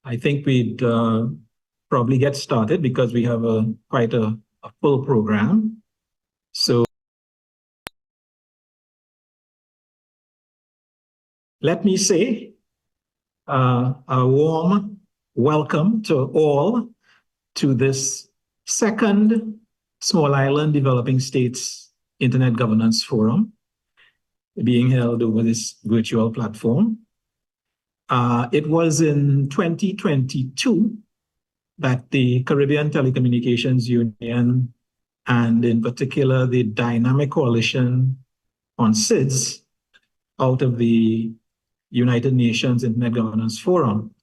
I think we'd probably get started because we have quite a full program. So let me say a warm welcome to all to this second Small Island Developing States Internet Governance Forum being held over this virtual platform. It was in 2022 that the Caribbean Telecommunications Union, and in particular the Dynamic Coalition on SIDS out of the United Nations Internet Governance Forum,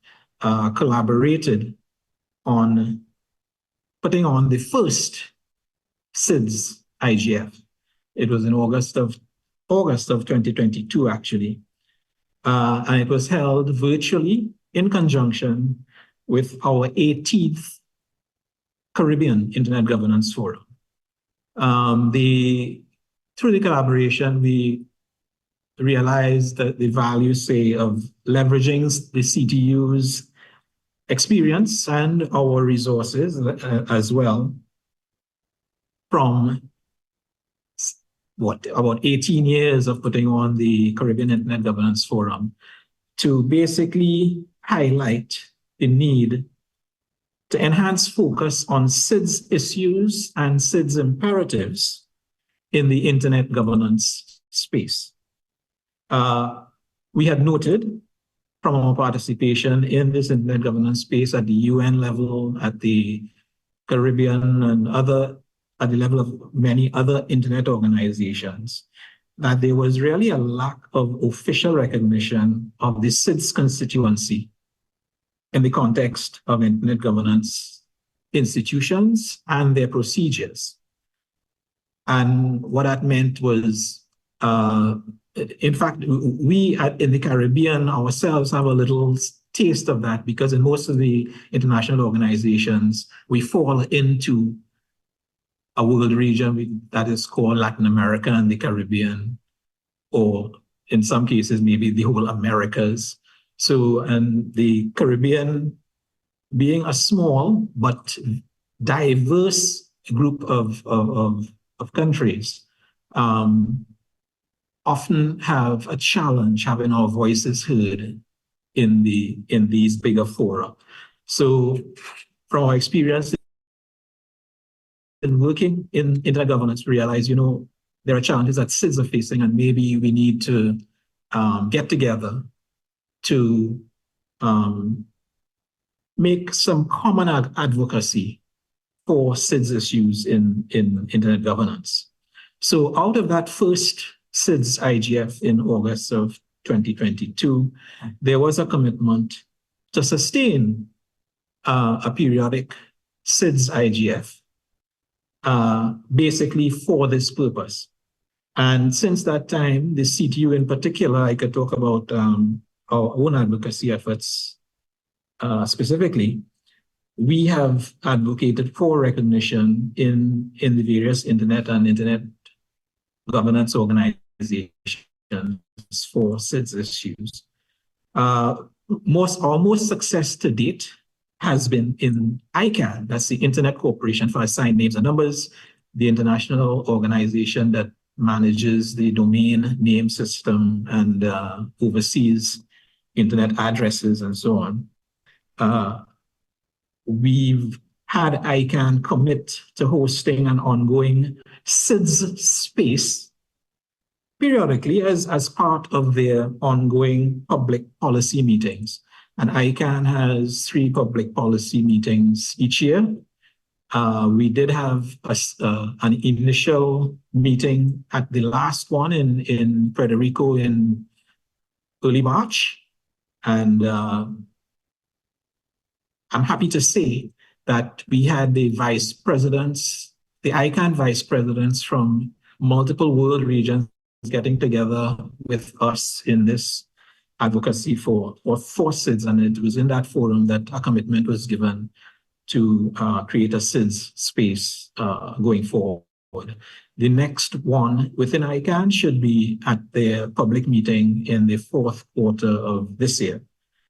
collaborated on putting on the first SIDS IGF. It was in August of 2022, actually. And it was held virtually in conjunction with our 18th Caribbean Internet Governance Forum. Through the collaboration, we realized that the value, say, of leveraging the CTU's experience and our resources as well from about 18 years of putting on the Caribbean Internet Governance Forum to basically highlight the need to enhance focus on SIDS issues and SIDS imperatives in the internet governance space. We had noted from our participation in this internet governance space at the UN level, at the Caribbean and at the level of many other internet organizations, that there was really a lack of official recognition of the SIDS constituency in the context of internet governance institutions and their procedures. And what that meant was, in fact, we in the Caribbean ourselves have a little taste of that, because in most of the international organizations, we fall into a world region that is called Latin America and the Caribbean, or in some cases, maybe the whole Americas. So, and the Caribbean being a small but diverse group of countries, often have a challenge having our voices heard in these bigger fora. So, from our experience in working in internet governance, we realize, there are challenges that SIDS are facing, and maybe we need to get together to make some common advocacy for SIDS issues in internet governance. So out of that first SIDS IGF in August of 2022, there was a commitment to sustain a periodic SIDS IGF, basically for this purpose. And since that time, the CTU in particular, I could talk about our own advocacy efforts specifically. We have advocated for recognition in the various internet and internet governance organizations for SIDS issues. Our most success to date has been in ICANN, that's the Internet Corporation for Assigned Names and Numbers, the international organization that manages the domain name system and oversees internet addresses and so on. We've had ICANN commit to hosting an ongoing SIDS space periodically as part of their ongoing public policy meetings. And ICANN has 3 public policy meetings each year. We did have an initial meeting at the last one in Frederico in early March. And I'm happy to say that we had the vice presidents, the ICANN vice presidents from multiple world regions getting together with us in this advocacy for SIDS, and it was in that forum that a commitment was given to create a SIDS space going forward. The next one within ICANN should be at their public meeting in the 4th quarter of this year.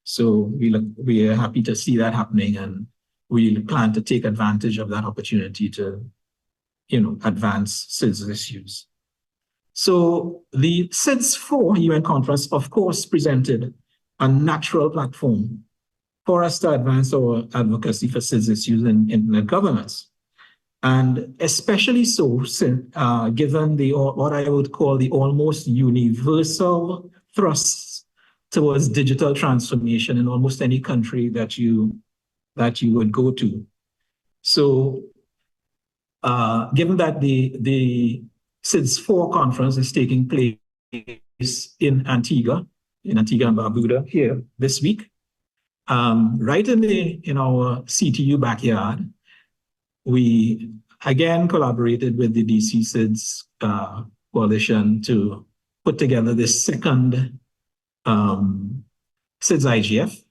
So we are happy to see that happening, and we plan to take advantage of that opportunity to, advance SIDS issues. So the SIDS-4 UN conference, of course, presented a natural platform for us to advance our advocacy for SIDS issues in internet governance. And especially so, given what I would call the almost universal thrust towards digital transformation in almost any country that you would go to. So given that the SIDS-4 conference is taking place in Antigua and Barbuda here this week, right in our CTU backyard, we again collaborated with the DC SIDS coalition to put together this second SIDS IGF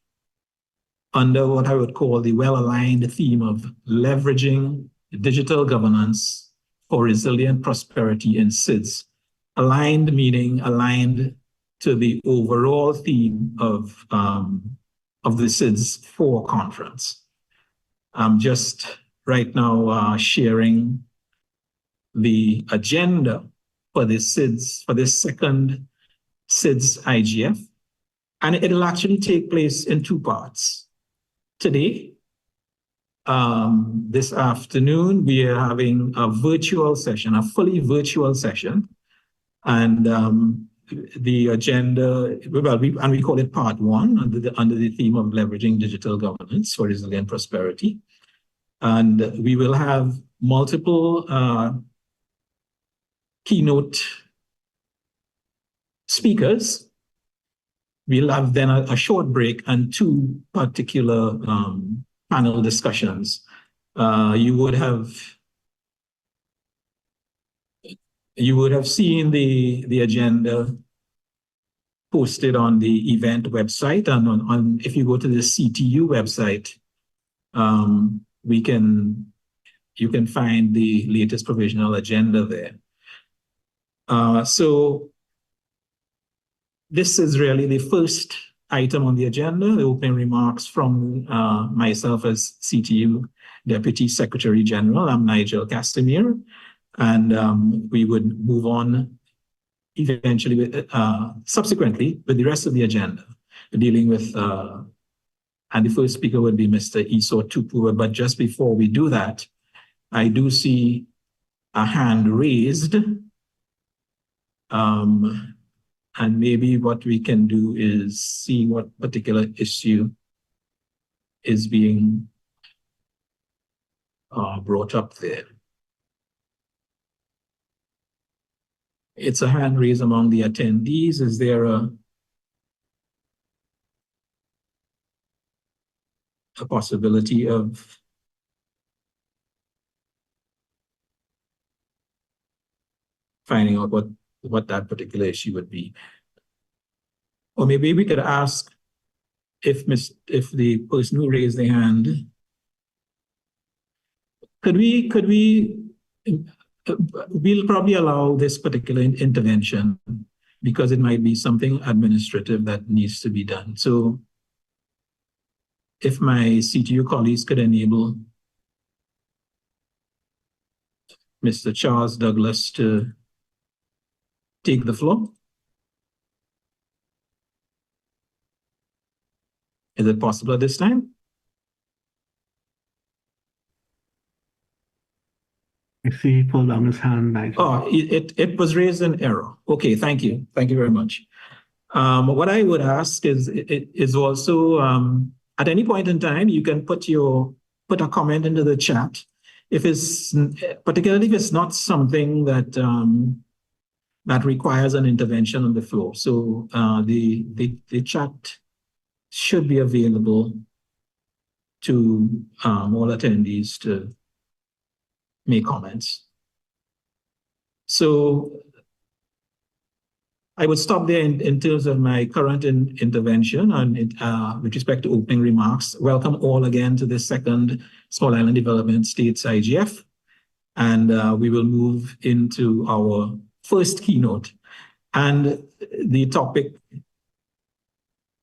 under what I would call the well-aligned theme of leveraging digital governance for resilient prosperity in SIDS. Aligned meaning aligned to the overall theme of the SIDS-4 conference. I'm just right now sharing the agenda for this second SIDS IGF, and it'll actually take place in two parts. Today, this afternoon, we are having a virtual session, a fully virtual session, and the agenda, and we call it part one under the theme of leveraging digital governance for resilient prosperity. And we will have multiple keynote speakers. We'll have then a short break and two particular panel discussions. You would have seen the agenda posted on the event website, and if you go to the CTU website, you can find the latest provisional agenda there. So this is really the first item on the agenda, the opening remarks from myself as CTU Deputy Secretary General. I'm Nigel Cassimire, and we would move on eventually, subsequently, with the rest of the agenda, dealing with, and the first speaker would be Mr. Esau Tupou. But just before we do that, I do see a hand raised. And maybe what we can do is see what particular issue is being brought up there. It's a hand raised among the attendees. Is there a possibility of finding out what that particular issue would be? Or maybe we could ask if the person who raised their hand, we'll probably allow this particular intervention because it might be something administrative that needs to be done. So if my CTU colleagues could enable Mr. Charles Douglas to take the floor. Is it possible at this time? I see he pulled down his hand, Nigel. Oh, it was raised in error. Okay, thank you. Thank you very much. What I would ask is also, at any point in time, you can put a comment into the chat. Particularly if it's not something that that requires an intervention on the floor. So the chat should be available to all attendees to make comments. So I would stop there in terms of my current intervention and with respect to opening remarks. Welcome all again to the second Small Island Development States IGF. And we will move into our first keynote. And the topic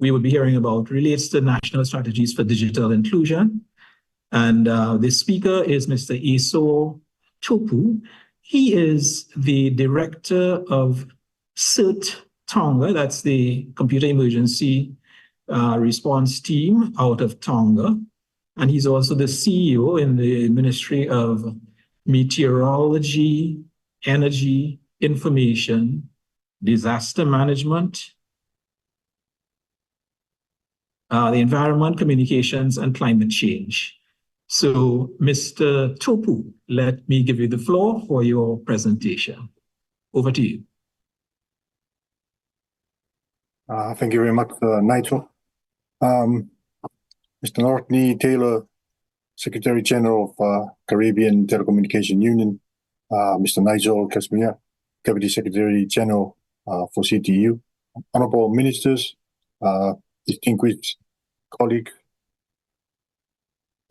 we will be hearing about relates to national strategies for digital inclusion. And the speaker is Mr. Esau Tupou. He is the director of CERT Tonga, that's the Computer Emergency Response Team out of Tonga. And he's also the CEO in the Ministry of Meteorology, Energy, Information, Disaster Management, the Environment, Communications, and Climate Change. So, Mr. Tupou, let me give you the floor for your presentation. Over to you. Thank you very much, Nigel. Mr. Nortney Taylor, Secretary General of Caribbean Telecommunication Union, Mr. Nigel Cassimire, Deputy Secretary General for CTU, Honorable Ministers, distinguished colleagues,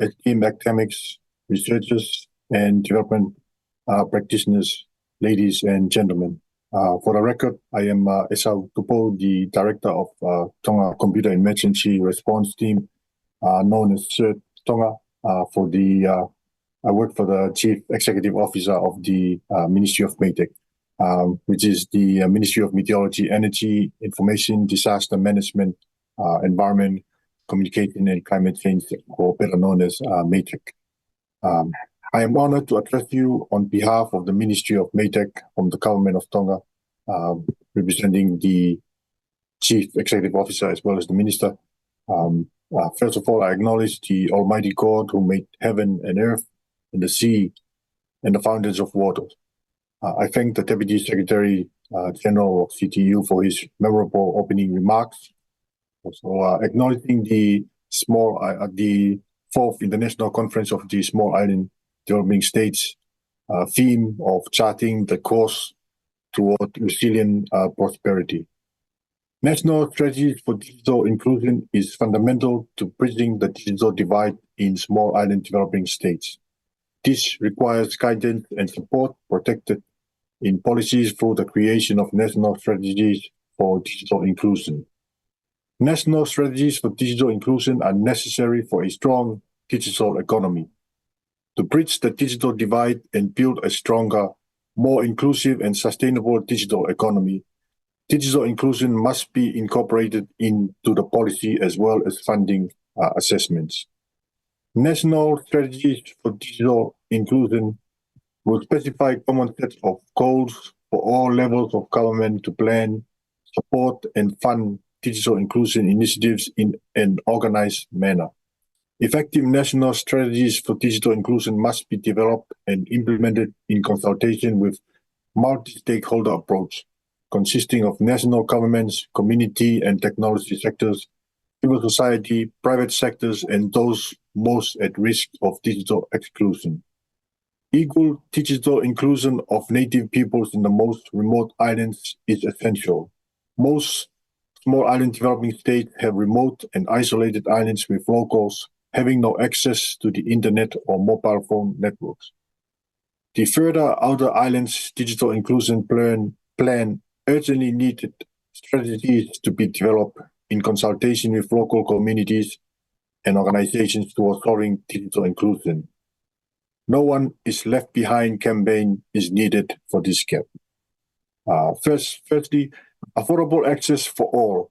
esteemed academics, researchers, and development practitioners, ladies and gentlemen. For the record, I am Esau Tupou, the Director of Tonga Computer Emergency Response Team, known as CERT Tonga. I work for the Chief Executive Officer of the Ministry of Maytech, which is the Ministry of Meteorology, Energy, Information, Disaster Management, Environment, Communication, and Climate Change, or better known as Maytech. I am honored to address you on behalf of the Ministry of Maytech from the Government of Tonga, representing the Chief Executive Officer as well as the Minister. First of all, I acknowledge the Almighty God who made heaven and earth and the sea and the fountains of waters. I thank the Deputy Secretary General of CTU for his memorable opening remarks. Also, acknowledging the fourth International Conference of the Small Island Developing States theme of charting the course toward resilient prosperity. National strategies for digital inclusion is fundamental to bridging the digital divide in small island developing states. This requires guidance and support protected in policies through the creation of national strategies for digital inclusion. National strategies for digital inclusion are necessary for a strong digital economy. To bridge the digital divide and build a stronger, more inclusive and sustainable digital economy, digital inclusion must be incorporated into the policy as well as funding assessments. National strategies for digital inclusion will specify common sets of goals for all levels of government to plan, support, and fund digital inclusion initiatives in an organized manner. Effective national strategies for digital inclusion must be developed and implemented in consultation with multi-stakeholder approach, consisting of national governments, community and technology sectors, civil society, private sectors, and those most at risk of digital exclusion. Equal digital inclusion of native peoples in the most remote islands is essential. Most small island developing states have remote and isolated islands with locals having no access to the internet or mobile phone networks. The further outer islands digital inclusion plan urgently needed strategies to be developed in consultation with local communities and organizations towards solving digital inclusion. No one is left behind campaign is needed for this gap. Firstly, affordable access for all.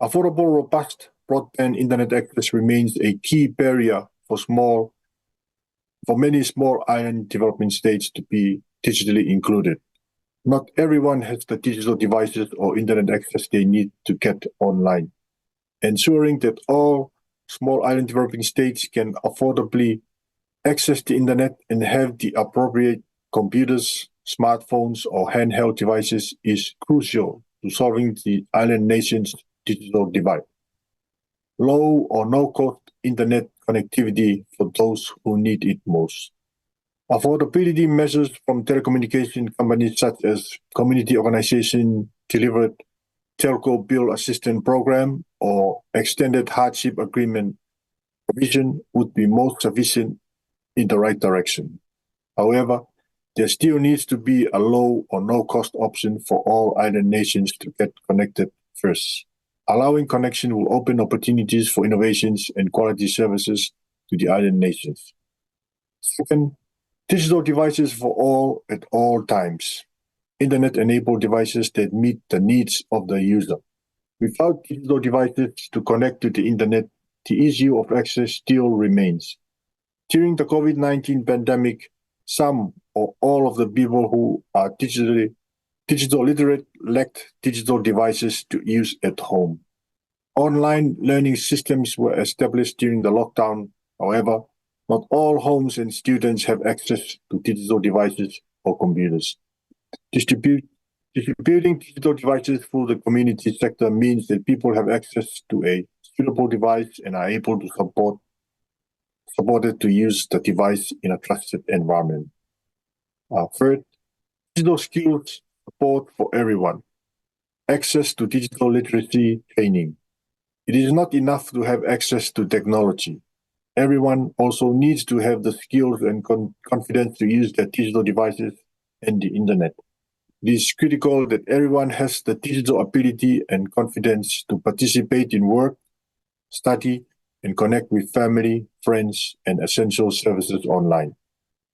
Affordable, robust broadband internet access remains a key barrier for many small island developing states to be digitally included. Not everyone has the digital devices or internet access they need to get online. Ensuring that all small island developing states can affordably access the internet and have the appropriate computers, smartphones, or handheld devices is crucial to solving the island nation's digital divide. Low or no-cost internet connectivity for those who need it most. Affordability measures from telecommunication companies such as community organization delivered telco bill assistance program or extended hardship agreement provision would be most sufficient in the right direction. However, there still needs to be a low or no cost option for all island nations to get connected first. Allowing connection will open opportunities for innovations and quality services to the island nations. Second, digital devices for all at all times. Internet-enabled devices that meet the needs of the user. Without digital devices to connect to the internet, the issue of access still remains. During the COVID-19 pandemic, some or all of the people who are digital literate lacked digital devices to use at home. Online learning systems were established during the lockdown. However, not all homes and students have access to digital devices or computers. Distributing digital devices through the community sector means that people have access to a suitable device and are able to supported to use the device in a trusted environment. Third, digital skills support for everyone. Access to digital literacy training. It is not enough to have access to technology. Everyone also needs to have the skills and confidence to use their digital devices and the internet. It is critical that everyone has the digital ability and confidence to participate in work, study, and connect with family, friends, and essential services online.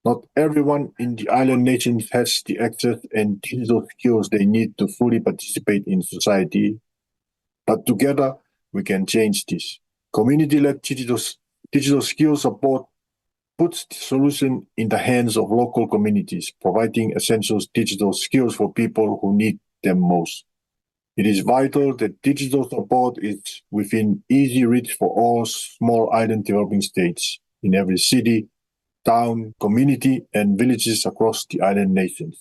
Not everyone in the island nations has the access and digital skills they need to fully participate in society, but together we can change this. Community-led digital skill support puts the solution in the hands of local communities, providing essential digital skills for people who need them most. It is vital that digital support is within easy reach for all small island developing states in every city, town, community, and villages across the island nations.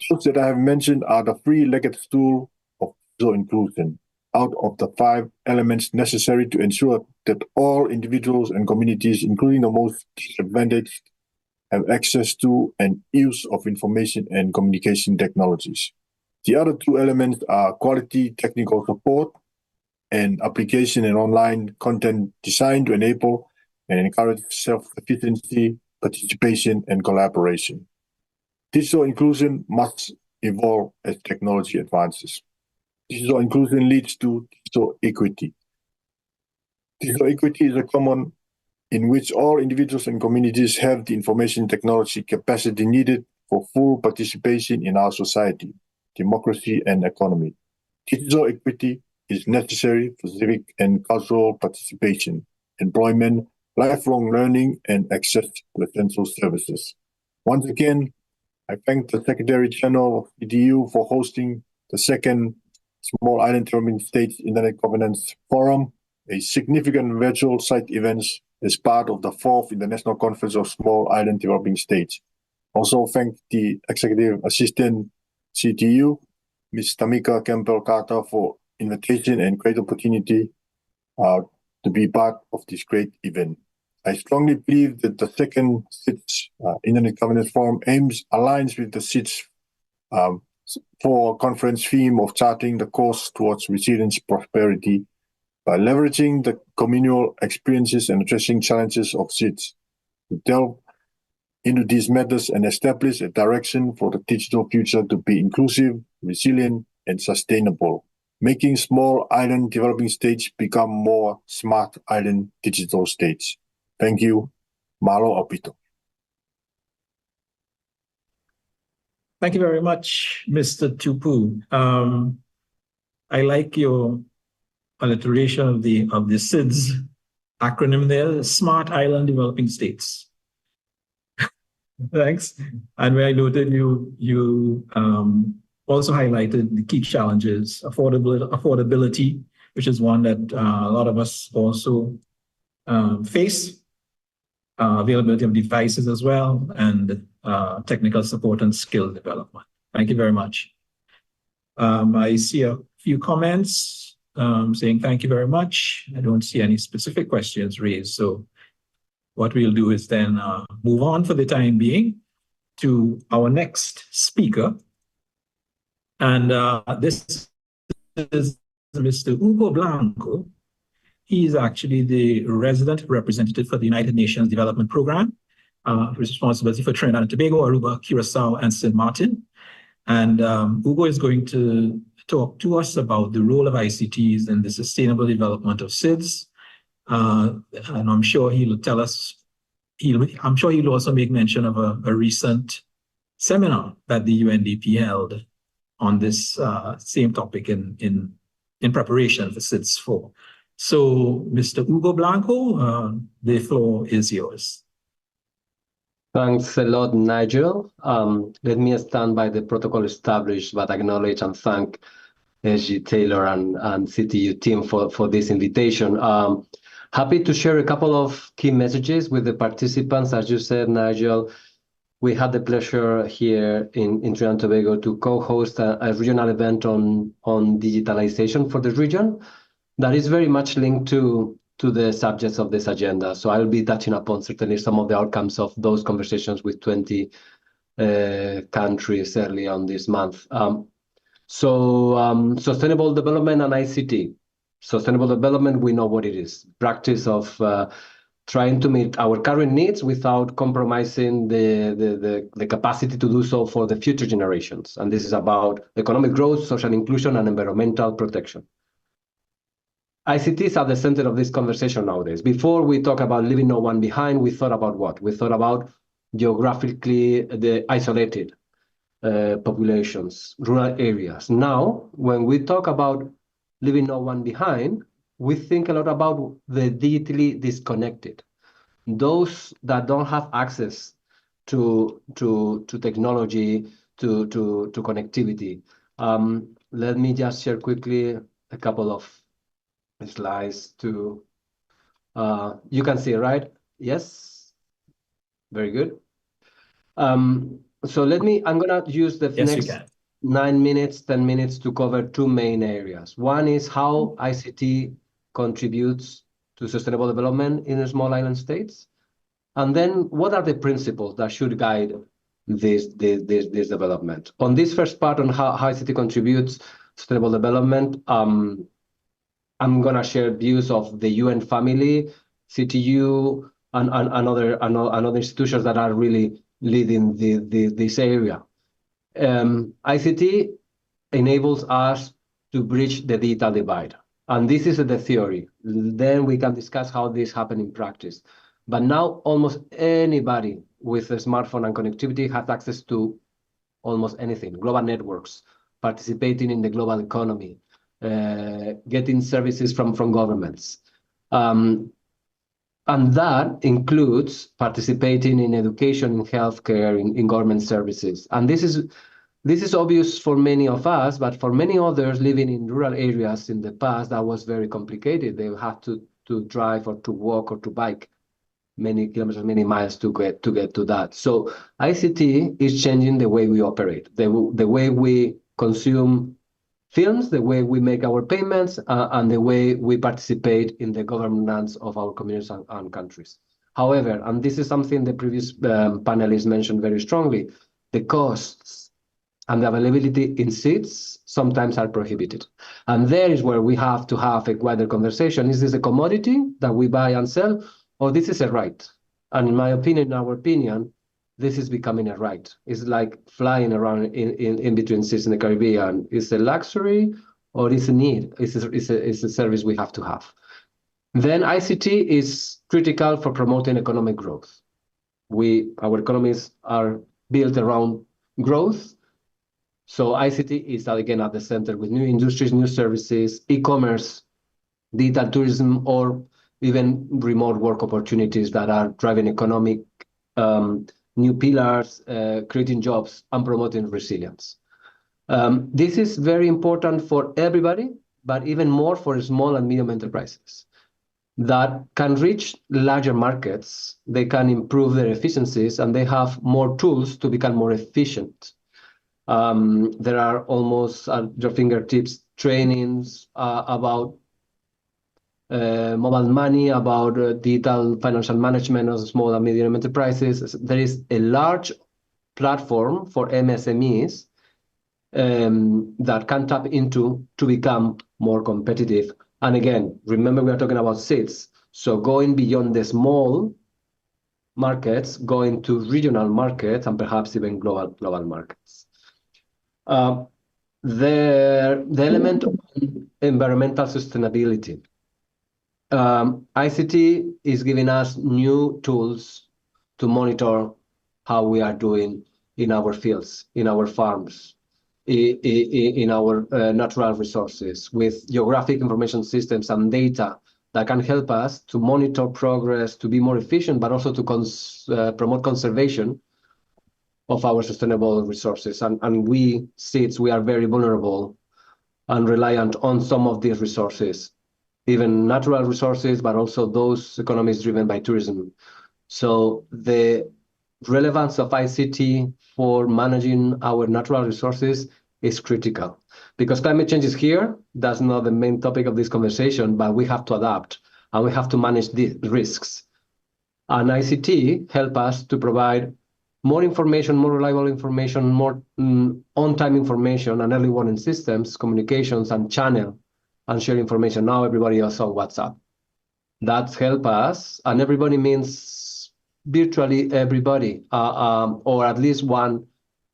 Tools that I have mentioned are the three-legged stool of digital inclusion, out of the 5 elements necessary to ensure that all individuals and communities, including the most disadvantaged, have access to and use of information and communication technologies. The other 2 elements are quality technical support and application and online content designed to enable and encourage self-efficiency, participation, and collaboration. Digital inclusion must evolve as technology advances. Digital inclusion leads to digital equity. Digital equity is a common in which all individuals and communities have the information technology capacity needed for full participation in our society, democracy, and economy. Digital equity is necessary for civic and cultural participation, employment, lifelong learning, and access to essential services. Once again, I thank the Secretary General of EDU for hosting the second Small Island Developing States Internet Governance Forum, a significant virtual site event as part of the 4th International Conference of Small Island Developing States. Also thank the Executive Assistant CTU, Ms. Tamika Campbell-Carter, for invitation and great opportunity to be part of this great event. I strongly believe that the second CITS Internet Governance Forum aligns with the CITS for conference theme of charting the course towards resilience prosperity by leveraging the communal experiences and addressing challenges of CITS to delve into these matters and establish a direction for the digital future to be inclusive, resilient, and sustainable, making small island developing states become more smart island digital states. Thank you. Malo Apito. Thank you very much, Mr. Tupou. I like your alliteration of the SIDS acronym there, Smart Island Developing States. Thanks. And where I noted you also highlighted the key challenges, affordability, which is one that a lot of us also face, availability of devices as well, and technical support and skill development. Thank you very much. I see a few comments saying thank you very much. I don't see any specific questions raised. So what we'll do is then move on for the time being to our next speaker. And this is Mr. Ugo Blanco. He is actually the resident representative for the United Nations Development Program, responsibility for Trinidad and Tobago, Aruba, Curacao, and St. Martin. And Ugo is going to talk to us about the role of ICTs in the sustainable development of SIDS. And I'm sure he'll tell us, I'm sure he'll also make mention of a recent seminar that the UNDP held on this same topic in preparation for SIDS 4. So, Mr. Ugo Blanco, the floor is yours. Thanks a lot, Nigel. Let me stand by the protocol established, but acknowledge and thank SG Taylor and CTU team for this invitation. Happy to share a couple of key messages with the participants. As you said, Nigel, we had the pleasure here in Trinidad and Tobago to co-host a regional event on digitalization for the region that is very much linked to the subjects of this agenda. So I'll be touching upon certainly some of the outcomes of those conversations with 20 countries early on this month. Sustainable development and ICT. Sustainable development, we know what it is. Practice of trying to meet our current needs without compromising the capacity to do so for the future generations. And this is about economic growth, social inclusion, and environmental protection. ICTs are the center of this conversation nowadays. Before we talk about leaving no one behind, we thought about what? We thought about geographically the isolated populations, rural areas. Now, when we talk about leaving no one behind, we think a lot about the digitally disconnected, those that don't have access to technology, to connectivity. Let me just share quickly a couple of slides to, you can see, right? Yes, very good. So I'm gonna use the next 9 minutes, 10 minutes to cover two main areas. One is how ICT contributes to sustainable development in the small island states. And then what are the principles that should guide this development? On this first part on how ICT contributes to sustainable development, I'm gonna share views of the UN family, CTU, and other institutions that are really leading this area. ICT enables us to bridge the digital divide. And this is the theory. Then we can discuss how this happens in practice. But now almost anybody with a smartphone and connectivity has access to almost anything, global networks, participating in the global economy, getting services from governments. And that includes participating in education, in healthcare, in government services. And this is obvious for many of us, but for many others living in rural areas in the past, that was very complicated. They had to drive or to walk or to bike many kilometers, many miles to get to that. So ICT is changing the way we operate, the way we consume films, the way we make our payments, and the way we participate in the governance of our communities and countries. However, and this is something the previous panelists mentioned very strongly, the costs and the availability in seats sometimes are prohibited. And there is where we have to have a wider conversation. Is this a commodity that we buy and sell, or this is a right? And in my opinion, in our opinion, this is becoming a right. It's like flying around in between seas in the Caribbean. It's a luxury or it's a need? It's a service we have to have. Then ICT is critical for promoting economic growth. Our economies are built around growth. So ICT is again at the center with new industries, new services, e-commerce, digital tourism, or even remote work opportunities that are driving economic new pillars, creating jobs and promoting resilience. This is very important for everybody, but even more for small and medium enterprises that can reach larger markets. They can improve their efficiencies and they have more tools to become more efficient. There are almost at your fingertips trainings about mobile money, about digital financial management of small and medium enterprises. There is a large platform for MSMEs that can tap into to become more competitive. And again, remember we are talking about seats. So going beyond the small markets, going to regional markets and perhaps even global markets. The element of environmental sustainability. ICT is giving us new tools to monitor how we are doing in our fields, in our farms, in our natural resources, with geographic information systems and data that can help us to monitor progress, to be more efficient, but also to promote conservation of our sustainable resources. And we SIDS, we are very vulnerable and reliant on some of these resources, even natural resources, but also those economies driven by tourism. So the relevance of ICT for managing our natural resources is critical, because climate change is here. That's not the main topic of this conversation, but we have to adapt and we have to manage the risks. And ICT help us to provide more information, more reliable information, more on-time information and early warning systems, communications and channel and share information. Now everybody else on WhatsApp. That help us, and everybody means virtually everybody, or at least one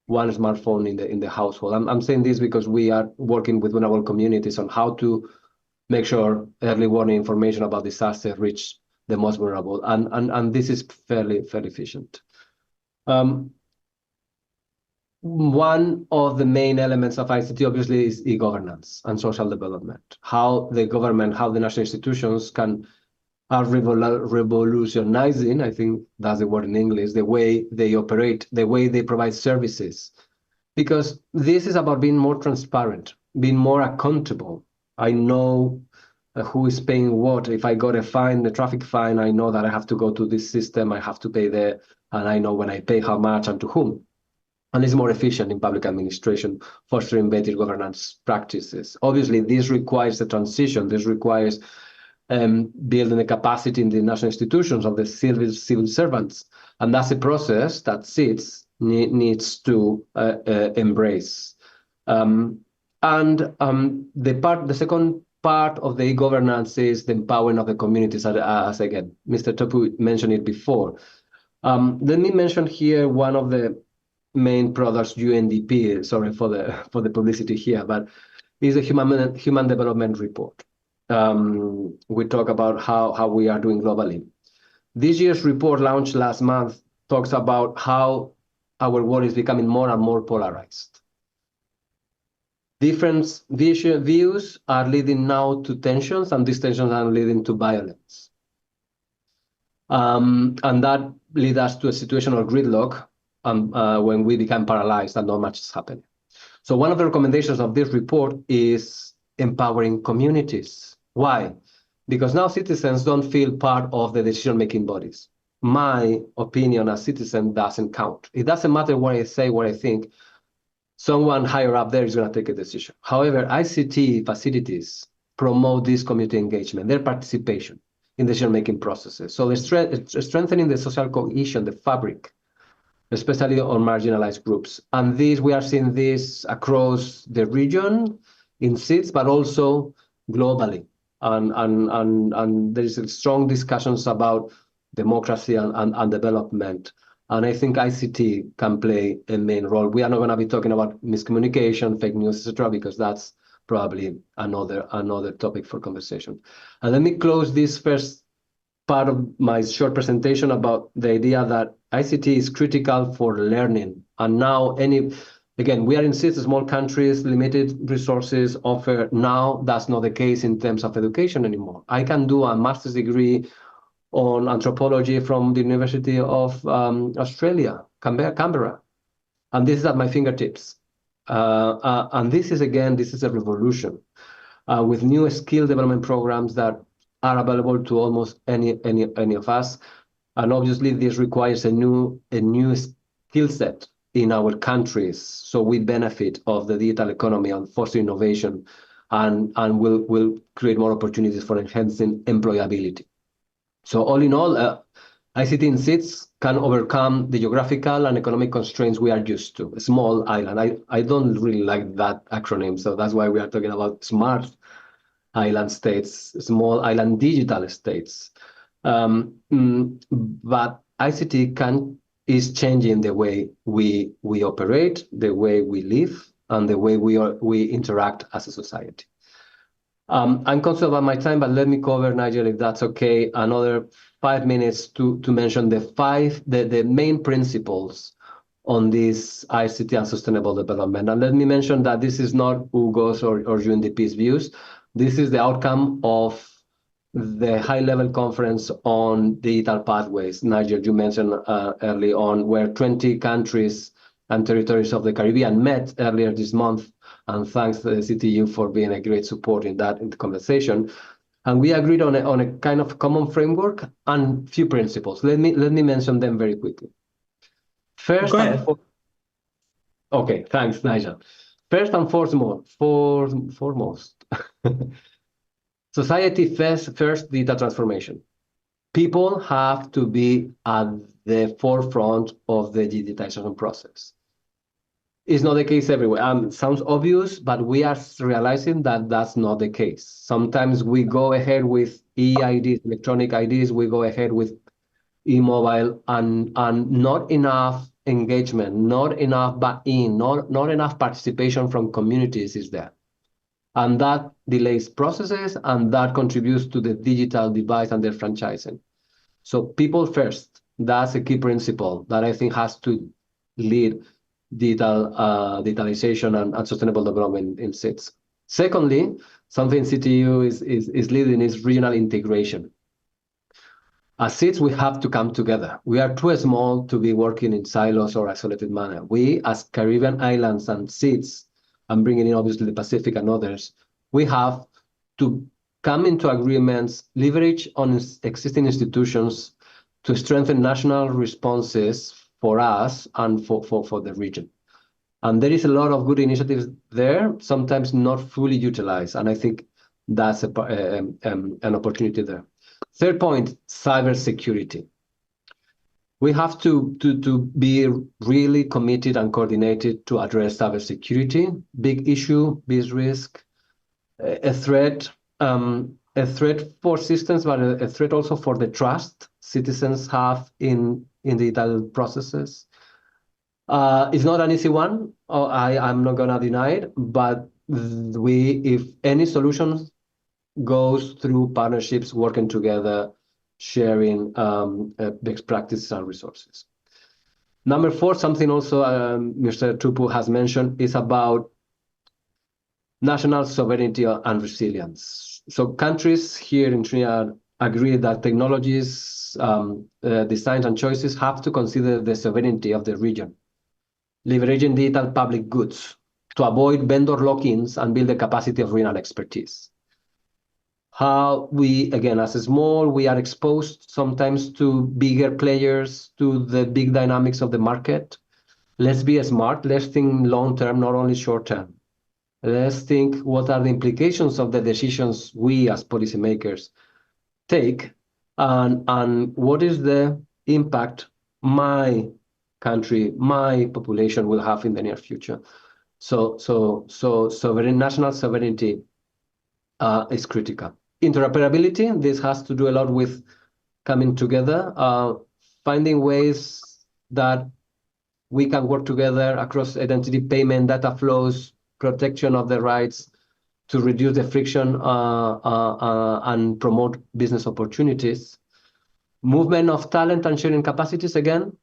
smartphone in the household. I'm saying this because we are working with vulnerable communities on how to make sure early warning information about disaster reach the most vulnerable, and this is fairly efficient. One of the main elements of ICT obviously is e-governance and social development. How the government, how the national institutions are revolutionizing, I think that's the word in English, the way they operate, the way they provide services. Because this is about being more transparent, being more accountable. I know who is paying what. If I got a fine, a traffic fine, I know that I have to go to this system, I have to pay there, and I know when I pay how much and to whom. And it's more efficient in public administration, fostering better governance practices. Obviously, this requires a transition. This requires building the capacity in the national institutions of the civil servants. And that's a process that SIDS needs to embrace. The second part of the e-governance is the empowering of the communities, as again, Mr. Tupou mentioned it before. Let me mention here one of the main products, UNDP, sorry for the publicity here, but is a human development report. We talk about how we are doing globally. This year's report, launched last month, talks about how our world is becoming more and more polarized. Different views are leading now to tensions, and these tensions are leading to violence. And that leads us to a situation of gridlock when we become paralyzed and not much is happening. So one of the recommendations of this report is empowering communities. Why? Because now citizens don't feel part of the decision-making bodies. My opinion as citizen doesn't count. It doesn't matter what I say, what I think. Someone higher up there is going to take a decision. However, ICT facilities promote this community engagement, their participation in decision-making processes. So they're strengthening the social cohesion, the fabric, especially on marginalized groups. And we are seeing this across the region in SIDS, but also globally. And there is strong discussions about democracy and development. And I think ICT can play a main role. We are not going to be talking about miscommunication, fake news, etc., because that's probably another topic for conversation. And let me close this first part of my short presentation about the idea that ICT is critical for learning. And now, again, we are in SIDS, small countries, limited resources offer. Now, that's not the case in terms of education anymore. I can do a master's degree on anthropology from the University of Australia, Canberra. And this is at my fingertips. And this is a revolution with new skill development programs that are available to almost any of us. And obviously, this requires a new skill set in our countries. So we benefit of the digital economy and foster innovation, and will create more opportunities for enhancing employability. So all in all, ICT in SIDS can overcome the geographical and economic constraints we are used to. A small island. I don't really like that acronym, so that's why we are talking about smart island states, small island digital states. But ICT is changing the way we operate, the way we live, and the way we interact as a society. I'm conscious about my time, but let me cover, Nigel, if that's okay, another 5 minutes to mention the main principles on this ICT and sustainable development. And let me mention that this is not Ugo's or UNDP's views. This is the outcome of the high-level conference on digital pathways. Nigel, you mentioned early on, where 20 countries and territories of the Caribbean met earlier this month. And thanks to the CTU for being a great support in the conversation. And we agreed on a kind of common framework and few principles. Let me mention them very quickly. First, go ahead. Okay, thanks, Nigel. First and foremost, society first data transformation. People have to be at the forefront of the digitization process. It's not the case everywhere. Sounds obvious, but we are realizing that that's not the case. Sometimes we go ahead with EIDs, electronic IDs, we go ahead with e-mobile, and not enough engagement, not enough buy-in, not enough participation from communities is there. And that delays processes, and that contributes to the digital divide and their franchising. So people first, that's a key principle that I think has to lead digitalization and sustainable development in SITs. Secondly, something CTU is leading is regional integration. As SITs, we have to come together. We are too small to be working in silos or isolated manner. We, as Caribbean islands and SITs, I'm bringing in obviously the Pacific and others, we have to come into agreements, leverage on existing institutions to strengthen national responses for us and for the region. And there is a lot of good initiatives there, sometimes not fully utilized. And I think that's an opportunity there. Third point, cybersecurity. We have to be really committed and coordinated to address cybersecurity. Big issue, big risk, a threat for systems, but a threat also for the trust citizens have in digital processes. It's not an easy one. I'm not gonna deny it, but if any solution goes through partnerships, working together, sharing best practices and resources. Number 4, something also Mr. Tupou has mentioned, is about national sovereignty and resilience. So countries here in Trinidad agree that technologies, designs and choices have to consider the sovereignty of the region, leveraging digital public goods to avoid vendor lock-ins and build the capacity of regional expertise. How we, again, as a small, we are exposed sometimes to bigger players, to the big dynamics of the market. Let's be smart, let's think long-term, not only short-term. Let's think what are the implications of the decisions we as policymakers take, and what is the impact my country, my population will have in the near future. So national sovereignty is critical. Interoperability, this has to do a lot with coming together, finding ways that we can work together across identity, payment, data flows, protection of the rights to reduce the friction and promote business opportunities. Movement of talent and sharing capacities, again,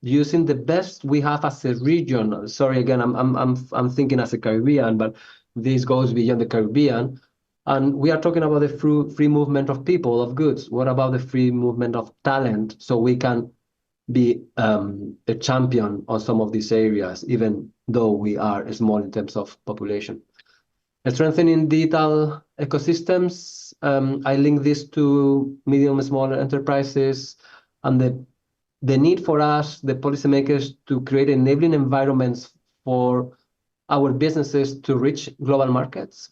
using the best we have as a region. Sorry, again, I'm thinking as a Caribbean, but this goes beyond the Caribbean. And we are talking about the free movement of people, of goods. What about the free movement of talent? So we can be a champion on some of these areas, even though we are small in terms of population. Strengthening digital ecosystems. I link this to medium and small enterprises and the need for us, the policymakers, to create enabling environments for our businesses to reach global markets.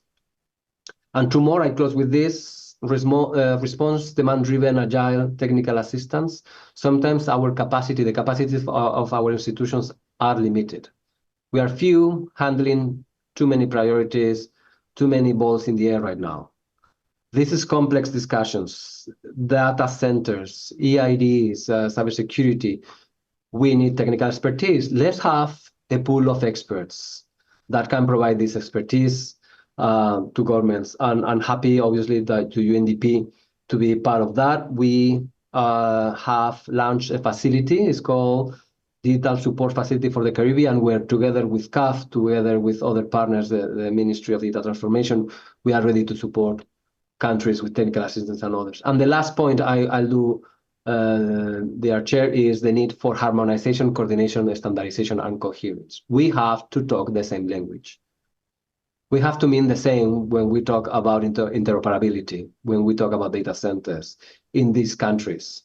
And two more, I close with this, response, demand-driven, agile, technical assistance. Sometimes our capacity, the capacities of our institutions are limited. We are few, handling too many priorities, too many balls in the air right now. This is complex discussions, data centers, EIDs, cybersecurity. We need technical expertise. Let's have a pool of experts that can provide this expertise to governments. And I'm happy, obviously, that to UNDP to be part of that. We have launched a facility. It's called Digital Support Facility for the Caribbean, where together with CAF, together with other partners, the Ministry of Digital Transformation, we are ready to support countries with technical assistance and others. And the last point I'll do, dear Chair, is the need for harmonization, coordination, standardization, and coherence. We have to talk the same language. We have to mean the same when we talk about interoperability, when we talk about data centers in these countries.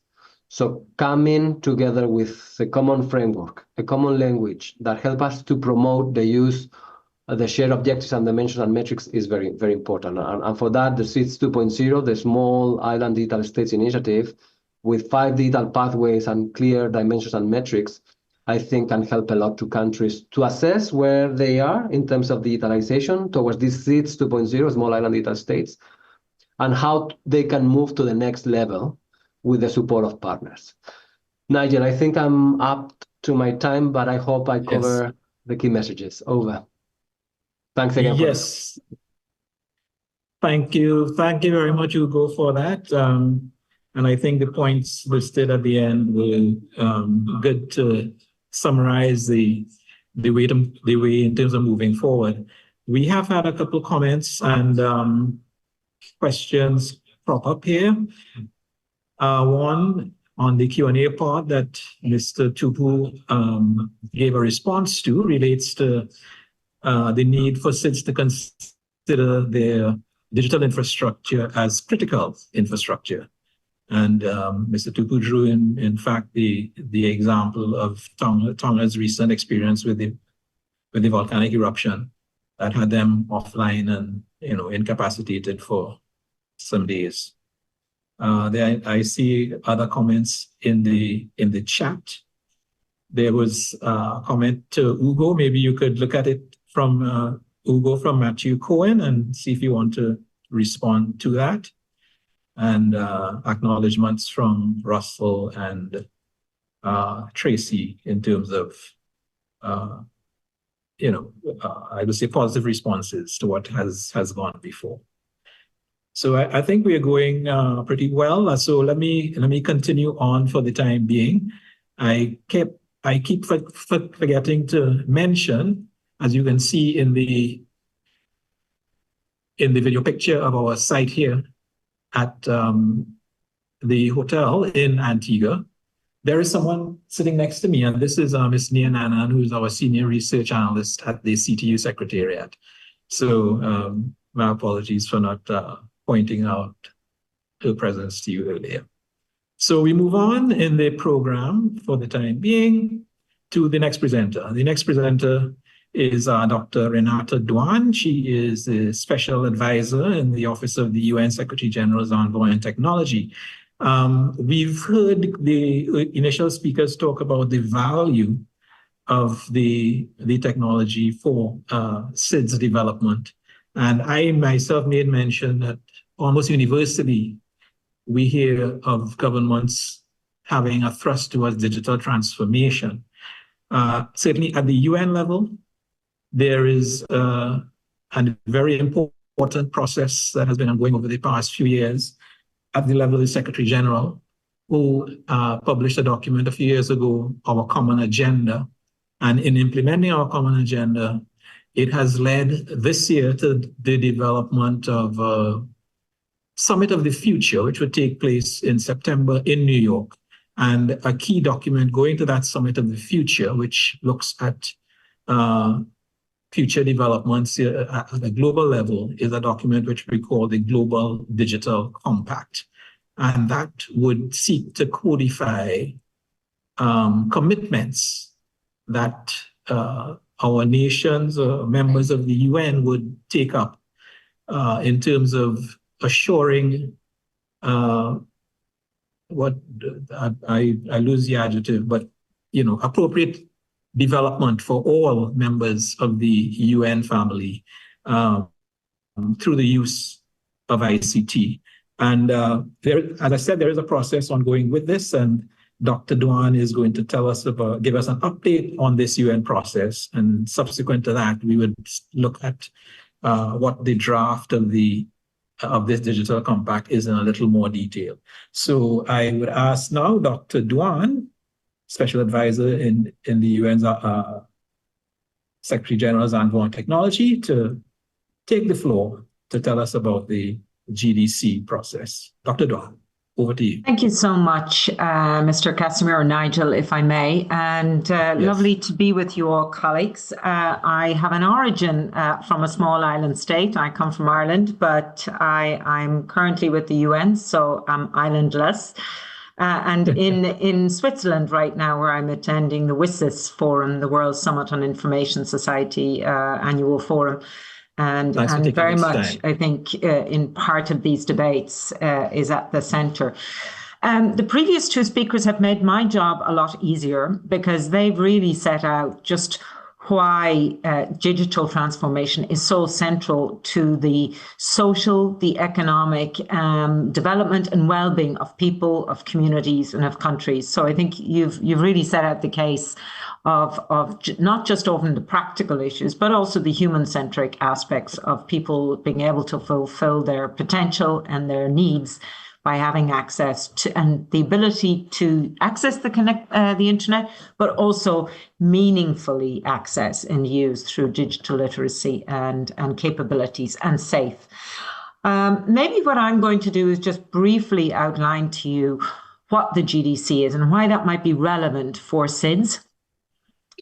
So coming together with a common framework, a common language that help us to promote the use of the shared objectives and dimensions and metrics is very, very important. And for that, the CERT 2.0, the Small Island Digital States Initiative, with 5 digital pathways and clear dimensions and metrics, I think can help a lot to countries to assess where they are in terms of digitalization towards this CERT 2.0, Small Island Digital States, and how they can move to the next level with the support of partners. Nigel, I think I'm up to my time, but I hope I cover the key messages. Over. Thanks again. Yes. Thank you. Thank you very much, Ugo, for that. And I think the points listed at the end were good to summarize the way in terms of moving forward. We have had a couple of comments and questions crop up here. One on the Q&A part that Mr. Tupou gave a response to relates to the need for CIDS to consider their digital infrastructure as critical infrastructure. And Mr. Tupou drew in fact, the example of Tonga's recent experience with the volcanic eruption that had them offline and incapacitated for some days. I see other comments in the chat. There was a comment to Ugo. Maybe you could look at it from Ugo from Matthew Cohen and see if you want to respond to that. And acknowledgements from Russell and Tracy in terms of, I would say positive responses to what has gone before. So I think we are going pretty well. So let me continue on for the time being. I keep forgetting to mention, as you can see in the video picture of our site here at the hotel in Antigua, there is someone sitting next to me, and this is Ms. Nia Nanan, who is our senior research analyst at the CTU Secretariat. So my apologies for not pointing out her presence to you earlier. So we move on in the program for the time being to the next presenter. The next presenter is Dr. Renata Dwan. She is a special advisor in the Office of the UN Secretary General's Envoy on Technology. We've heard the initial speakers talk about the value of the technology for CIDS development. And I myself made mention that almost universally, we hear of governments having a thrust towards digital transformation. Certainly at the UN level, there is a very important process that has been ongoing over the past few years at the level of the Secretary General, who published a document a few years ago, Our Common Agenda. And in implementing our common agenda, it has led this year to the development of a Summit of the Future, which would take place in September in New York. And a key document going to that Summit of the Future, which looks at future developments at a global level, is a document which we call the Global Digital Compact. And that would seek to codify commitments that our nations, members of the UN, would take up in terms of assuring what I lose the adjective, but appropriate development for all members of the UN family through the use of ICT. And there, as I said, there is a process ongoing with this, and Dr. Dwan is going to give us an update on this UN process. And subsequent to that, we would look at what the draft of this digital compact is in a little more detail. So I would ask now Dr. Dwan, Special Advisor in the UN's Secretary General's Envoy on Technology, to take the floor to tell us about the GDC process. Dr. Dwan, over to you. Thank you so much, Mr. Cassimire, or Nigel, if I may, and yes. Lovely to be with you all, colleagues. I have an origin from a small island state. I come from Ireland, but I'm currently with the UN, so I'm islandless. And in Switzerland right now, where I'm attending the WSIS Forum, the World Summit on Information Society annual forum. And very much, I think, in part of these debates is at the center. The previous two speakers have made my job a lot easier because they've really set out just why digital transformation is so central to the social, the economic development and well-being of people, of communities, and of countries. So I think you've really set out the case of not just often the practical issues, but also the human-centric aspects of people being able to fulfill their potential and their needs by having access to and the ability to access the internet, but also meaningfully access and use through digital literacy and capabilities, and safe. Maybe what I'm going to do is just briefly outline to you what the GDC is and why that might be relevant for SIDS.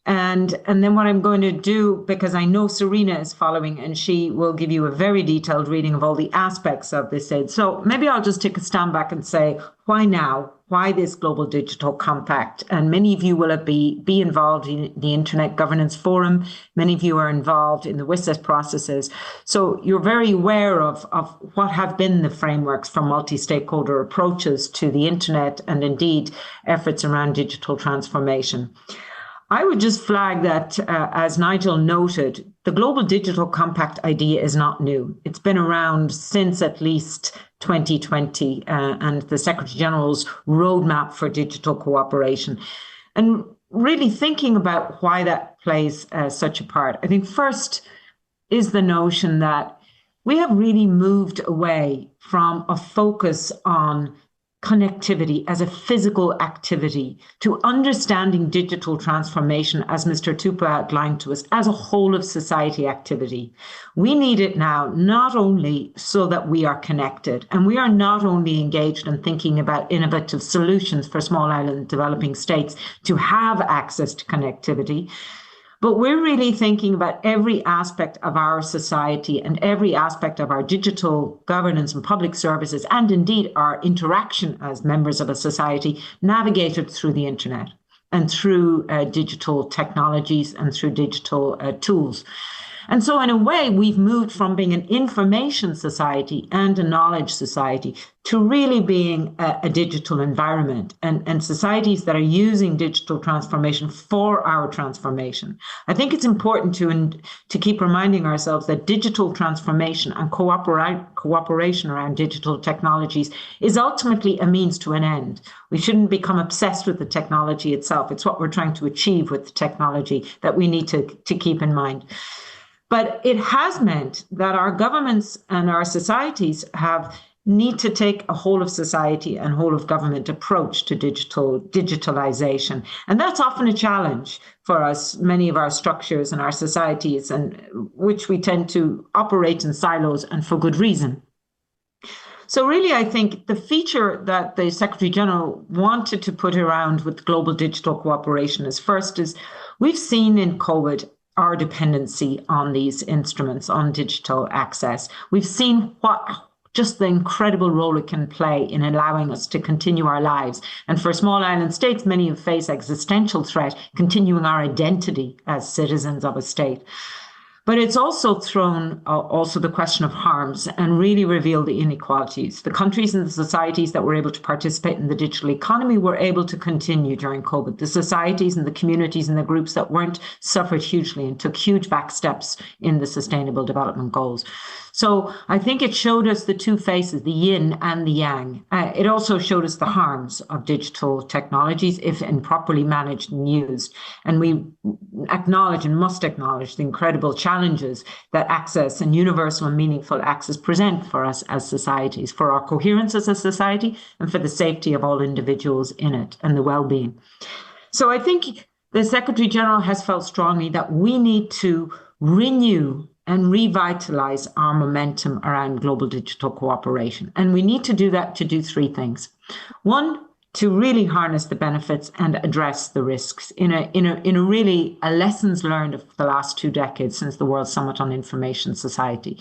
And then what I'm going to do, because I know Sorina is following and she will give you a very detailed reading of all the aspects of this aid. So maybe I'll just take a stand back and say, why now? Why this Global Digital Compact? And many of you will be involved in the Internet Governance Forum. Many of you are involved in the WSIS processes. So you're very aware of what have been the frameworks for multi-stakeholder approaches to the Internet and indeed efforts around digital transformation. I would just flag that, as Nigel noted, the Global Digital Compact idea is not new. It's been around since at least 2020 and the Secretary General's roadmap for digital cooperation. And really thinking about why that plays such a part, I think first is the notion that we have really moved away from a focus on connectivity as a physical activity to understanding digital transformation, as Mr. Tupou outlined to us, as a whole of society activity. We need it now, not only so that we are connected, and we are not only engaged in thinking about innovative solutions for small island developing states to have access to connectivity, but we're really thinking about every aspect of our society and every aspect of our digital governance and public services, and indeed our interaction as members of a society navigated through the internet and through digital technologies and through digital tools. And so in a way, we've moved from being an information society and a knowledge society to really being a digital environment and societies that are using digital transformation for our transformation. I think it's important to keep reminding ourselves that digital transformation and cooperation around digital technologies is ultimately a means to an end. We shouldn't become obsessed with the technology itself. It's what we're trying to achieve with the technology that we need to keep in mind. But it has meant that our governments and our societies need to take a whole of society and whole of government approach to digitalization. And that's often a challenge for us, many of our structures and our societies, and which we tend to operate in silos, and for good reason. So really, I think the feature that the Secretary General wanted to put around with global digital cooperation is we've seen in COVID our dependency on these instruments, on digital access. We've seen just the incredible role it can play in allowing us to continue our lives. And for small island states, many have faced existential threat, continuing our identity as citizens of a state. But it's also thrown also the question of harms and really revealed the inequalities. The countries and the societies that were able to participate in the digital economy were able to continue during COVID. The societies and the communities and the groups that weren't suffered hugely and took huge back steps in the Sustainable Development Goals. So I think it showed us the two faces, the yin and the yang. It also showed us the harms of digital technologies if improperly managed and used. And we acknowledge and must acknowledge the incredible challenges that access and universal and meaningful access present for us as societies, for our coherence as a society, and for the safety of all individuals in it and the well-being. So I think the Secretary General has felt strongly that we need to renew and revitalize our momentum around global digital cooperation. And we need to do that to do three things. One, to really harness the benefits and address the risks in a really lessons learned of the last 2 decades since the World Summit on Information Society.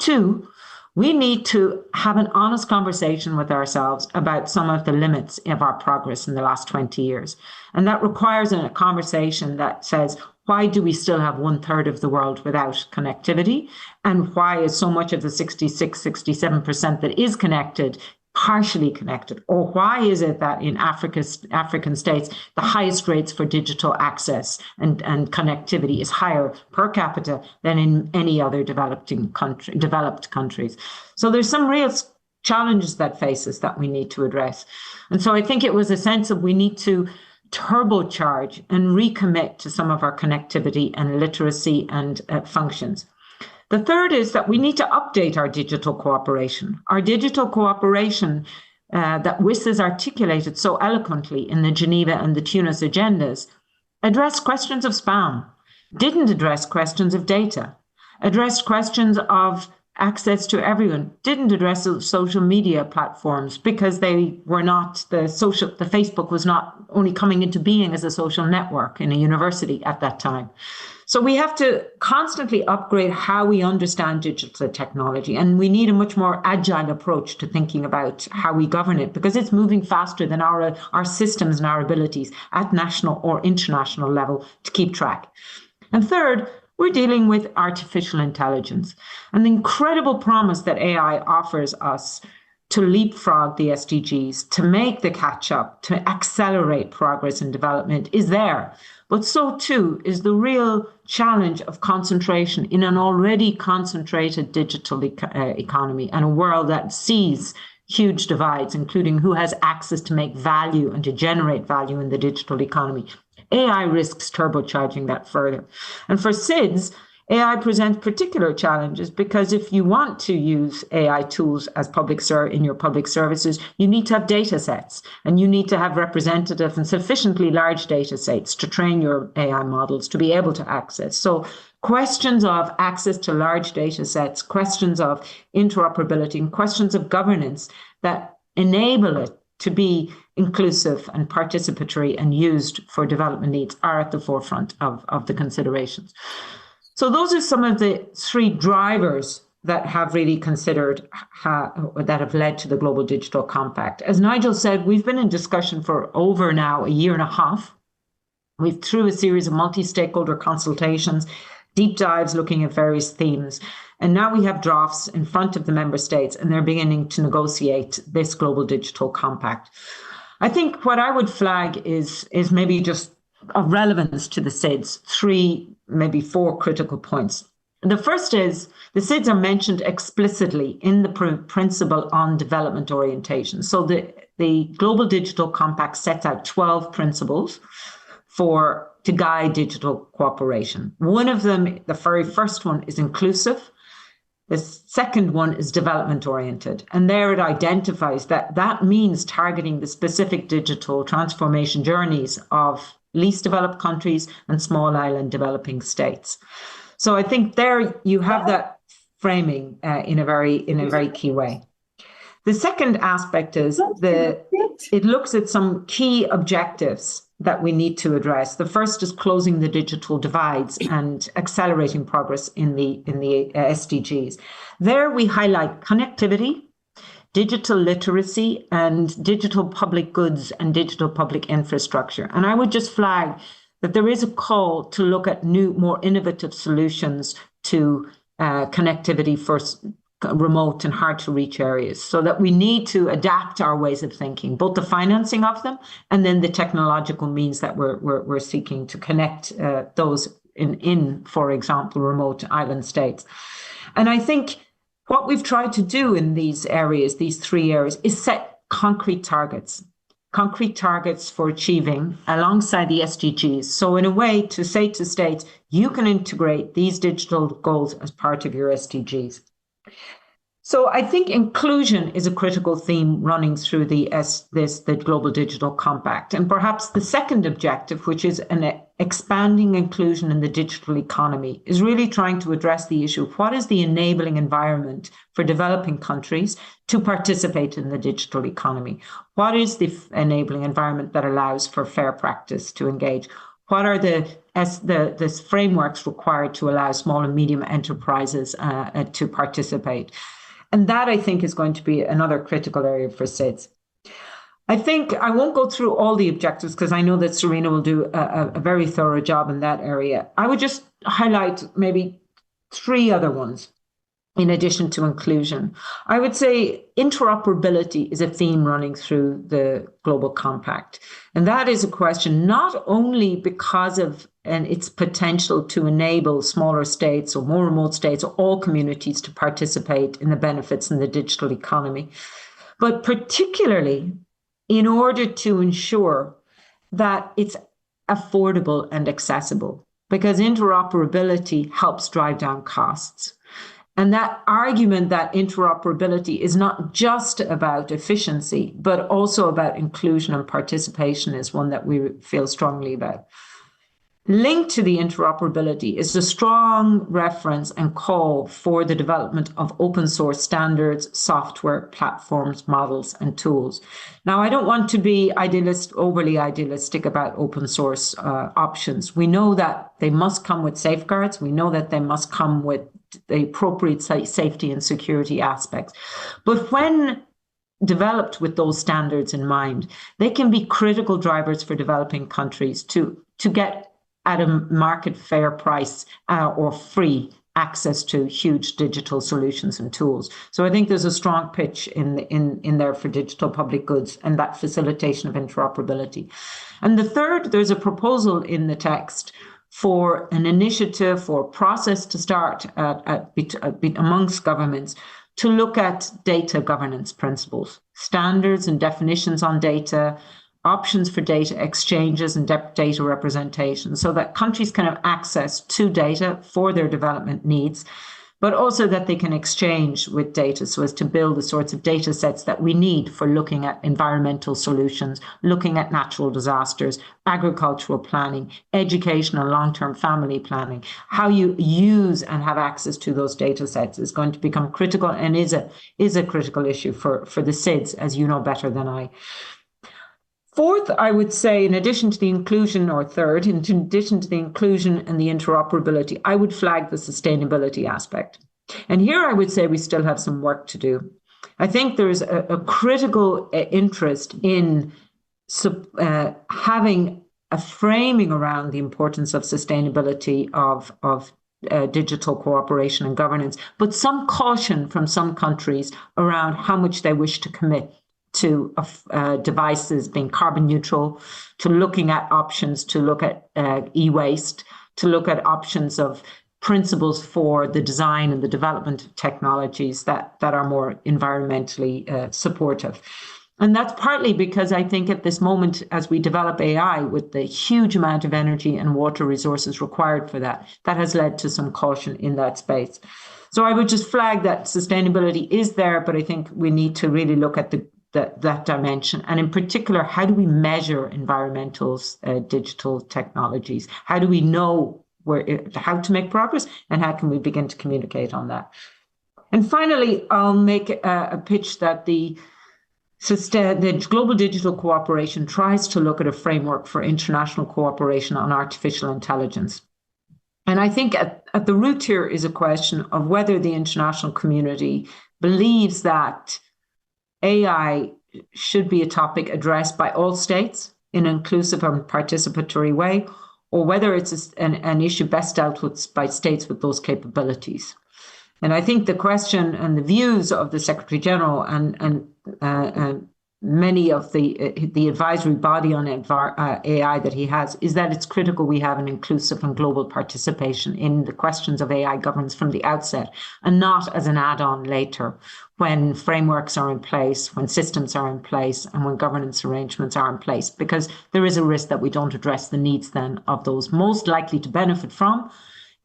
Two, we need to have an honest conversation with ourselves about some of the limits of our progress in the last 20 years. And that requires a conversation that says, why do we still have 1/3 of the world without connectivity? And why is so much of the 66, 67% that is connected partially connected? Or why is it that in African states, the highest rates for digital access and connectivity is higher per capita than in any other developed countries? So there's some real challenges that face us that we need to address. And so I think it was a sense of we need to turbocharge and recommit to some of our connectivity and literacy and functions. The third is that we need to update our digital cooperation. Our digital cooperation that WIS has articulated so eloquently in the Geneva and the Tunis agendas addressed questions of spam, didn't address questions of data, addressed questions of access to everyone, didn't address social media platforms because they were not the Facebook was not only coming into being as a social network in a university at that time. So we have to constantly upgrade how we understand digital technology, and we need a much more agile approach to thinking about how we govern it, because it's moving faster than our systems and our abilities at national or international level to keep track. And third, we're dealing with artificial intelligence and the incredible promise that AI offers us to leapfrog the SDGs, to make the catch up, to accelerate progress and development is there. But so too is the real challenge of concentration in an already concentrated digital economy and a world that sees huge divides, including who has access to make value and to generate value in the digital economy. AI risks turbocharging that further. And for SIDS, AI presents particular challenges because if you want to use AI tools as in your public services, you need to have data sets and you need to have representative and sufficiently large data sets to train your AI models to be able to access. So questions of access to large data sets, questions of interoperability, and questions of governance that enable it to be inclusive and participatory and used for development needs are at the forefront of the considerations. So those are some of the three drivers that have really considered, that have led to the Global Digital Compact. As Nigel said, we've been in discussion for over now a year and a half. We've through a series of multi-stakeholder consultations, deep dives looking at various themes. And now we have drafts in front of the member states and they're beginning to negotiate this Global Digital Compact. I think what I would flag is maybe just of relevance to the SIDS, 3, maybe 4 critical points. The first is the SIDS are mentioned explicitly in the principle on development orientation. So the Global Digital Compact sets out 12 principles to guide digital cooperation. One of them, the very first one, is inclusive. The second one is development oriented. And there it identifies that means targeting the specific digital transformation journeys of least developed countries and small island developing states. So I think there you have that framing in a very key way. The second aspect is it looks at some key objectives that we need to address. The first is closing the digital divides and accelerating progress in the SDGs. There we highlight connectivity, digital literacy, and digital public goods and digital public infrastructure. And I would just flag that there is a call to look at new, more innovative solutions to connectivity for remote and hard to reach areas, so that we need to adapt our ways of thinking, both the financing of them and then the technological means that we're seeking to connect those in, for example, remote island states. And I think what we've tried to do in these areas, these 3 areas, is set concrete targets for achieving alongside the SDGs. So in a way to say to states, you can integrate these digital goals as part of your SDGs. So I think inclusion is a critical theme running through the Global Digital Compact. And perhaps the second objective, which is an expanding inclusion in the digital economy, is really trying to address the issue of what is the enabling environment for developing countries to participate in the digital economy? What is the enabling environment that allows for fair practice to engage? What are the frameworks required to allow small and medium enterprises to participate? And that, I think, is going to be another critical area for SIDS. I think I won't go through all the objectives because I know that Sorina will do a very thorough job in that area. I would just highlight maybe 3 other ones in addition to inclusion. I would say interoperability is a theme running through the Global Compact. And that is a question not only because of its potential to enable smaller states or more remote states or all communities to participate in the benefits in the digital economy, but particularly in order to ensure that it's affordable and accessible, because interoperability helps drive down costs. And that argument that interoperability is not just about efficiency, but also about inclusion and participation is one that we feel strongly about. Linked to the interoperability is a strong reference and call for the development of open source standards, software, platforms, models, and tools. Now, I don't want to be overly idealistic about open source options. We know that they must come with safeguards. We know that they must come with the appropriate safety and security aspects. But when developed with those standards in mind, they can be critical drivers for developing countries to get at a market fair price or free access to huge digital solutions and tools. So I think there's a strong pitch in there for digital public goods and that facilitation of interoperability. And the third, there's a proposal in the text for an initiative or process to start amongst governments to look at data governance principles, standards and definitions on data, options for data exchanges and data representation, so that countries can have access to data for their development needs, but also that they can exchange with data so as to build the sorts of data sets that we need for looking at environmental solutions, looking at natural disasters, agricultural planning, education and long-term family planning. How you use and have access to those data sets is going to become critical and is a critical issue for the SIDS, as you know better than I. Fourth, I would say, in addition to the inclusion, or third, in addition to the inclusion and the interoperability, I would flag the sustainability aspect. And here I would say we still have some work to do. I think there's a critical interest in having a framing around the importance of sustainability of digital cooperation and governance, but some caution from some countries around how much they wish to commit to devices being carbon neutral, to looking at options, to look at e-waste, to look at options of principles for the design and the development of technologies that are more environmentally supportive. And that's partly because I think at this moment, as we develop AI with the huge amount of energy and water resources required for that, that has led to some caution in that space. So I would just flag that sustainability is there, but I think we need to really look at that dimension. And in particular, how do we measure environmental digital technologies? How do we know how to make progress, and how can we begin to communicate on that? And finally, I'll make a pitch that the Global Digital Cooperation tries to look at a framework for international cooperation on artificial intelligence. And I think at the root here is a question of whether the international community believes that AI should be a topic addressed by all states in an inclusive and participatory way, or whether it's an issue best dealt with by states with those capabilities. And I think the question and the views of the Secretary General and many of the advisory body on AI that he has is that it's critical we have an inclusive and global participation in the questions of AI governance from the outset, and not as an add-on later when frameworks are in place, when systems are in place, and when governance arrangements are in place, because there is a risk that we don't address the needs then of those most likely to benefit from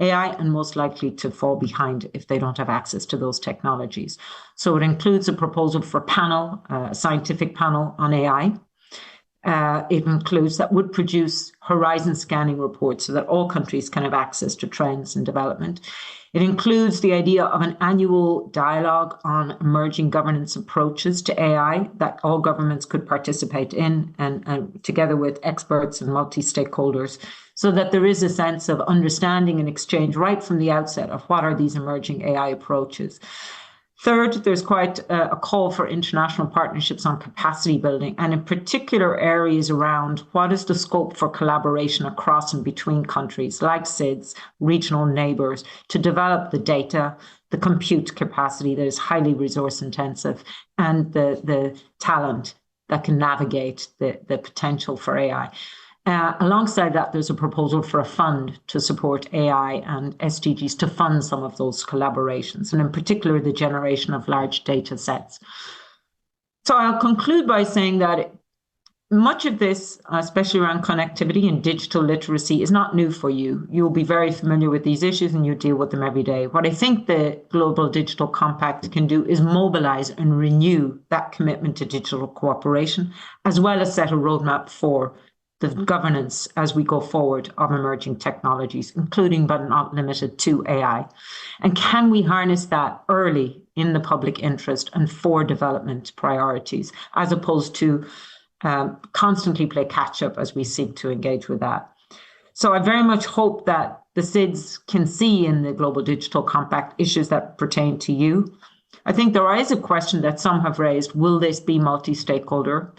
AI and most likely to fall behind if they don't have access to those technologies. So it includes a proposal for a scientific panel on AI. It includes that would produce horizon scanning reports so that all countries can have access to trends and development. It includes the idea of an annual dialogue on emerging governance approaches to AI that all governments could participate in, and together with experts and multi-stakeholders, so that there is a sense of understanding and exchange right from the outset of what are these emerging AI approaches. Third, there's quite a call for international partnerships on capacity building, and in particular areas around what is the scope for collaboration across and between countries like CIDS, regional neighbours, to develop the data, the compute capacity that is highly resource intensive, and the talent that can navigate the potential for AI. Alongside that, there's a proposal for a fund to support AI and SDGs to fund some of those collaborations, and in particular, the generation of large data sets. So I'll conclude by saying that much of this, especially around connectivity and digital literacy, is not new for you. You'll be very familiar with these issues and you deal with them every day. What I think the Global Digital Compact can do is mobilize and renew that commitment to digital cooperation, as well as set a roadmap for the governance as we go forward of emerging technologies, including but not limited to AI. And can we harness that early in the public interest and for development priorities, as opposed to constantly play catch up as we seek to engage with that? So I very much hope that the CIDS can see in the Global Digital Compact issues that pertain to you. I think there is a question that some have raised: will this be multi-stakeholder?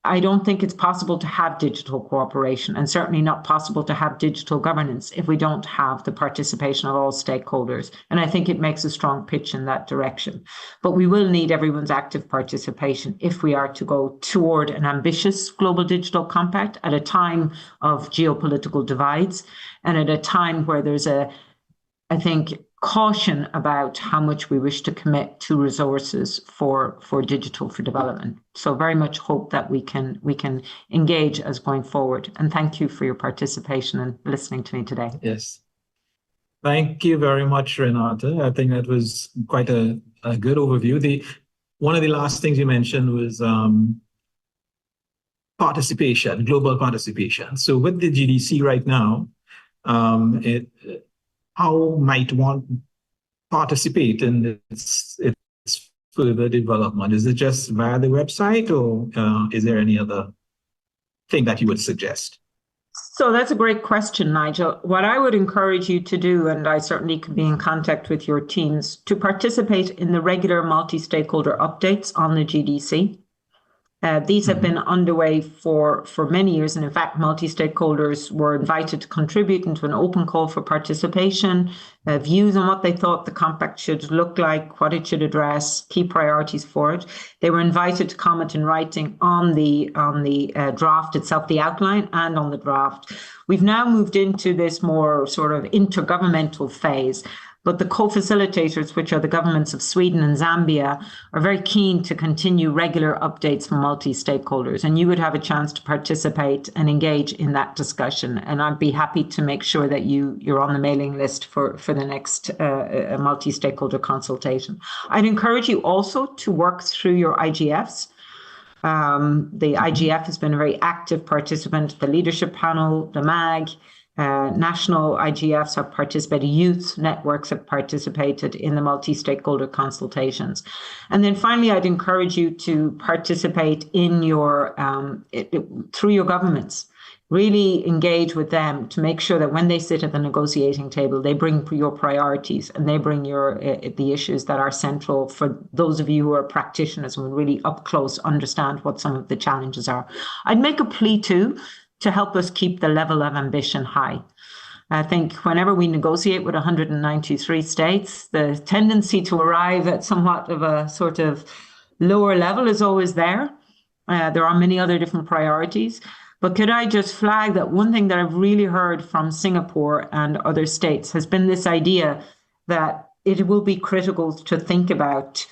I don't think it's possible to have digital cooperation, and certainly not possible to have digital governance if we don't have the participation of all stakeholders. And I think it makes a strong pitch in that direction. But we will need everyone's active participation if we are to go toward an ambitious Global Digital Compact at a time of geopolitical divides, and at a time where there's caution about how much we wish to commit to resources for digital for development. So very much hope that we can engage as going forward. And thank you for your participation and listening to me today. Yes. Thank you very much, Renata. I think that was quite a good overview. One of the last things you mentioned was participation, global participation. So with the GDC right now, how might one participate in its further development? Is it just via the website, or is there any other thing that you would suggest? So that's a great question, Nigel. What I would encourage you to do, and I certainly could be in contact with your teams, to participate in the regular multi-stakeholder updates on the GDC. These have been underway for many years, and in fact, multi-stakeholders were invited to contribute into an open call for participation, views on what they thought the compact should look like, what it should address, key priorities for it. They were invited to comment in writing on the draft itself, the outline, and on the draft. We've now moved into this more sort of intergovernmental phase. But the co-facilitators, which are the governments of Sweden and Zambia, are very keen to continue regular updates from multi-stakeholders. And you would have a chance to participate and engage in that discussion. And I'd be happy to make sure that you're on the mailing list for the next multi-stakeholder consultation. I'd encourage you also to work through your IGFs. The IGF has been a very active participant, the leadership panel, the MAG. National IGFs have participated, youth networks have participated in the multi-stakeholder consultations. And then finally, I'd encourage you to participate in through your governments. Really engage with them to make sure that when they sit at the negotiating table, they bring your priorities and they bring the issues that are central for those of you who are practitioners and will really up close understand what some of the challenges are. I'd make a plea too to help us keep the level of ambition high. I think whenever we negotiate with 193 states, the tendency to arrive at somewhat of a sort of lower level is always there. There are many other different priorities. But could I just flag that one thing that I've really heard from Singapore and other states has been this idea that it will be critical to think about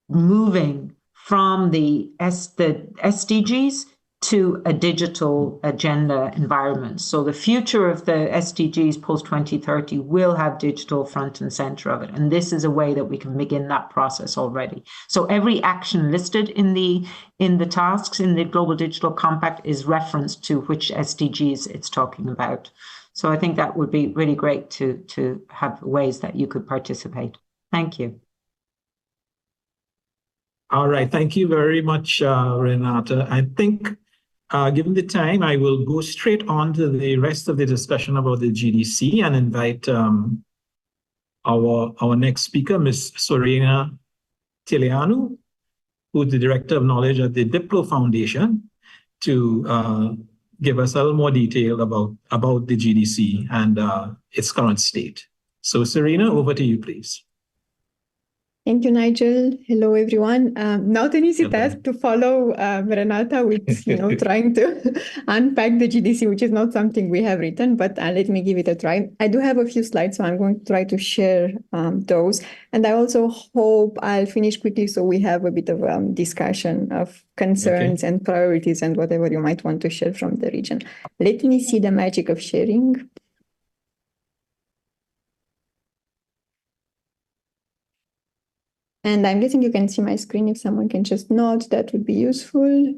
moving from the SDGs to a digital agenda environment. So the future of the SDGs post-2030 will have digital front and center of it. And this is a way that we can begin that process already. So every action listed in the tasks in the Global Digital Compact is referenced to which SDGs it's talking about. So I think that would be really great to have ways that you could participate. Thank you. All right. Thank you very much, Renata. I think given the time, I will go straight on to the rest of the discussion about the GDC and invite our next speaker, Ms. Sorina Teleanu, who is the Director of Knowledge at the Diplo Foundation, to give us a little more detail about the GDC and its current state. So Sorina, over to you, please. Thank you, Nigel. Hello, everyone. Not an easy task to follow Renata with, trying to unpack the GDC, which is not something we have written, but let me give it a try. I do have a few slides, so I'm going to try to share those. And I also hope I'll finish quickly so we have a bit of discussion of concerns and priorities and whatever you might want to share from the region. Let me see the magic of sharing. And I'm guessing you can see my screen. If someone can just nod, that would be useful.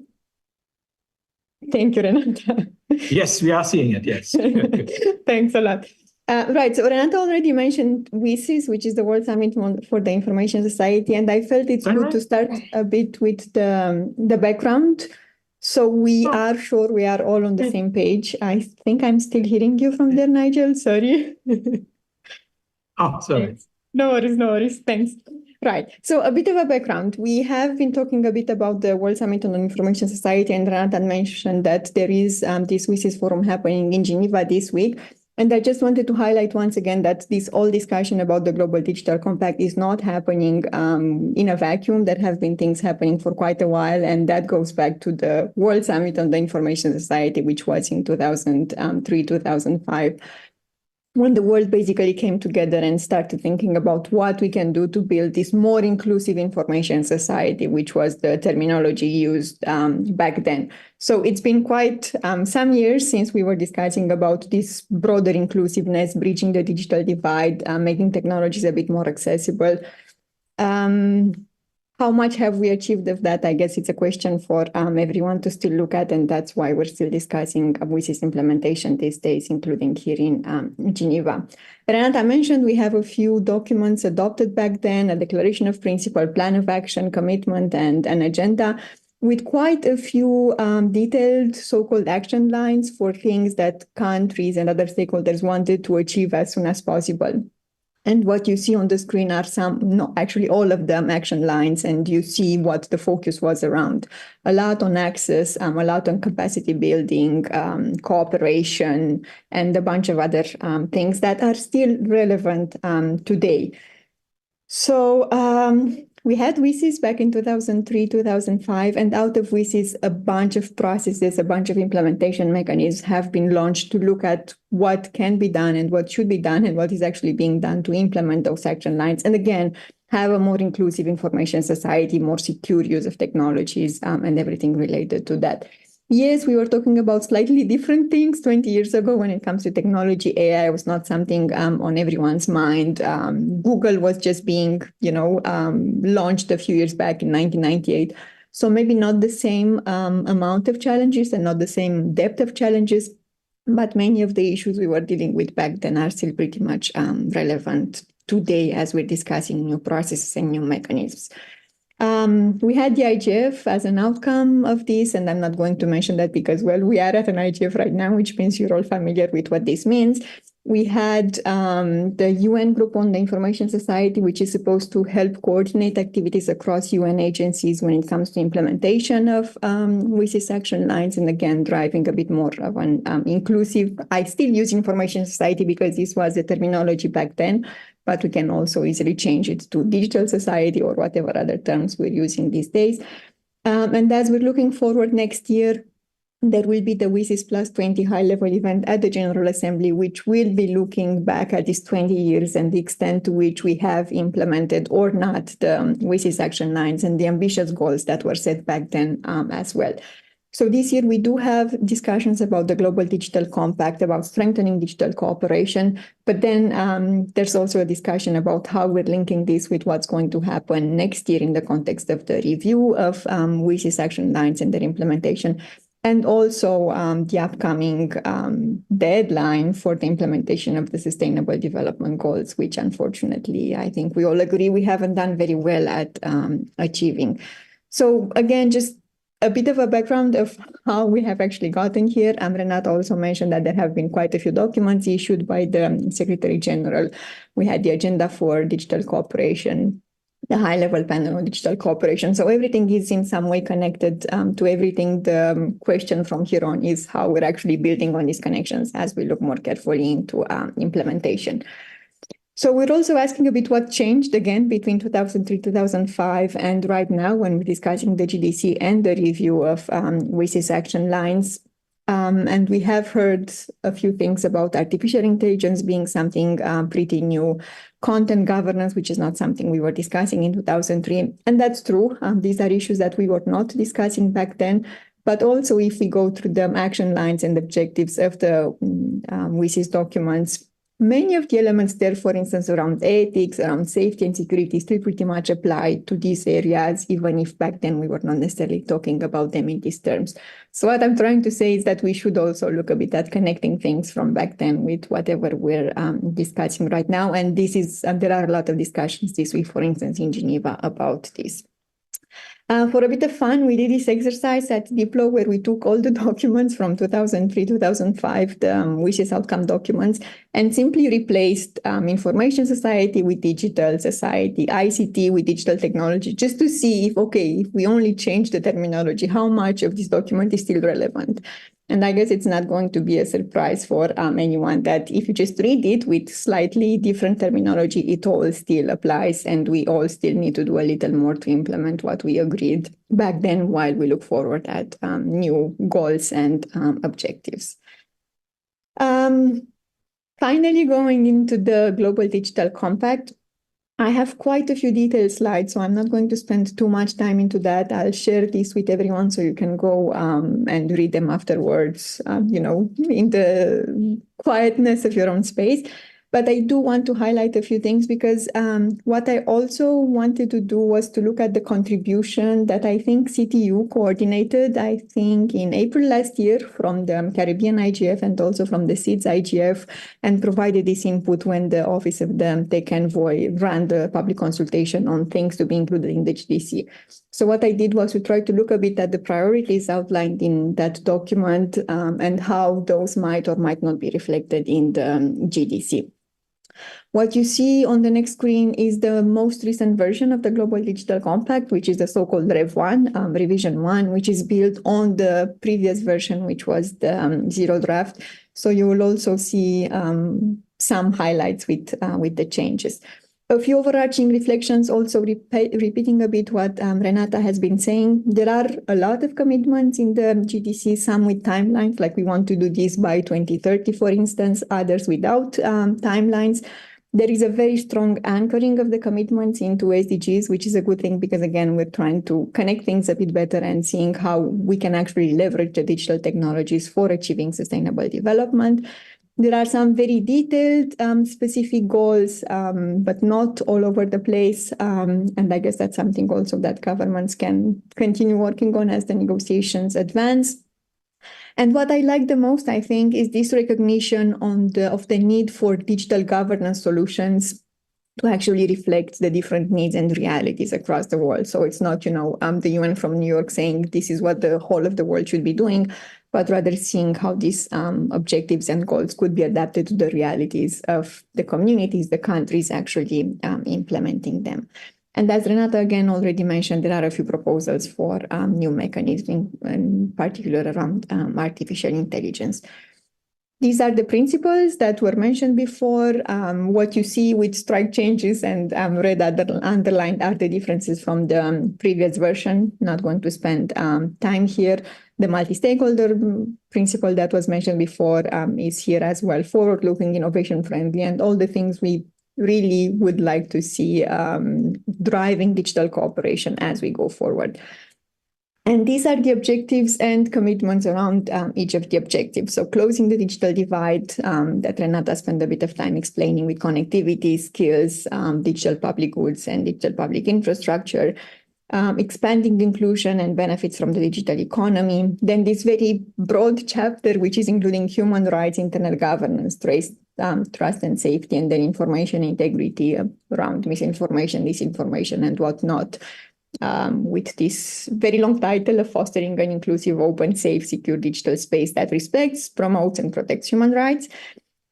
Thank you, Renata. Yes, we are seeing it, yes. Thanks a lot. Right, so Renata already mentioned WSIS, which is the World Summit for the Information Society, and I felt it's good to start a bit with the background. So we are sure we are all on the same page. I think I'm still hearing you from there, Nigel. Sorry. Oh, sorry. Thanks. No worries. Thanks. Right. So a bit of a background. We have been talking a bit about the World Summit on Information Society, and Renata mentioned that there is this WSIS forum happening in Geneva this week. And I just wanted to highlight once again that this all discussion about the Global Digital Compact is not happening in a vacuum. There have been things happening for quite a while, and that goes back to the World Summit on the Information Society, which was in 2003, 2005. When the world basically came together and started thinking about what we can do to build this more inclusive information society, which was the terminology used back then. So it's been quite some years since we were discussing about this broader inclusiveness, bridging the digital divide, making technologies a bit more accessible. How much have we achieved of that? I guess it's a question for everyone to still look at, and that's why we're still discussing WSIS implementation these days, including here in Geneva. Renata mentioned we have a few documents adopted back then, a declaration of principle, plan of action, commitment, and an agenda, with quite a few detailed so-called action lines for things that countries and other stakeholders wanted to achieve as soon as possible. And what you see on the screen are actually all of them action lines, and you see what the focus was around. A lot on access, a lot on capacity building, cooperation, and a bunch of other things that are still relevant today. So we had WSIS back in 2003, 2005, and out of WSIS, a bunch of processes, a bunch of implementation mechanisms have been launched to look at what can be done and what should be done and what is actually being done to implement those action lines. And again, have a more inclusive information society, more secure use of technologies, and everything related to that. Yes, we were talking about slightly different things 20 years ago when it comes to technology. AI was not something on everyone's mind. Google was just being, launched a few years back in 1998. So maybe not the same amount of challenges and not the same depth of challenges, but many of the issues we were dealing with back then are still pretty much relevant today as we're discussing new processes and new mechanisms. We had the IGF as an outcome of this, and I'm not going to mention that because, well, we are at an IGF right now, which means you're all familiar with what this means. We had the UN group on the information society, which is supposed to help coordinate activities across UN agencies when it comes to implementation of WSIS action lines, and again, driving a bit more of an inclusive. I still use information society because this was the terminology back then, but we can also easily change it to digital society or whatever other terms we're using these days. And as we're looking forward next year, there will be the WSIS Plus 20 high-level event at the General Assembly, which will be looking back at these 20 years and the extent to which we have implemented or not the WSIS action lines and the ambitious goals that were set back then as well. So this year we do have discussions about the Global Digital Compact, about strengthening digital cooperation, but then there's also a discussion about how we're linking this with what's going to happen next year in the context of the review of WSIS action lines and their implementation. And also the upcoming deadline for the implementation of the Sustainable Development Goals, which unfortunately, I think we all agree we haven't done very well at achieving. So again, just a bit of a background of how we have actually gotten here. Renata also mentioned that there have been quite a few documents issued by the Secretary General. We had the agenda for digital cooperation, the high-level panel on digital cooperation. So everything is in some way connected to everything. The question from here on is how we're actually building on these connections as we look more carefully into implementation. So we're also asking a bit what changed again between 2003, 2005, and right now when we're discussing the GDC and the review of WSIS action lines. And we have heard a few things about artificial intelligence being something pretty new, content governance, which is not something we were discussing in 2003. And that's true. These are issues that we were not discussing back then. But also if we go through the action lines and objectives of the WSIS documents, many of the elements there, for instance, around ethics, around safety and security, still pretty much apply to these areas, even if back then we were not necessarily talking about them in these terms. So what I'm trying to say is that we should also look a bit at connecting things from back then with whatever we're discussing right now. And this is there are a lot of discussions this week, for instance, in Geneva about this. For a bit of fun, we did this exercise at Diplo where we took all the documents from 2003, 2005, the WSIS outcome documents, and simply replaced information society with digital society, ICT with digital technology, just to see if, okay, if we only change the terminology, how much of this document is still relevant. And I guess it's not going to be a surprise for anyone that if you just read it with slightly different terminology, it all still applies, and we all still need to do a little more to implement what we agreed back then while we look forward at new goals and objectives. Finally, going into the Global Digital Compact, I have quite a few detailed slides, so I'm not going to spend too much time into that. I'll share this with everyone so you can go and read them afterwards, in the quietness of your own space. But I do want to highlight a few things because what I also wanted to do was to look at the contribution that I think CTU coordinated, I think in April last year from the Caribbean IGF and also from the SIDS IGF, and provided this input when the Office of the Tech Envoy ran the public consultation on things to be included in the GDC. So what I did was to try to look a bit at the priorities outlined in that document and how those might or might not be reflected in the GDC. What you see on the next screen is the most recent version of the Global Digital Compact, which is the so-called Rev 1, Revision 1, which is built on the previous version, which was the zero draft. So you will also see some highlights with the changes. A few overarching reflections, also repeating a bit what Renata has been saying. There are a lot of commitments in the GDC, some with timelines, like we want to do this by 2030, for instance, others without timelines. There is a very strong anchoring of the commitments into SDGs, which is a good thing because, again, we're trying to connect things a bit better and seeing how we can actually leverage the digital technologies for achieving sustainable development. There are some very detailed specific goals, but not all over the place. And I guess that's something also that governments can continue working on as the negotiations advance. And what I like the most, I think, is this recognition of the need for digital governance solutions to actually reflect the different needs and realities across the world. So it's not, the UN from New York saying this is what the whole of the world should be doing, but rather seeing how these objectives and goals could be adapted to the realities of the communities, the countries actually implementing them. And as Renata again already mentioned, there are a few proposals for new mechanisms, in particular around artificial intelligence. These are the principles that were mentioned before. What you see with strike changes and red underlined are the differences from the previous version. Not going to spend time here. The multi-stakeholder principle that was mentioned before is here as well, forward-looking, innovation-friendly, and all the things we really would like to see driving digital cooperation as we go forward. And these are the objectives and commitments around each of the objectives. So closing the digital divide that Renata spent a bit of time explaining with connectivity, skills, digital public goods and digital public infrastructure, expanding the inclusion and benefits from the digital economy. Then this very broad chapter, which is including human rights, internet governance, trust and safety, and then information integrity around misinformation, disinformation, and whatnot. With this very long title of fostering an inclusive, open, safe, secure digital space that respects, promotes, and protects human rights.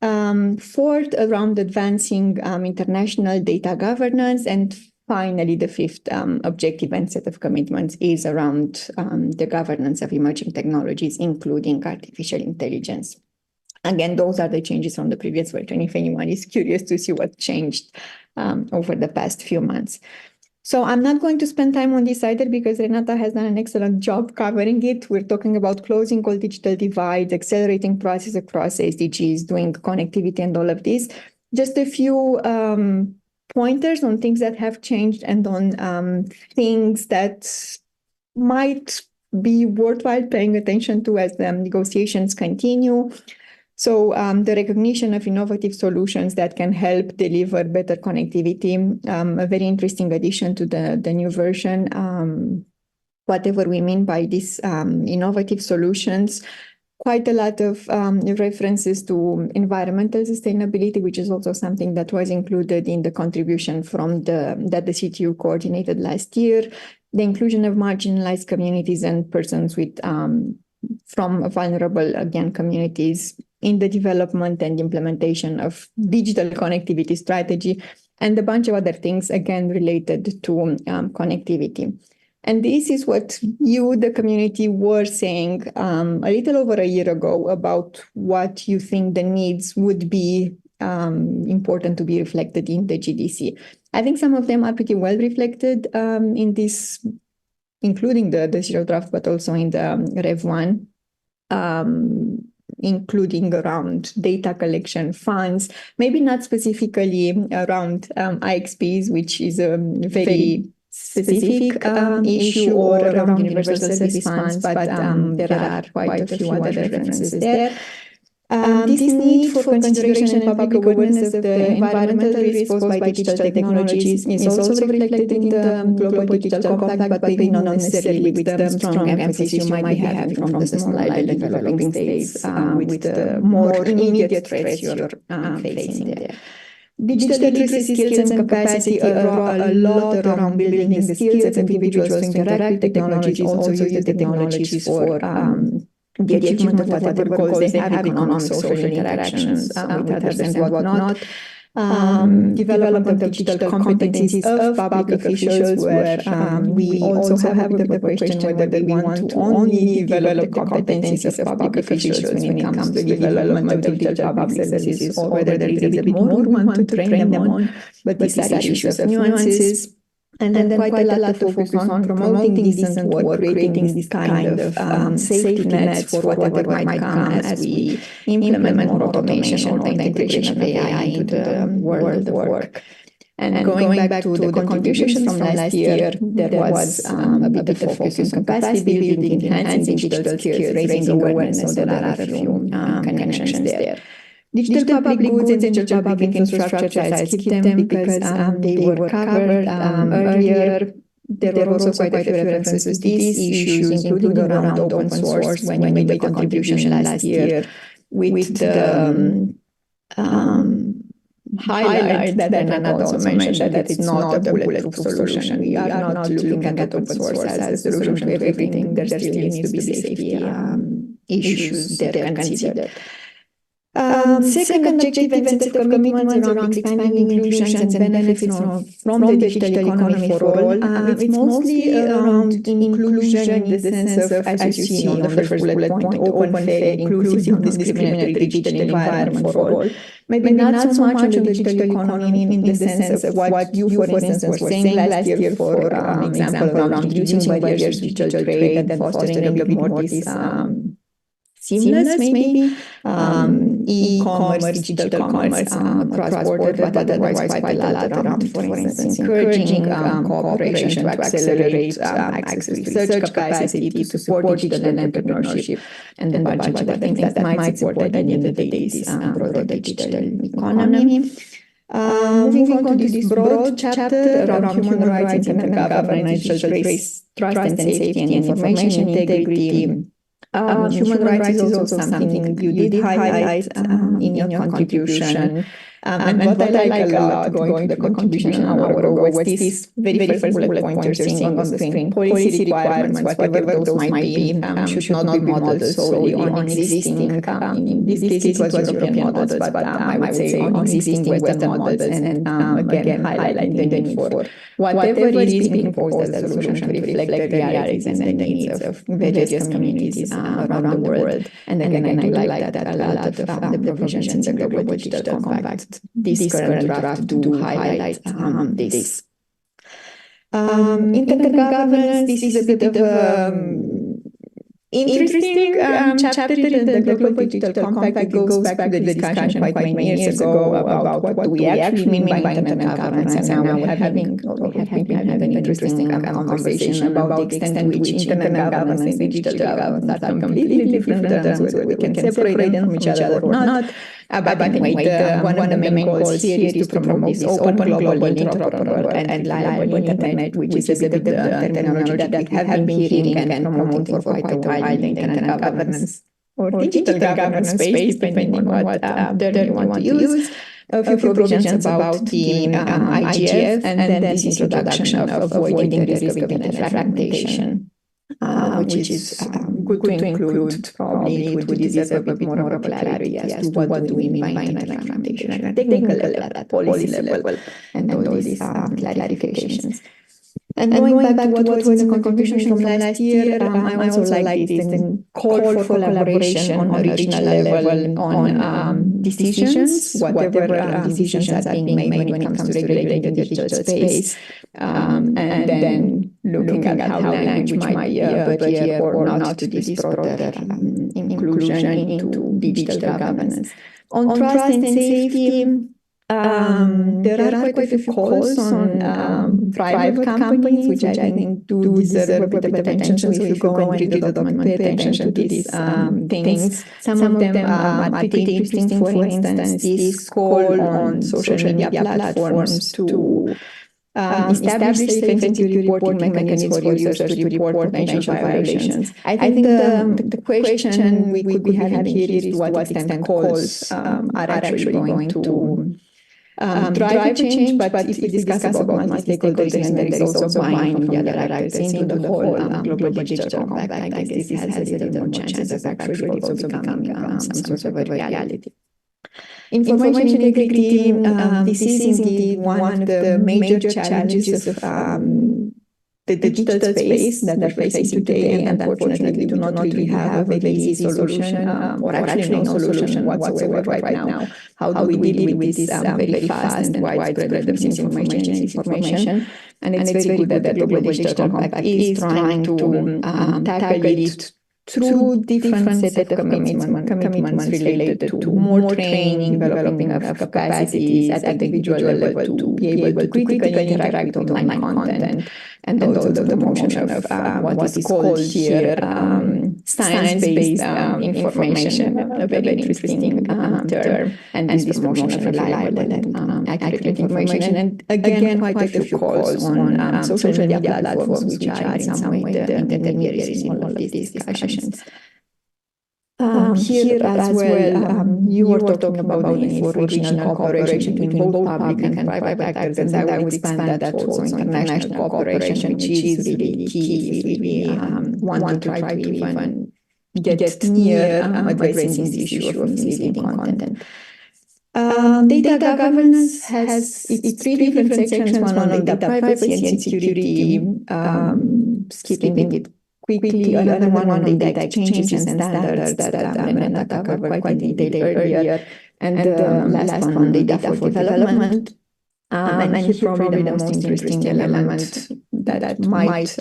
Fourth, around advancing international data governance. And finally, the fifth objective and set of commitments is around the governance of emerging technologies, including artificial intelligence. Again, those are the changes from the previous version, if anyone is curious to see what changed over the past few months. So I'm not going to spend time on this either because Renata has done an excellent job covering it. We're talking about closing all digital divides, accelerating process across SDGs, doing connectivity and all of this. Just a few pointers on things that have changed and on things that might be worthwhile paying attention to as the negotiations continue. So the recognition of innovative solutions that can help deliver better connectivity, a very interesting addition to the new version. Whatever we mean by these innovative solutions, quite a lot of references to environmental sustainability, which is also something that was included in the contribution from that the CTU coordinated last year. The inclusion of marginalized communities and persons with from vulnerable, again, communities in the development and implementation of digital connectivity strategy, and a bunch of other things, again, related to connectivity. And this is what you, the community, were saying a little over a year ago about what you think the needs would be important to be reflected in the GDC. I think some of them are pretty well reflected in this, including the zero draft, but also in the Rev 1. Including around data collection funds, maybe not specifically around IXPs, which is a very specific issue, or around universal service funds, but there are quite a few other references there. This need for consideration and public awareness of the environmental risks posed by digital technologies is also reflected in the Global Digital Compact, but maybe not necessarily with the strong emphasis you might be having from the small island developing states with the more immediate threats you're facing there. Digital literacy skills and capacity a lot around building the skills of individuals to interact with technologies, also use the technologies for the achievement of whatever goals they have, economic, social interactions with others and whatnot. Development of digital competencies of public officials, where we also have a bit of a question whether we want to only develop the competencies of public officials when it comes to development of digital public services, or whether there is a bit more we want to train them on. But these are issues of nuances. And then quite a lot of focus on promoting decent work, creating this kind of safety nets for whatever might come as we implement more automation or the integration of AI into the world of work. And going back to the contributions from last year, there was a bit of focus on capacity building, enhancing digital skills, raising awareness, so there are a few connections there. Digital public goods and digital public infrastructure, I skipped them because they were covered earlier. There were also quite a few references to these issues, including around open source when you made the contribution last year with the highlight that Renata also mentioned that it's not a bulletproof solution. We are not looking at open source as the solution to everything. There still needs to be safety issues that are considered. Second objective and set of commitments around expanding inclusions and benefits from the digital economy for all. It's mostly around inclusion in the sense of, as you see on the first bullet point, open, fair, inclusive, non-discriminatory digital environment for all. Maybe not so much on the digital economy in the sense of what you, for instance, were saying last year, for example, around reducing barriers to digital trade and fostering a bit more this seamless, maybe, e-commerce, digital commerce, cross-border, but otherwise quite a lot around, for instance, encouraging cooperation to accelerate access to research capacity, to support digital entrepreneurship, and then a bunch of other things that might support at the end of the day this broader digital economy. Moving on to this broad chapter around human rights, internet governance, digital trust and safety, and information integrity. Human rights is also something you did highlight in your contribution. And what I like a lot, going to the contribution an hour ago, was this very first bullet point you're seeing on the screen. Policy requirements, whatever those might be, should not be modeled solely on existing, in this case it was European models, but I would say on existing Western models, and again highlighting the need for whatever is being proposed as a solution to reflect the realities and the needs of various communities around the world. And again, I like that a lot of the provisions in the Global Digital Compact, this current draft, do highlight this. Internet governance, this is a bit of interesting chapter in the Global Digital Compact. It goes back to the discussion quite many years ago about what do we actually mean by internet governance, and now we're having an interesting conversation about the extent to which internet governance and digital governance are completely different terms, whether we can separate them from each other or not. But anyway, one of the main goals here is to promote this open, global, interoperable, and reliable internet, which is a bit of the terminology that we have been hearing and promoting for quite a while, the internet governance or digital governance space, depending on what term you want to use. A few provisions about the IGF, and then this introduction of avoiding the risk of internet fragmentation, which is good to include. Probably it would deserve a bit more of clarity as to what do we mean by internet fragmentation at a technical level, at policy level, and all these clarifications. And going back to what was in the contribution from last year, I also like this call for collaboration on a regional level on decisions, whatever decisions that are being made when it comes to regulating the digital space, and then looking at how language might be a barrier or not to this broader inclusion into digital governance. On trust and safety, there are quite a few calls on private companies, which I think do deserve a bit of attention. So if you go and read the document, pay attention to these things. Some of them are pretty interesting. For instance, this call on social media platforms to establish safe and secure reporting mechanisms for users to report potential violations. I think the question we could be having here is to what extent calls are actually going to drive a change, but if we discuss about multi-stakeholders, and there is also buy-in from the other actors into the whole Global Digital Compact, I guess this has a little more chances of actually also becoming some sort of a reality. Information integrity, this is indeed one of the major challenges of the digital space that we're facing today, and unfortunately we do not really have a very easy solution, or actually no solution whatsoever right now. How do we deal with this very fast and widespread disinformation? And it's very good that the Global Digital Compact is trying to tackle it through different set of commitments related to more training, developing of capacities at individual level to be able to critically interact with online content, and also the promotion of what is called here science-based information, a very interesting term, and this promotion of reliable and accurate information. And again, quite a few calls on social media platforms, which are in some way the intermediaries in all of these discussions. Here as well, you were talking about the need for regional cooperation between both public and private actors, and I would expand that also international cooperation, which is really key if we want to try to even get near addressing this issue of misleading content. Data governance has its three different sections, one on data privacy and security, skipping it quickly, another one on data exchanges and standards that Renata covered quite in detail earlier, and the last one on data for development. And here probably the most interesting element that might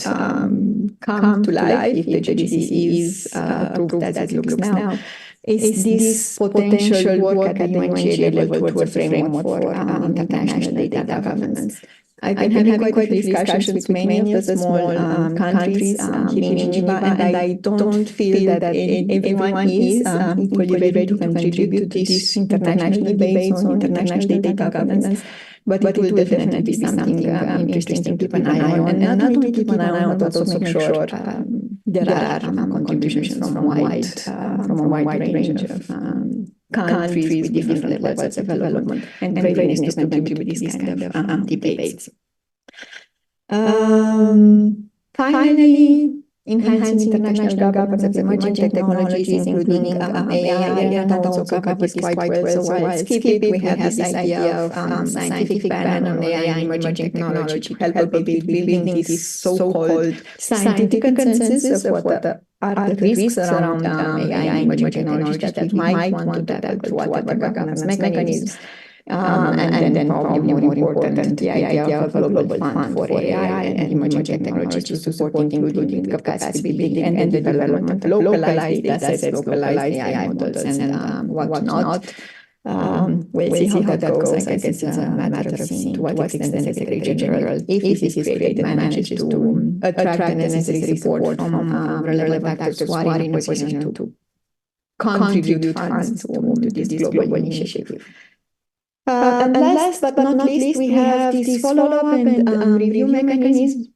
come to life if the GDC is approved as it looks now is this potential work at the UNGA level towards a framework for international data governance. I've been having quite a few discussions with many of the small countries here in Geneva, and I don't feel that everyone is equally ready to contribute to this international debates on international data governance. But it will definitely be something interesting to keep an eye on, and not only to keep an eye on, but also make sure there are contributions from a wide range of countries with different levels of development and readiness to contribute to this kind of debates. Finally, enhancing international governance of emerging technologies, including AI. Renata also covered this quite well, so I'll skip it. We have this idea of scientific panel on AI and emerging technology to help a bit building this so-called scientific consensus of what are the risks around AI and emerging technologies that we might want to tackle through whatever governance mechanisms. And then probably more important, the idea of a global fund for AI and emerging technologies to support including capacity building and the development of localized data sets, localized AI models, and whatnot. We'll see how that goes. I guess it's a matter of seeing to what extent the Secretary General, if this is created, manages to attract the necessary support from relevant actors who are in a position to contribute funds to this global initiative. And last but not least, we have this follow-up and review mechanism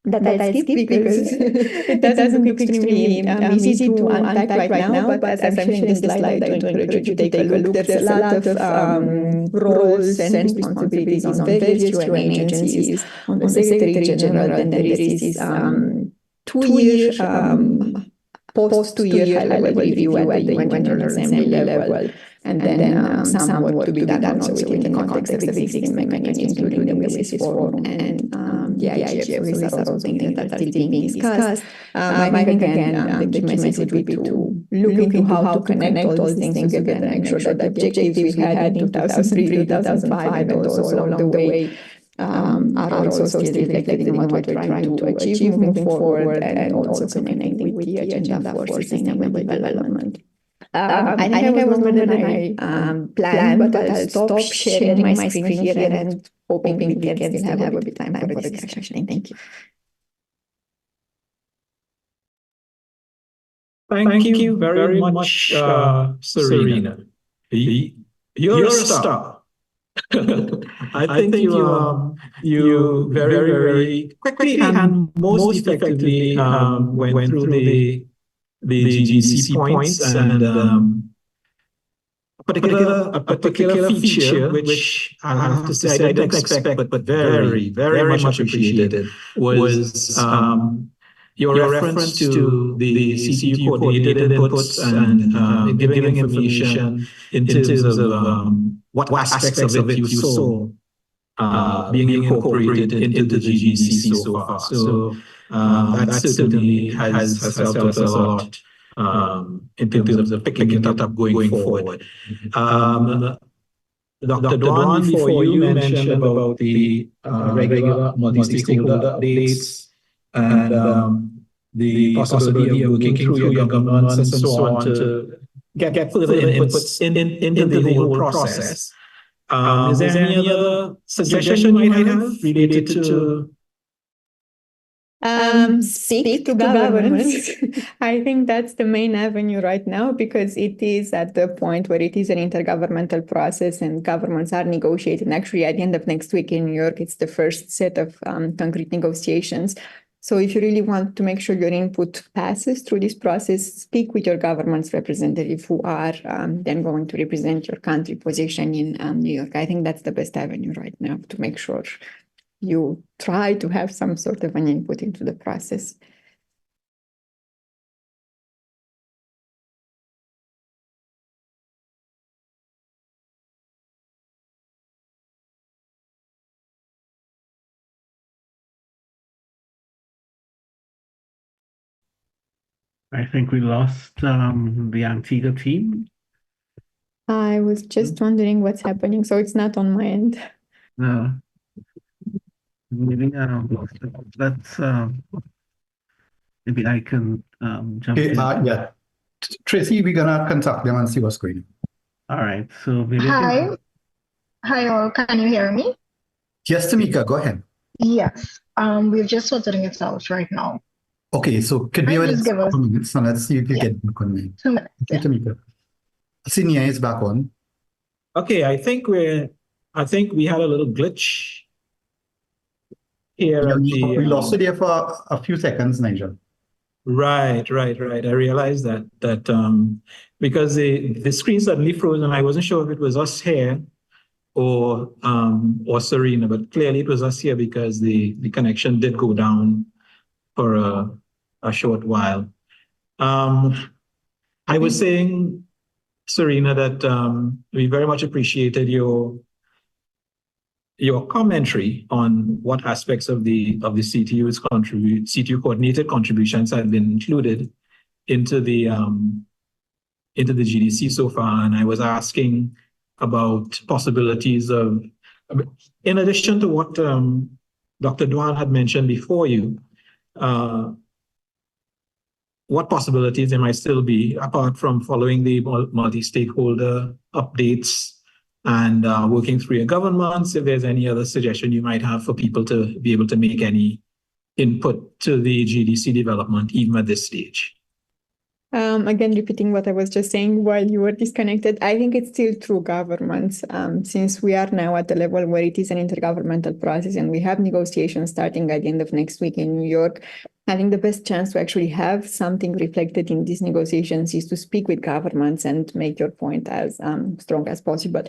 that I'll skip because it doesn't look extremely easy to unpack right now, but as I'm sharing this slide, I encourage you to take a look. There's a lot of roles and responsibilities on various UN agencies, on the Secretary General, and then there is this two-year post-2-year high-level review at the UN General Assembly level. And then some work to be done also within the context of existing mechanisms, including the WSIS Forum and the IGF. So these are also things that are still being discussed. I think, again, the key message would be to look into how to connect all these things together and make sure that the objectives we had in 2003, 2005, and also along the way are also still reflected in what we're trying to achieve moving forward, and also connecting with the agenda for sustainable development. I think I was longer than I planned, but I'll stop sharing my screen here and hoping we can still have a bit of time for the discussion. Thank you. Thank you very much, Sorina. You're a star. I think you very, very quickly and most effectively went through the GDC points and a particular feature which I have to say I didn't expect but very, very much appreciated was your reference to the CTU coordinated inputs and giving information in terms of what aspects of it you saw being incorporated into the GDC so far. So that certainly has helped us a lot in terms of picking it up going forward. Dr. Dwan, before you mentioned about the regular multi-stakeholder updates and the possibility of working through your governments and so on to get further inputs into the whole process. Is there any other suggestion you might have related to speak to governments? I think that's the main avenue right now, because it is at the point where it is an intergovernmental process and governments are negotiating. Actually, at the end of next week in New York, it's the first set of concrete negotiations. So if you really want to make sure your input passes through this process, speak with your government's representative who are then going to represent your country position in New York. I think that's the best avenue right now to make sure you try to have some sort of an input into the process. I think we lost the Antigua team. I was just wondering what's happening, so it's not on my end. No. Maybe let's maybe I can jump in. Yeah. Tracy, we're gonna contact them and see what's going on. All right. So maybe Hi. Hi all. Can you hear me? Yes, Tamika, go ahead. Yes. We're just sorting it out right now. Okay, so could be with Just give us minutes. So let's see if you get back on me. 2 minutes. Okay, Tamika. Senior is back on. Okay, I think we had a little glitch here Yeah, at we lost it there for a few seconds, Nigel. Right. I realized that because the screen suddenly froze and I wasn't sure if it was us here or Sorina, but clearly it was us here because the connection did go down for a short while. I was saying, Sorina, that we very much appreciated your commentary on what aspects of the CTU coordinated contributions have been included into the GDC so far, and I was asking about possibilities of, in addition to what Dr. Dwan had mentioned before you, what possibilities there might still be apart from following the multi-stakeholder updates and working through your governments, if there's any other suggestion you might have for people to be able to make any input to the GDC development, even at this stage. Again, repeating what I was just saying while you were disconnected, I think it's still through governments, since we are now at the level where it is an intergovernmental process and we have negotiations starting at the end of next week in New York. I think the best chance to actually have something reflected in these negotiations is to speak with governments and make your point as strong as possible.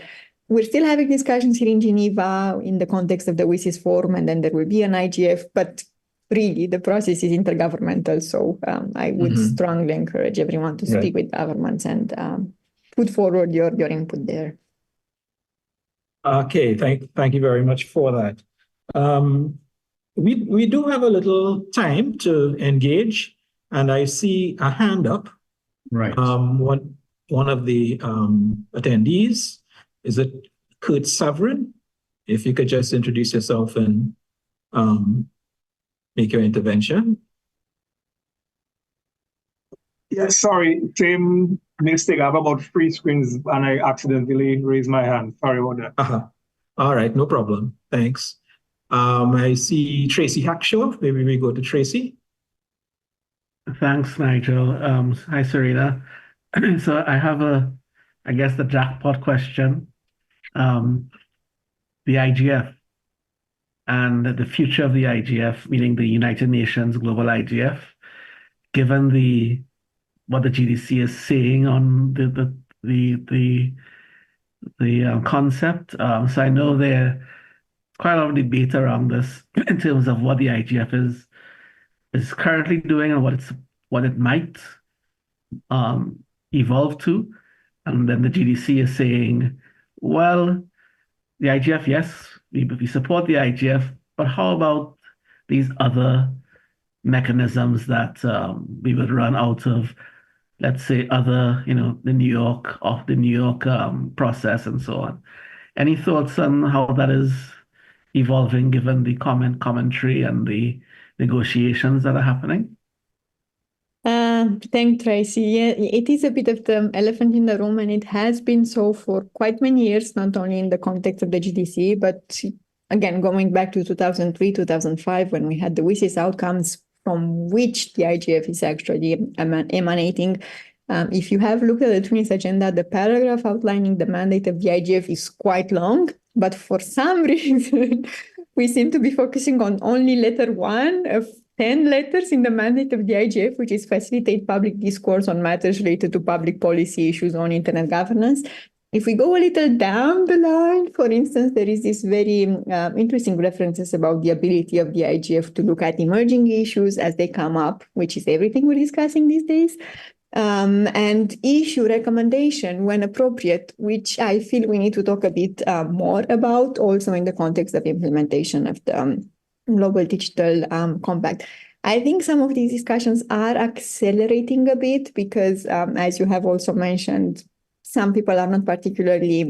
We're still having discussions here in Geneva in the context of the WSIS forum, and then there will be an IGF, but really the process is intergovernmental. So I would strongly encourage everyone to speak with governments and put forward your input there. Okay, thank you very much for that. We do have a little time to engage, and I see a hand up. Right. One of the attendees, is it Kurt Saverin? If you could just introduce yourself and make your intervention. Yes, sorry, same mistake. I have about 3 screens and I accidentally raised my hand. Sorry about that. All right, no problem. Thanks. I see Tracy Hackshaw. Maybe we go to Tracy. Thanks, Nigel. Hi, Sorina. So I have I guess the jackpot question. The IGF and the future of the IGF, meaning the United Nations Global IGF, given what the GDC is saying on the concept. So I know there's quite a lot of debate around this in terms of what the IGF is currently doing and what it might evolve to. And then the GDC is saying, well, the IGF, yes, we support the IGF, but how about these other mechanisms that we would run out of, let's say, other, the New York process and so on. Any thoughts on how that is evolving given the commentary and the negotiations that are happening? Thanks, Tracy. Yeah, it is a bit of the elephant in the room, and it has been so for quite many years, not only in the context of the GDC, but again, going back to 2003, 2005, when we had the WSIS outcomes from which the IGF is actually emanating. If you have looked at the Tunis agenda, the paragraph outlining the mandate of the IGF is quite long, but for some reason, we seem to be focusing on only letter 1 of 10 letters in the mandate of the IGF, which is facilitate public discourse on matters related to public policy issues on internet governance. If we go a little down the line, for instance, there is this very interesting references about the ability of the IGF to look at emerging issues as they come up, which is everything we're discussing these days, and issue recommendation when appropriate, which I feel we need to talk a bit more about also in the context of implementation of the Global Digital Compact. I think some of these discussions are accelerating a bit because, as you have also mentioned, some people are not particularly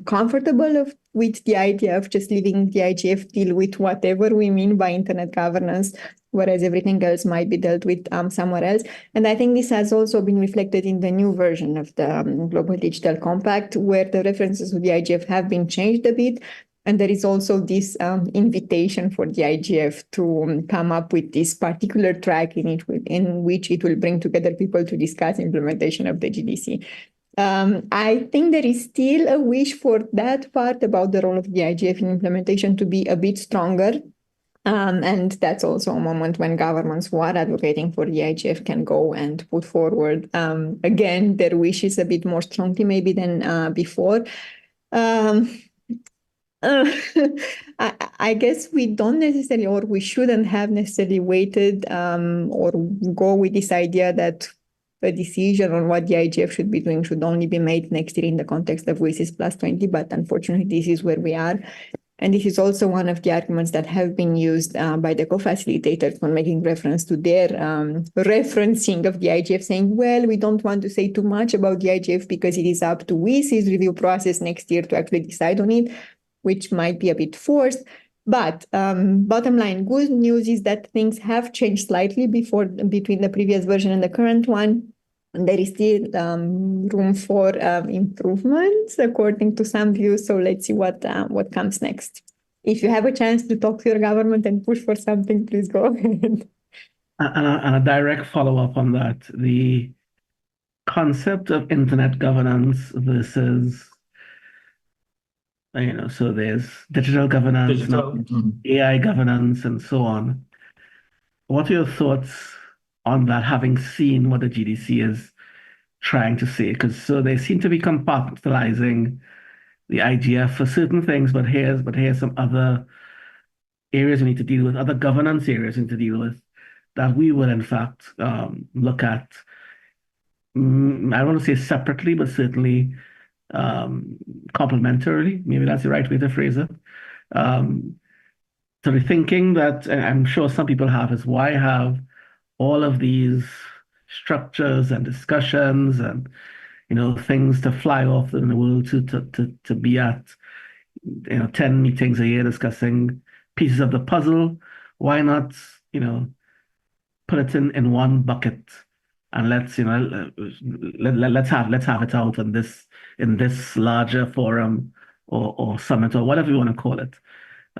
comfortable with the idea of just leaving the IGF deal with whatever we mean by internet governance, whereas everything else might be dealt with somewhere else. And I think this has also been reflected in the new version of the Global Digital Compact, where the references to the IGF have been changed a bit. And there is also this invitation for the IGF to come up with this particular track in which it will bring together people to discuss implementation of the GDC. I think there is still a wish for that part about the role of the IGF in implementation to be a bit stronger. And that's also a moment when governments who are advocating for the IGF can go and put forward, again, their wishes a bit more strongly maybe than before. I guess we don't necessarily, or we shouldn't have necessarily waited or go with this idea that a decision on what the IGF should be doing should only be made next year in the context of WSIS plus 20, but unfortunately this is where we are. And this is also one of the arguments that have been used by the co-facilitators when making reference to their referencing of the IGF, saying, well, we don't want to say too much about the IGF because it is up to WSIS review process next year to actually decide on it, which might be a bit forced. But bottom line, good news is that things have changed slightly between the previous version and the current one. And there is still room for improvements according to some views. So let's see what comes next. If you have a chance to talk to your government and push for something, please go ahead. And a direct follow-up on that, the concept of internet governance versus, so there's digital governance, AI governance, and so on. What are your thoughts on that, having seen what the GDC is trying to say? Because so they seem to be compartmentalizing the IGF for certain things, but here's some other areas we need to deal with, other governance areas we need to deal with that we will in fact look at. I don't want to say separately, but certainly complementarily. Maybe that's the right way to phrase it. So the thinking that I'm sure some people have is, why have all of these structures and discussions and things to fly off in the world to be at 10 meetings a year discussing pieces of the puzzle? Why not put it in one bucket and let's have it out in this larger forum or summit or whatever you want to call it?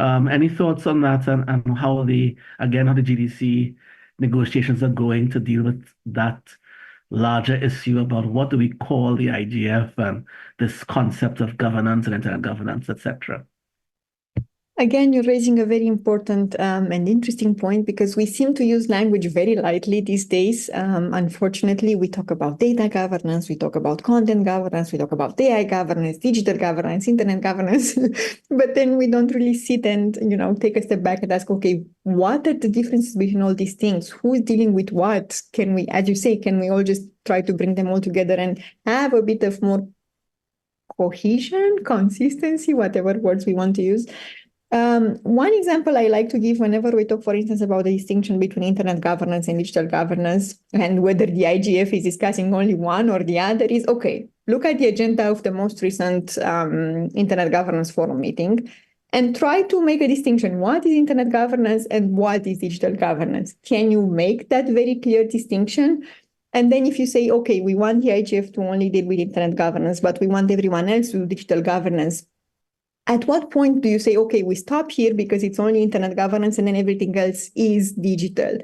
Any thoughts on that and how the GDC negotiations are going to deal with that larger issue about what do we call the IGF and this concept of governance and internet governance, etc.? Again, you're raising a very important and interesting point, because we seem to use language very lightly these days. Unfortunately, we talk about data governance, we talk about content governance, we talk about AI governance, digital governance, internet governance, but then we don't really sit and take a step back and ask, okay, what are the differences between all these things? Who is dealing with what? Can we, as you say, can we all just try to bring them all together and have a bit of more cohesion, consistency, whatever words we want to use? One example I like to give whenever we talk, for instance, about the distinction between internet governance and digital governance, and whether the IGF is discussing only one or the other, is, okay, look at the agenda of the most recent Internet Governance Forum meeting and try to make a distinction. What is internet governance and what is digital governance? Can you make that very clear distinction? And then if you say, okay, we want the IGF to only deal with internet governance, but we want everyone else to do digital governance, at what point do you say, okay, we stop here because it's only internet governance and then everything else is digital?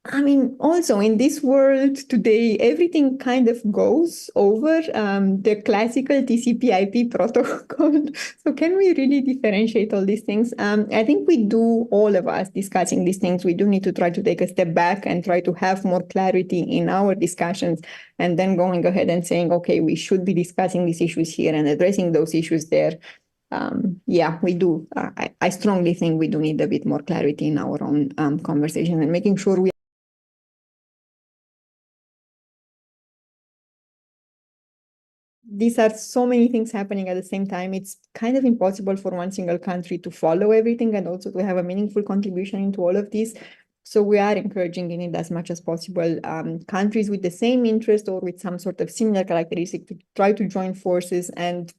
I mean, also in this world today, everything kind of goes over the classical TCP/IP protocol. So can we really differentiate all these things? I think we do, all of us discussing these things, we do need to try to take a step back and try to have more clarity in our discussions, and then going ahead and saying, okay, we should be discussing these issues here and addressing those issues there. Yeah, we do. I strongly think we do need a bit more clarity in our own conversation and making sure we these are so many things happening at the same time. It's kind of impossible for one single country to follow everything and also to have a meaningful contribution into all of this. So we are encouraging in it as much as possible countries with the same interest or with some sort of similar characteristic to try to join forces and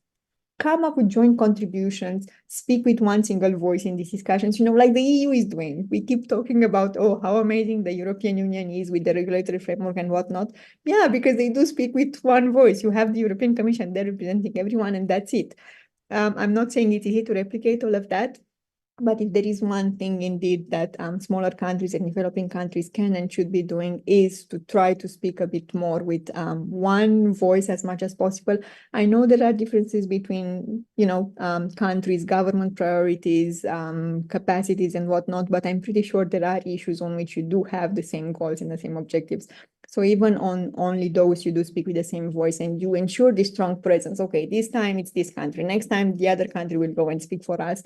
come up with joint contributions, speak with one single voice in these discussions, like the EU is doing. We keep talking about, oh, how amazing the European Union is with the regulatory framework and whatnot. Yeah, because they do speak with one voice. You have the European Commission, they're representing everyone, and that's it. I'm not saying it's easy to replicate all of that, but if there is one thing indeed that smaller countries and developing countries can and should be doing is to try to speak a bit more with one voice as much as possible. I know there are differences between, countries, government priorities, capacities and whatnot, but I'm pretty sure there are issues on which you do have the same goals and the same objectives. So even on only those, you do speak with the same voice and you ensure this strong presence. Okay, this time it's this country. Next time the other country will go and speak for us.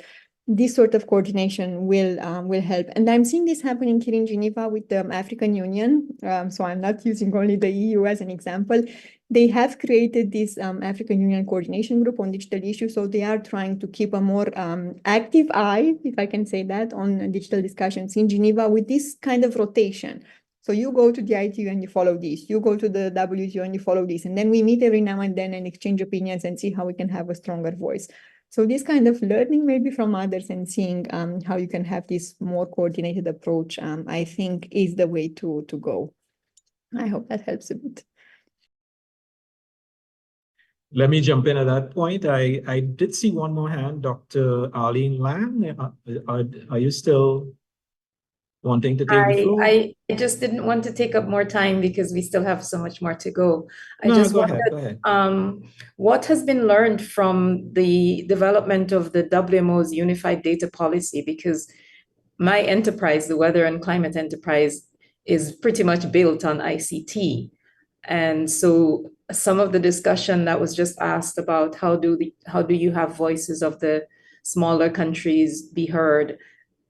This sort of coordination will help. And I'm seeing this happening here in Geneva with the African Union. So I'm not using only the EU as an example. They have created this African Union coordination group on digital issues. So they are trying to keep a more active eye, if I can say that, on digital discussions in Geneva with this kind of rotation. So you go to the ITU and you follow this. You go to the WTO and you follow this. And then we meet every now and then and exchange opinions and see how we can have a stronger voice. So this kind of learning maybe from others and seeing how you can have this more coordinated approach, I think is the way to go. I hope that helps a bit. Let me jump in at that point. I did see one more hand, Dr. Arlene Lang. Are you still wanting to take the floor? I just didn't want to take up more time because we still have so much more to go. Go ahead. What has been learned from the development of the WMO's unified data policy? Because my enterprise, the Weather and Climate Enterprise, is pretty much built on ICT. And so some of the discussion that was just asked about how do you have voices of the smaller countries be heard?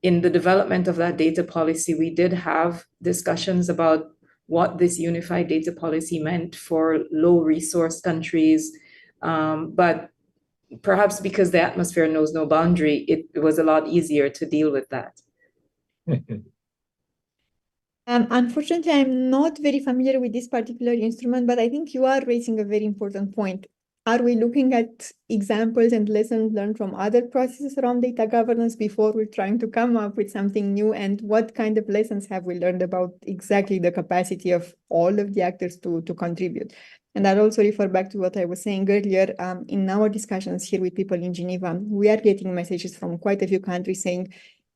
In the development of that data policy, we did have discussions about what this unified data policy meant for low resource countries. But perhaps because the atmosphere knows no boundary, it was a lot easier to deal with that. Unfortunately, I'm not very familiar with this particular instrument, but I think you are raising a very important point. Are we looking at examples and lessons learned from other processes around data governance before we're trying to come up with something new? And what kind of lessons have we learned about exactly the capacity of all of the actors to contribute? And I'll also refer back to what I was saying earlier. In our discussions here with people in Geneva, we are getting messages from quite a few countries saying,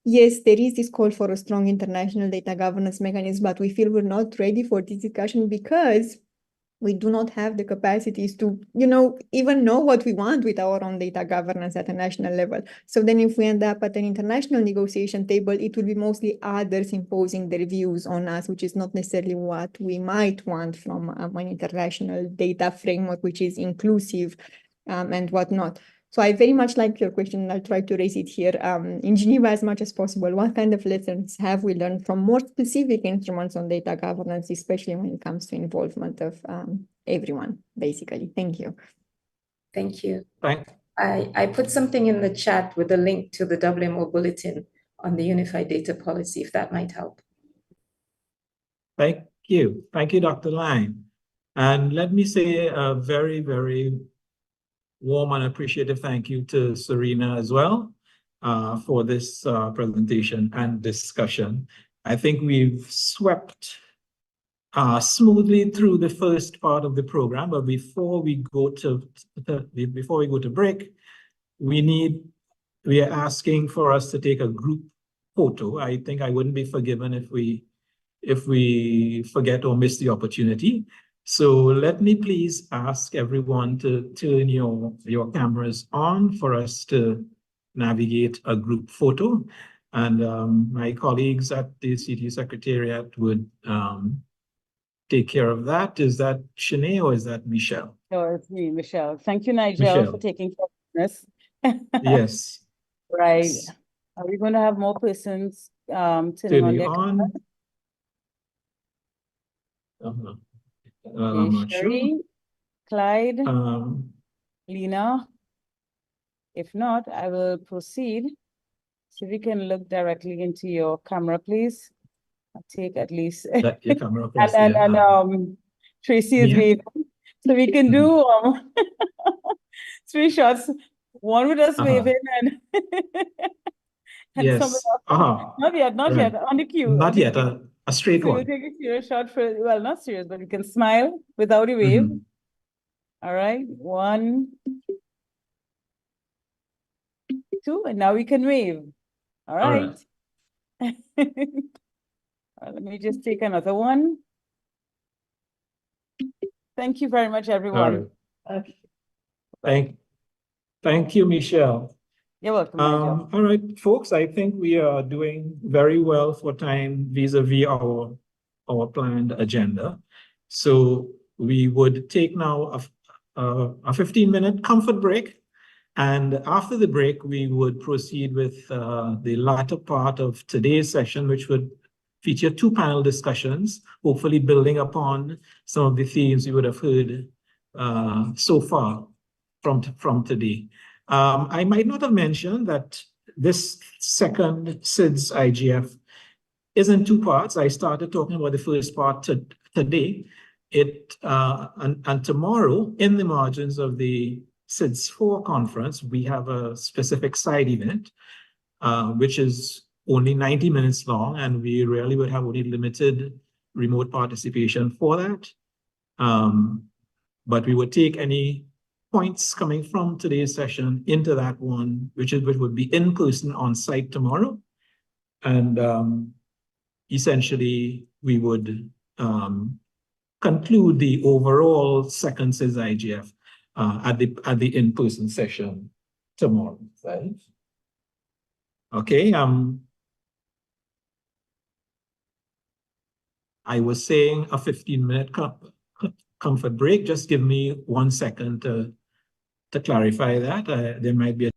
yes, there is this call for a strong international data governance mechanism, but we feel we're not ready for this discussion because we do not have the capacities to, even know what we want with our own data governance at a national level. So then if we end up at an international negotiation table, it will be mostly others imposing their views on us, which is not necessarily what we might want from an international data framework, which is inclusive and whatnot. So I very much like your question, and I'll try to raise it here in Geneva as much as possible. What kind of lessons have we learned from more specific instruments on data governance, especially when it comes to involvement of everyone, basically? Thank you. Thank you. Thanks. I put something in the chat with a link to the WMO bulletin on the unified data policy, if that might help. Thank you. Thank you, Dr. Lang. And let me say a very, very warm and appreciative thank you to Sorina as well for this presentation and discussion. I think we've swept smoothly through the first part of the program, but before we go to break, we are asking for us to take a group photo. I think I wouldn't be forgiven if we if we forget or miss the opportunity. So let me please ask everyone to turn your cameras on for us to navigate a group photo. And my colleagues at the CT Secretariat would take care of that. Is that Shanae or is that Michelle? No, it's me, Michelle. Thank you, Nigel, Michelle. for taking care of this. Yes. Right. Yes. Are we going to have more persons turning on Turning their on. I'm not Sherry, sure. Clyde, Lena. If not, I will proceed. So we can look directly into your camera, please. I'll take at least your camera across and Tracy is waving. So we can do 3 shots. One with us waving and yes. Not yet, not yet. On the cue. Not yet. A straight one. So you take a serious shot for, well, not serious, but you can smile without a wave. All right. 1, 2, and now we can wave. All right. Let me just take another one. Thank you very much, everyone. Okay. Thank you, Michelle. You're welcome, Nigel. All right, folks, I think we are doing very well for time vis-a-vis our planned agenda. So we would take now a 15-minute comfort break. And after the break, we would proceed with the latter part of today's session, which would feature 2 panel discussions, hopefully building upon some of the themes you would have heard so far from today. I might not have mentioned that this second CIDS IGF is in 2 parts. I started talking about the first part today. And tomorrow, in the margins of the CIDS 4 conference, we have a specific side event, which is only 90 minutes long, and we really would have only limited remote participation for that. But we would take any points coming from today's session into that one, which would be in person on site tomorrow. And essentially, we would conclude the overall second CIDS IGF at the in-person session tomorrow, right? Okay. I was saying a 15-minute comfort break. Just give me 1 second to clarify that. There might be a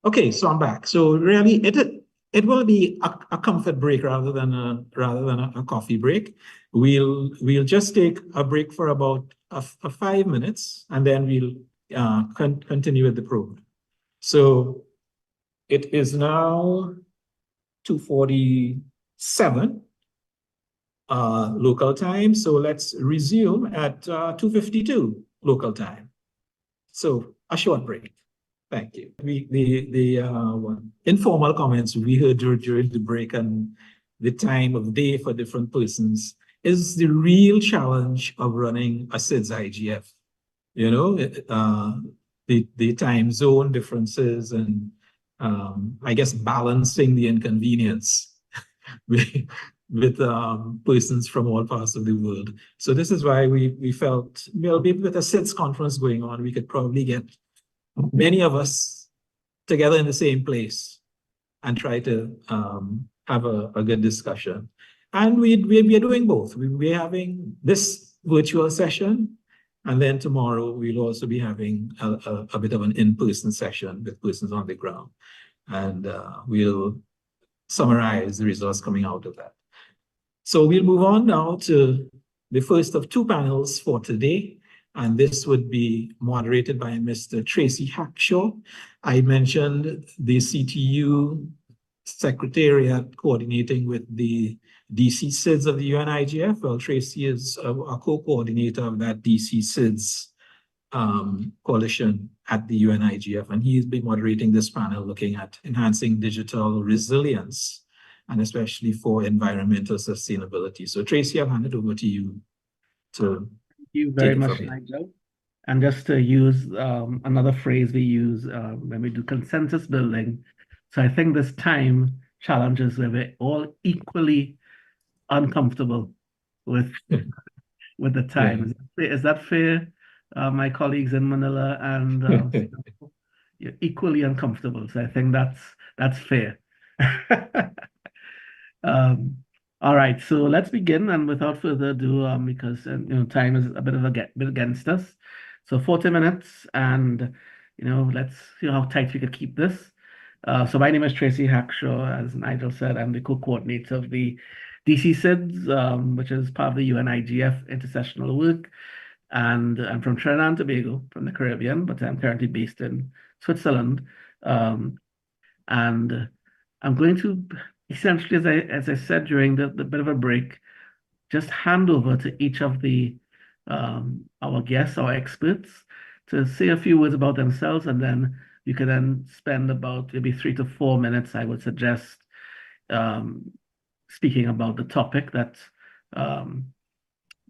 Okay, so I'm back. So really, it will be a comfort break rather than a coffee break. We'll just take a break for about 5 minutes, and then we'll continue with the program. So it is now 2:47 local time. So let's resume at 2:52 local time. So a short break. Thank you. The informal comments we heard during the break and the time of day for different persons is the real challenge of running a CIDS IGF. You know, the time zone differences and I guess balancing the inconvenience with persons from all parts of the world. So this is why we felt, well, maybe with a CIDS conference going on, we could probably get many of us together in the same place and try to have a good discussion. And we are doing both. We're having this virtual session, and then tomorrow we'll also be having a bit of an in-person session with persons on the ground. And we'll summarize the results coming out of that. So we'll move on now to the first of 2 panels for today. And this would be moderated by Mr. Tracy Hackshaw. I mentioned the CTU Secretariat coordinating with the DC CIDS of the UNIGF. Well, Tracy is a co-coordinator of that DC CIDS coalition at the UNIGF, and he's been moderating this panel looking at enhancing digital resilience and especially for environmental sustainability. So Tracy, I'll hand it over to you to Thank you very much, Nigel. And just to use another phrase we use when we do consensus building. So I think this time challenges where we're all equally uncomfortable with the time. Yeah. Is that fair? My colleagues in Manila and you're equally uncomfortable. So I think that's fair. All right, so let's begin, and without further ado, because time is a bit against us. So 40 minutes, and let's see how tight we could keep this. So my name is Tracy Hackshaw. As Nigel said, I'm the co-coordinator of the DC CIDS, which is part of the UNIGF intersessional work. And I'm from Trinidad and Tobago, from the Caribbean, but I'm currently based in Switzerland. And I'm going to essentially, as I said during the bit of a break, just hand over to each of our guests, our experts, to say a few words about themselves, and then you can then spend about maybe 3 to 4 minutes, I would suggest, speaking about the topic that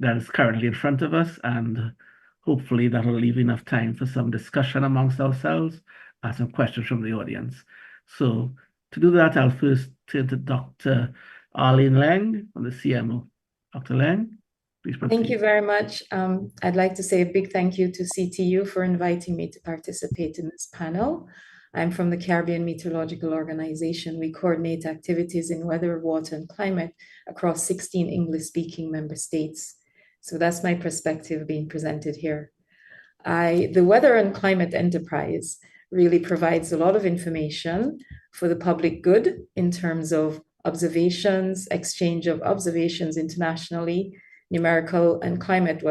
is currently in front of us, and hopefully that will leave enough time for some discussion amongst ourselves and some questions from the audience. So to do that, I'll first turn to Dr. Arlene Lang from the CMO. Dr. Lang, please proceed. Thank you very much. I'd like to say a big thank you to CTU for inviting me to participate in this panel. I'm from the Caribbean Meteorological Organization. We coordinate activities in weather, water, and climate across 16 English-speaking member states. So that's my perspective being presented here. The Weather and Climate Enterprise really provides a lot of information for the public good in terms of observations, exchange of observations internationally, numerical and climate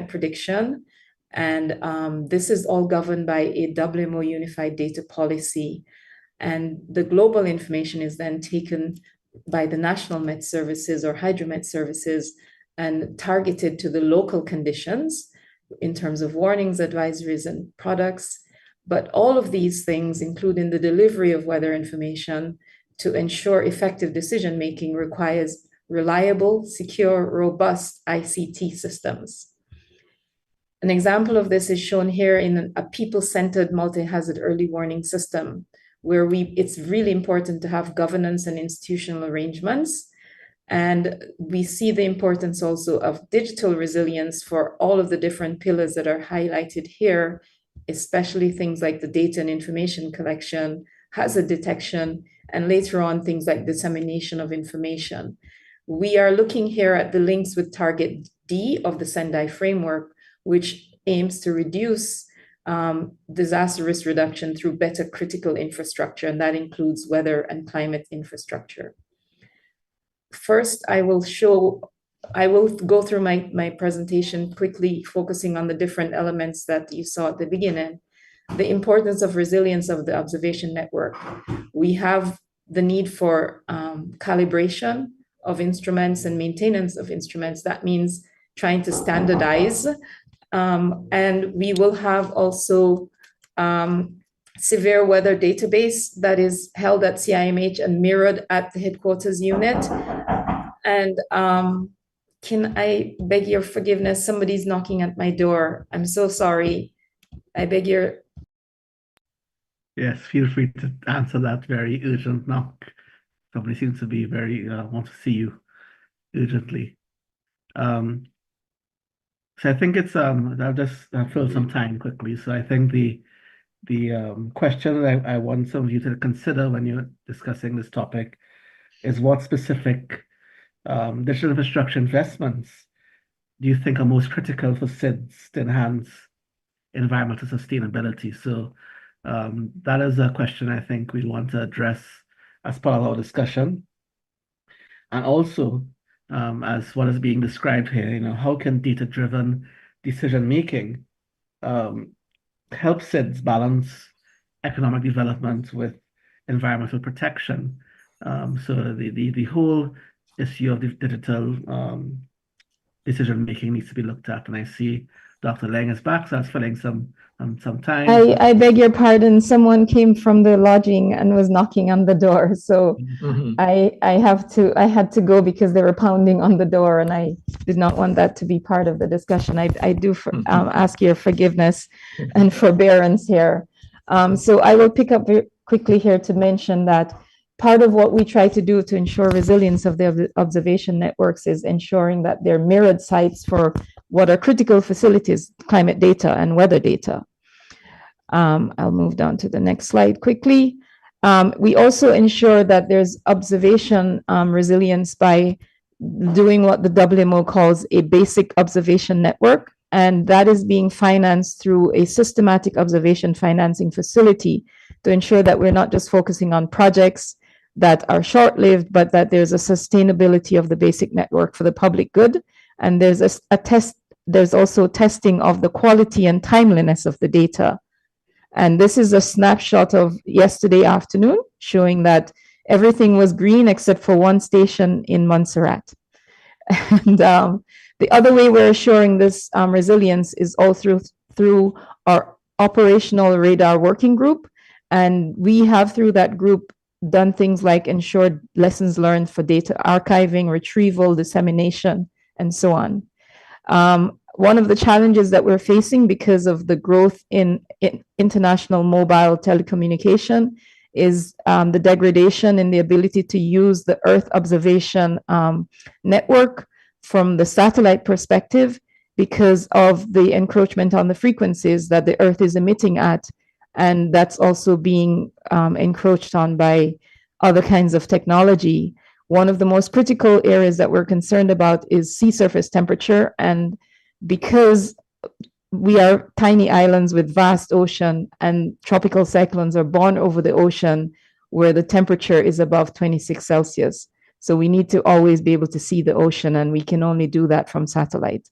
prediction. And this is all governed by a WMO unified data policy. And the global information is then taken by the national Met services or hydromet services and targeted to the local conditions in terms of warnings, advisories, and products. But all of these things, including the delivery of weather information to ensure effective decision-making, requires reliable, secure, robust ICT systems. An example of this is shown here in a people-centered multi-hazard early warning system, where it's really important to have governance and institutional arrangements. And we see the importance also of digital resilience for all of the different pillars that are highlighted here, especially things like the data and information collection, hazard detection, and later on things like dissemination of information. We are looking here at the links with Target D of the Sendai framework, which aims to reduce disaster risk reduction through better critical infrastructure, and that includes weather and climate infrastructure. First, I will go through my presentation quickly, focusing on the different elements that you saw at the beginning. The importance of resilience of the observation network. We have the need for calibration of instruments and maintenance of instruments. That means trying to standardize. And we will have also severe weather database that is held at CIMH and mirrored at the headquarters unit. And can I beg your forgiveness? Somebody's knocking at my door. I'm so sorry. I beg your... Yes, feel free to answer that very urgent knock. Somebody seems to be very, want to see you urgently. So I think it's, I'll just fill some time quickly. So I think the question that I want some of you to consider when you're discussing this topic is what specific digital infrastructure investments do you think are most critical for CIDS to enhance environmental sustainability? So that is a question I think we want to address as part of our discussion. And also, as what is being described here, how can data-driven decision-making help CIDS balance economic development with environmental protection? So the whole issue of the digital decision making needs to be looked at. And I see Dr. Leng is back, so that's filling some time. I beg your pardon. Someone came from the lodging and was knocking on the door, so I had to go because they were pounding on the door, and I did not want that to be part of the discussion. I do ask your forgiveness and forbearance here. So I will pick up very quickly here to mention that part of what we try to do to ensure resilience of the observation networks is ensuring that they're mirrored sites for what are critical facilities, climate data and weather data. I'll move down to the next slide quickly. We also ensure that there's observation resilience by doing what the WMO calls a basic observation network, and that is being financed through a systematic observation financing facility to ensure that we're not just focusing on projects that are short-lived, but that there's a sustainability of the basic network for the public good. And there's there's also testing of the quality and timeliness of the data. And this is a snapshot of yesterday afternoon showing that everything was green except for one station in Montserrat. And the other way we're assuring this resilience is all through our operational radar working group. And we have, through that group, done things like ensured lessons learned for data archiving, retrieval, dissemination, and so on. One of the challenges that we're facing because of the growth in international mobile telecommunication is the degradation in the ability to use the Earth observation network from the satellite perspective because of the encroachment on the frequencies that the Earth is emitting at. And that's also being encroached on by other kinds of technology. One of the most critical areas that we're concerned about is sea surface temperature. And because we are tiny islands with vast ocean and tropical cyclones are born over the ocean where the temperature is above 26 Celsius. So we need to always be able to see the ocean, and we can only do that from satellite.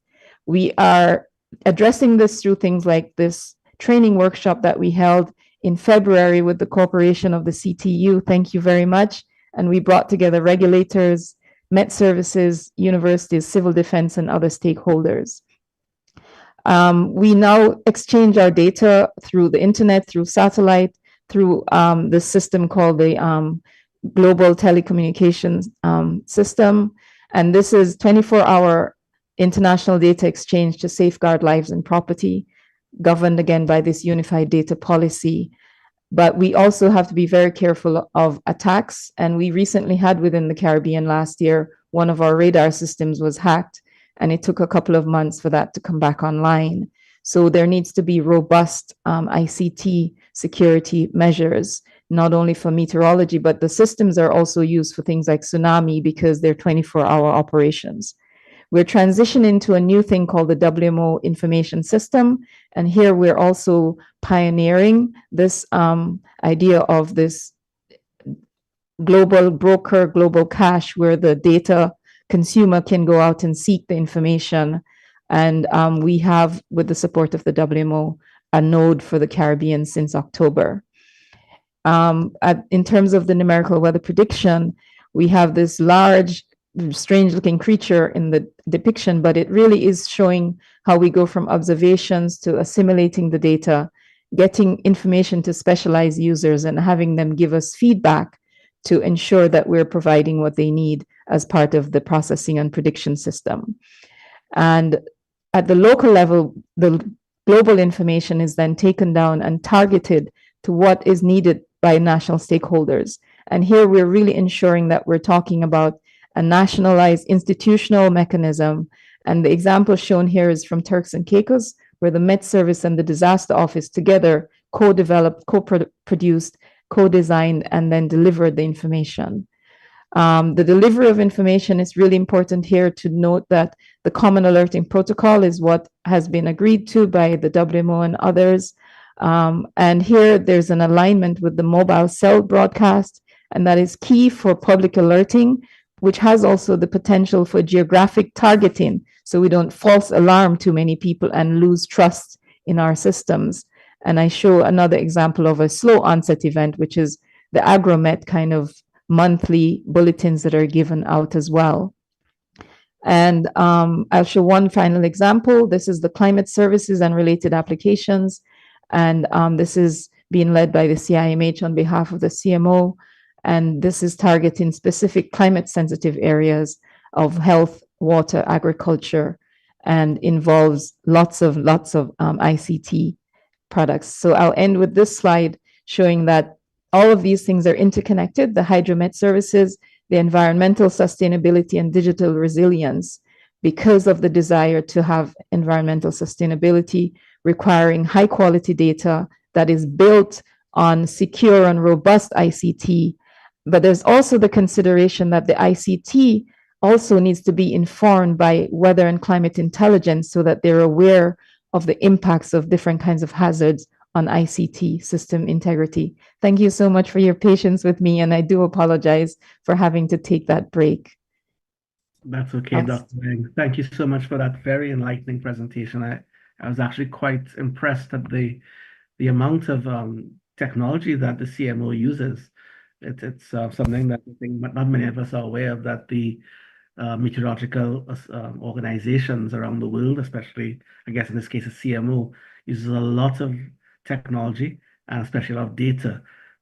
We are addressing this through things like this training workshop that we held in February with the cooperation of the CTU. Thank you very much. And we brought together regulators, Met Services, universities, civil defense, and other stakeholders. We now exchange our data through the internet, through satellite, through the system called the Global Telecommunications System. And this is 24-hour international data exchange to safeguard lives and property, governed again by this unified data policy. But we also have to be very careful of attacks. And we recently had within the Caribbean last year, one of our radar systems was hacked, and it took a couple of months for that to come back online. So there needs to be robust ICT security measures, not only for meteorology, but the systems are also used for things like tsunami because they're 24-hour operations. We're transitioning to a new thing called the WMO information system. And here we're also pioneering this idea of this global broker, global cache, where the data consumer can go out and seek the information. And we have, with the support of the WMO, a node for the Caribbean since October. In terms of the numerical weather prediction, we have this large, strange-looking creature in the depiction, but it really is showing how we go from observations to assimilating the data, getting information to specialized users and having them give us feedback to ensure that we're providing what they need as part of the processing and prediction system. And at the local level, the global information is then taken down and targeted to what is needed by national stakeholders. And here we're really ensuring that we're talking about a nationalized institutional mechanism. And the example shown here is from Turks and Caicos, where the Met Service and the Disaster Office together co-developed, co-produced, co-designed, and then delivered the information. The delivery of information is really important here to note that the Common Alerting Protocol is what has been agreed to by the WMO and others. And here there's an alignment with the mobile cell broadcast, and that is key for public alerting, which has also the potential for geographic targeting, so we don't false alarm too many people and lose trust in our systems. And I show another example of a slow onset event, which is the AgroMet kind of monthly bulletins that are given out as well. And I'll show one final example. This is the climate services and related applications. And this is being led by the CIMH on behalf of the CMO. And this is targeting specific climate sensitive areas of health, water, agriculture, and involves lots of ICT products. So I'll end with this slide showing that all of these things are interconnected, the hydromet services, the environmental sustainability and digital resilience, because of the desire to have environmental sustainability requiring high quality data that is built on secure and robust ICT. But there's also the consideration that the ICT also needs to be informed by weather and climate intelligence so that they're aware of the impacts of different kinds of hazards on ICT system integrity. Thank you so much for your patience with me, and I do apologize for having to take that break. That's okay, Dr. Wang. Thank you so much for that very enlightening presentation. I was actually quite impressed at the amount of technology that the CMO uses. It's something that I think not many of us are aware of, that the meteorological organizations around the world, especially, I guess in this case, a CMO, uses a lot of technology and especially a lot of data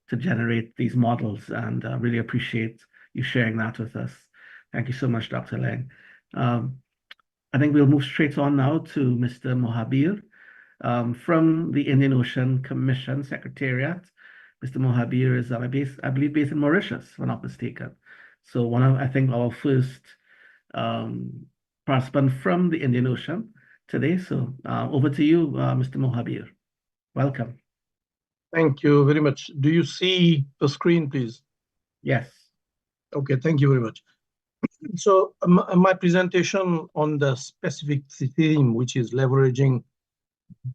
to generate these models, and really appreciate you sharing that with us. Thank you so much, Dr. Leng. I think we'll move straight on now to Mr. Mohabir from the Indian Ocean Commission Secretariat. Mr. Mohabir is, I believe, based in Mauritius, if I'm not mistaken. So one of, I think, our first participant from the Indian Ocean today. So over to you, Mr. Mohabir. Welcome. Thank you very much. Do you see the screen, please? Yes. Okay, thank you very much. So my presentation on the specific theme, which is leveraging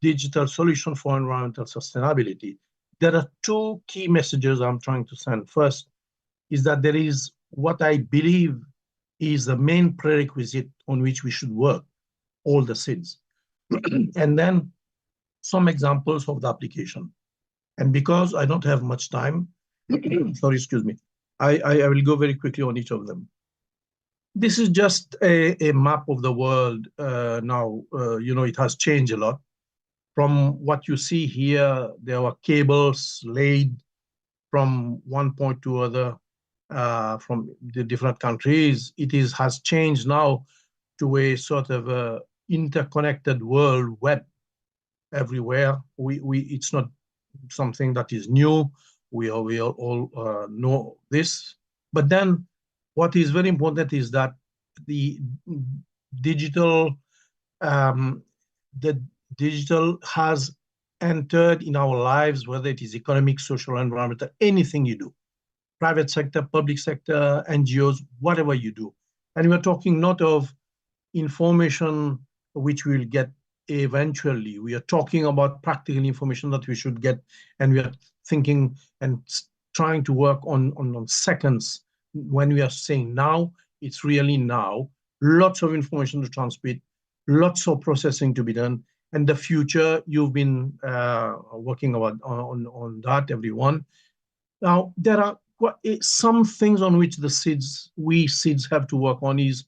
digital solution for environmental sustainability, there are two key messages I'm trying to send. First is that there is what I believe is the main prerequisite on which we should work, all the SIDS. And then some examples of the application. And because I don't have much time, sorry, excuse me, I will go very quickly on each of them. This is just a map of the world now. You know, it has changed a lot. From what you see here, there were cables laid from one point to other from the different countries. It has changed now to a sort of a interconnected world web everywhere. It's not something that is new. We all know this. But then what is very important is that the digital has entered in our lives, whether it is economic, social, environmental, anything you do, private sector, public sector, NGOs, whatever you do. And we're talking not of information which we will get eventually. We are talking about practical information that we should get, and we are thinking and trying to work on seconds. When we are saying now, it's really now. Lots of information to transmit, lots of processing to be done. And the future, you've been working on that, everyone. Now, there are some things on which we SIDS have to work on is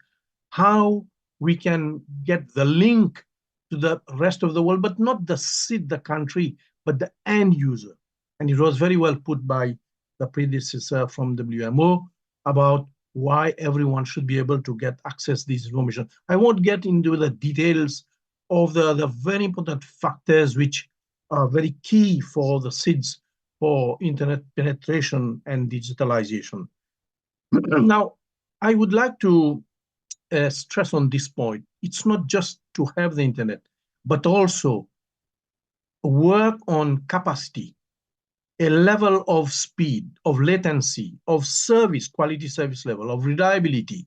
how we can get the link to the rest of the world, but not the SID, the country, but the end user. And it was very well put by the predecessor from WMO about why everyone should be able to get access to this information. I won't get into the details of the very important factors which are very key for the SIDS for internet penetration and digitalization. Now, I would like to stress on this point. It's not just to have the internet, but also work on capacity, a level of speed, of latency, of service, quality service level, of reliability,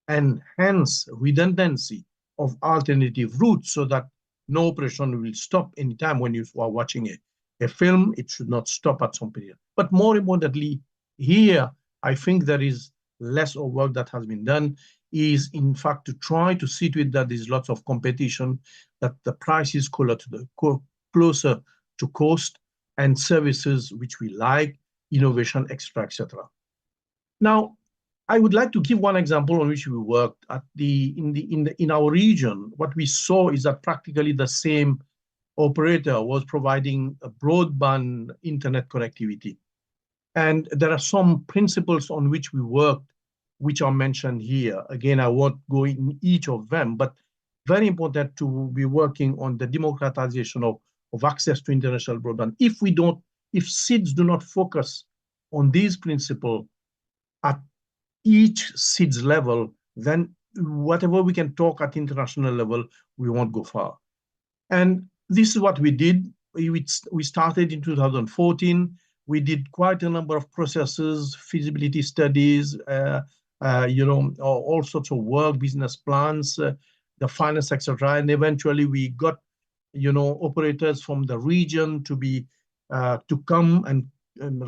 and hence redundancy of alternative routes so that no operation will stop anytime when you are watching a film. It should not stop at some period. But more importantly, here, I think there is less of work that has been done, is in fact to try to see to it that there's lots of competition, that the price is closer to cost, and services which we like, innovation, etc., etc. Now, I would like to give one example on which we worked at in our region. What we saw is that practically the same operator was providing a broadband internet connectivity. And there are some principles on which we worked, which are mentioned here. Again, I won't go in each of them, but very important to be working on the democratization of access to international broadband. If SIDS do not focus on these principles at each SIDS level, then whatever we can talk at international level, we won't go far. And this is what we did. We started in 2014. We did quite a number of processes, feasibility studies, all sorts of work, business plans, the finance, etc. And eventually we got, operators from the region to come and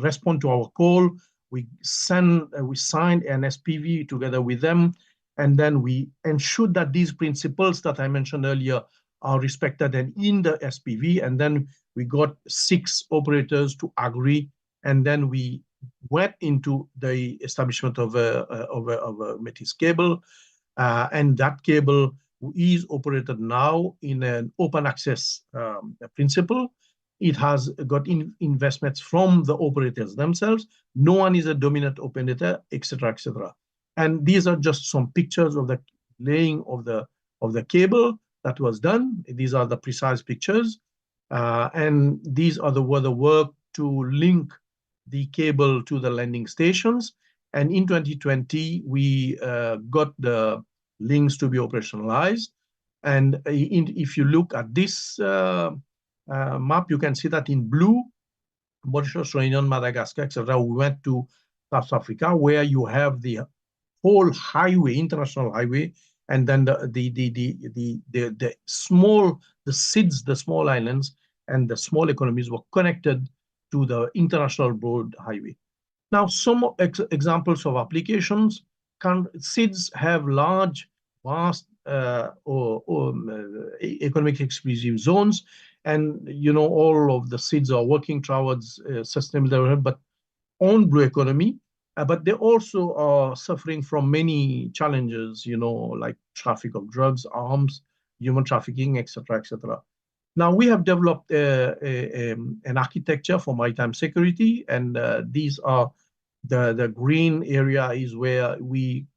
respond to our call. We signed an SPV together with them, and then we ensured that these principles that I mentioned earlier are respected and in the SPV, and then we got 6 operators to agree, and then we went into the establishment of a Metis cable, and that cable is operated now in an open access principle. It has got investments from the operators themselves. No one is a dominant operator, etc., etc. And these are just some pictures of the laying of the cable that was done. These are the precise pictures, and these are the work to link the cable to the landing stations. And in 2020, we got the links to be operationalized. And if you look at this map, you can see that in blue, Mauritius, Sorina, Madagascar, etc. We went to South Africa, where you have the whole highway, international highway, and then the SIDS, the small islands, and the small economies were connected to the international broad highway. Now, some examples of applications. SIDS have large, vast economic exclusive zones, and all of the SIDS are working towards sustainable development, but on blue economy. But they also are suffering from many challenges, like traffic of drugs, arms, human trafficking, etc., etc. Now, we have developed an architecture for maritime security, and these are the green area is where we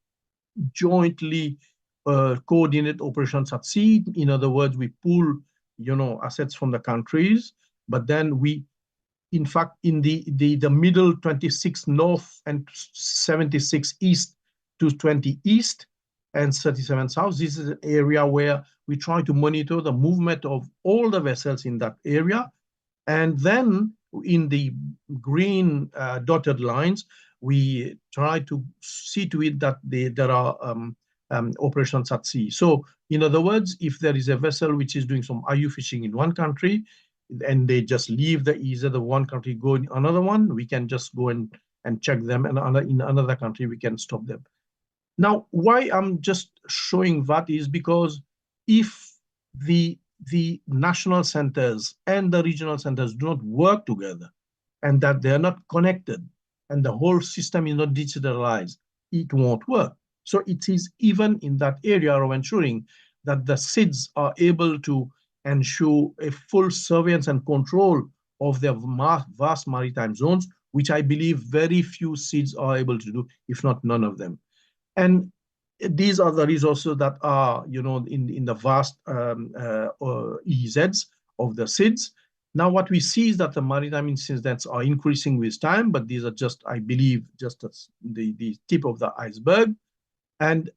jointly coordinate operations at sea. In other words, we pool, assets from the countries, but then we, in fact, in the middle 26 north and 76 east to 20 east and 37 south, this is an area where we try to monitor the movement of all the vessels in that area. And then in the green dotted lines, we try to see to it that there are operations at sea. So in other words, if there is a vessel which is doing some IU fishing in one country, and they just leave either the one country, go in another one, we can just go and check them, and in another country, we can stop them. Now, why I'm just showing that is because if the national centers and the regional centers do not work together, and that they are not connected, and the whole system is not digitalized, it won't work. So it is even in that area of ensuring that the SIDS are able to ensure a full surveillance and control of their vast maritime zones, which I believe very few SIDS are able to do, if not none of them. And these are the resources that are, in the vast EEZs of the SIDS. Now, what we see is that the maritime incidents are increasing with time, but these are just, I believe, just the tip of the iceberg. And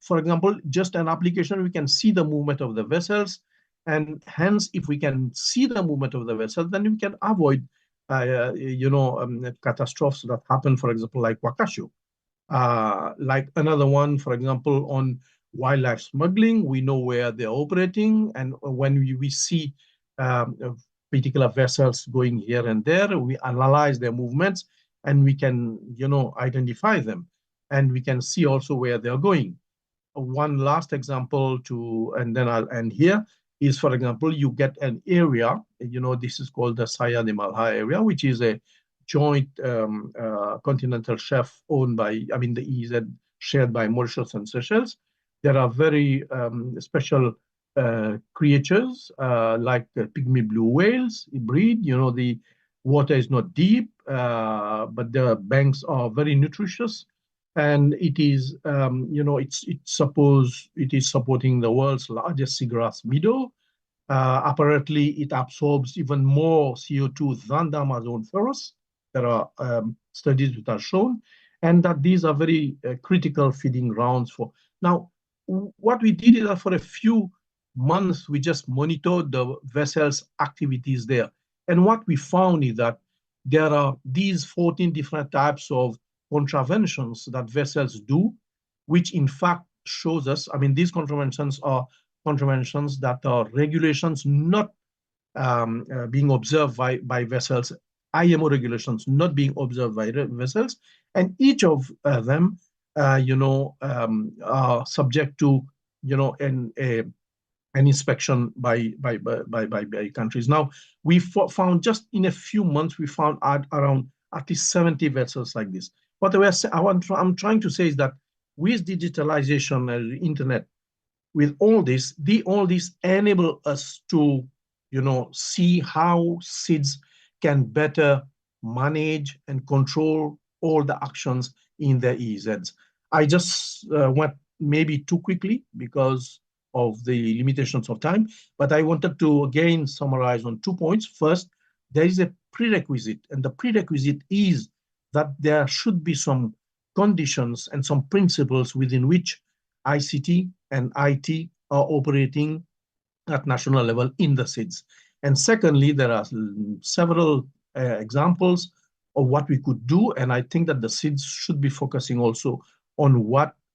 for example, just an application, we can see the movement of the vessels. And hence, if we can see the movement of the vessel, then we can avoid, catastrophes that happen, for example, like Wakasho. Like another one, for example, on wildlife smuggling, we know where they're operating. And when we see particular vessels going here and there, we analyze their movements, and we can, identify them. And we can see also where they're going. One last example and then I'll end here, is, for example, you get an area, this is called the Saya de Malha area, which is a joint continental shelf owned by, I mean, the EEZ shared by Mauritius and Seychelles. There are very special creatures like the pygmy blue whales breed. You know, the water is not deep, but the banks are very nutritious. And it is, you know, it is supporting the world's largest seagrass meadow. Apparently, it absorbs even more CO2 than the Amazon forest. There are studies that are shown, and that these are very critical feeding grounds for. Now, what we did is that for a few months, we just monitored the vessels' activities there. And what we found is that there are these 14 different types of contraventions that vessels do, which in fact shows us, I mean, these contraventions are contraventions that are regulations not being observed by vessels, IMO regulations not being observed by vessels, and each of them, you know, are subject to, you know, an inspection by countries. Now, we found just in a few months, we found around at least 70 vessels like this. What I'm trying to say is that with digitalization and the internet, with all this enable us to, you know, see how SIDS can better manage and control all the actions in the EEZs. I just went maybe too quickly because of the limitations of time, but I wanted to again summarize on 2 points. First, there is a prerequisite, and the prerequisite is that there should be some conditions and some principles within which ICT and IT are operating at national level in the SIDS. And secondly, there are several examples of what we could do, and I think that the SIDS should be focusing also on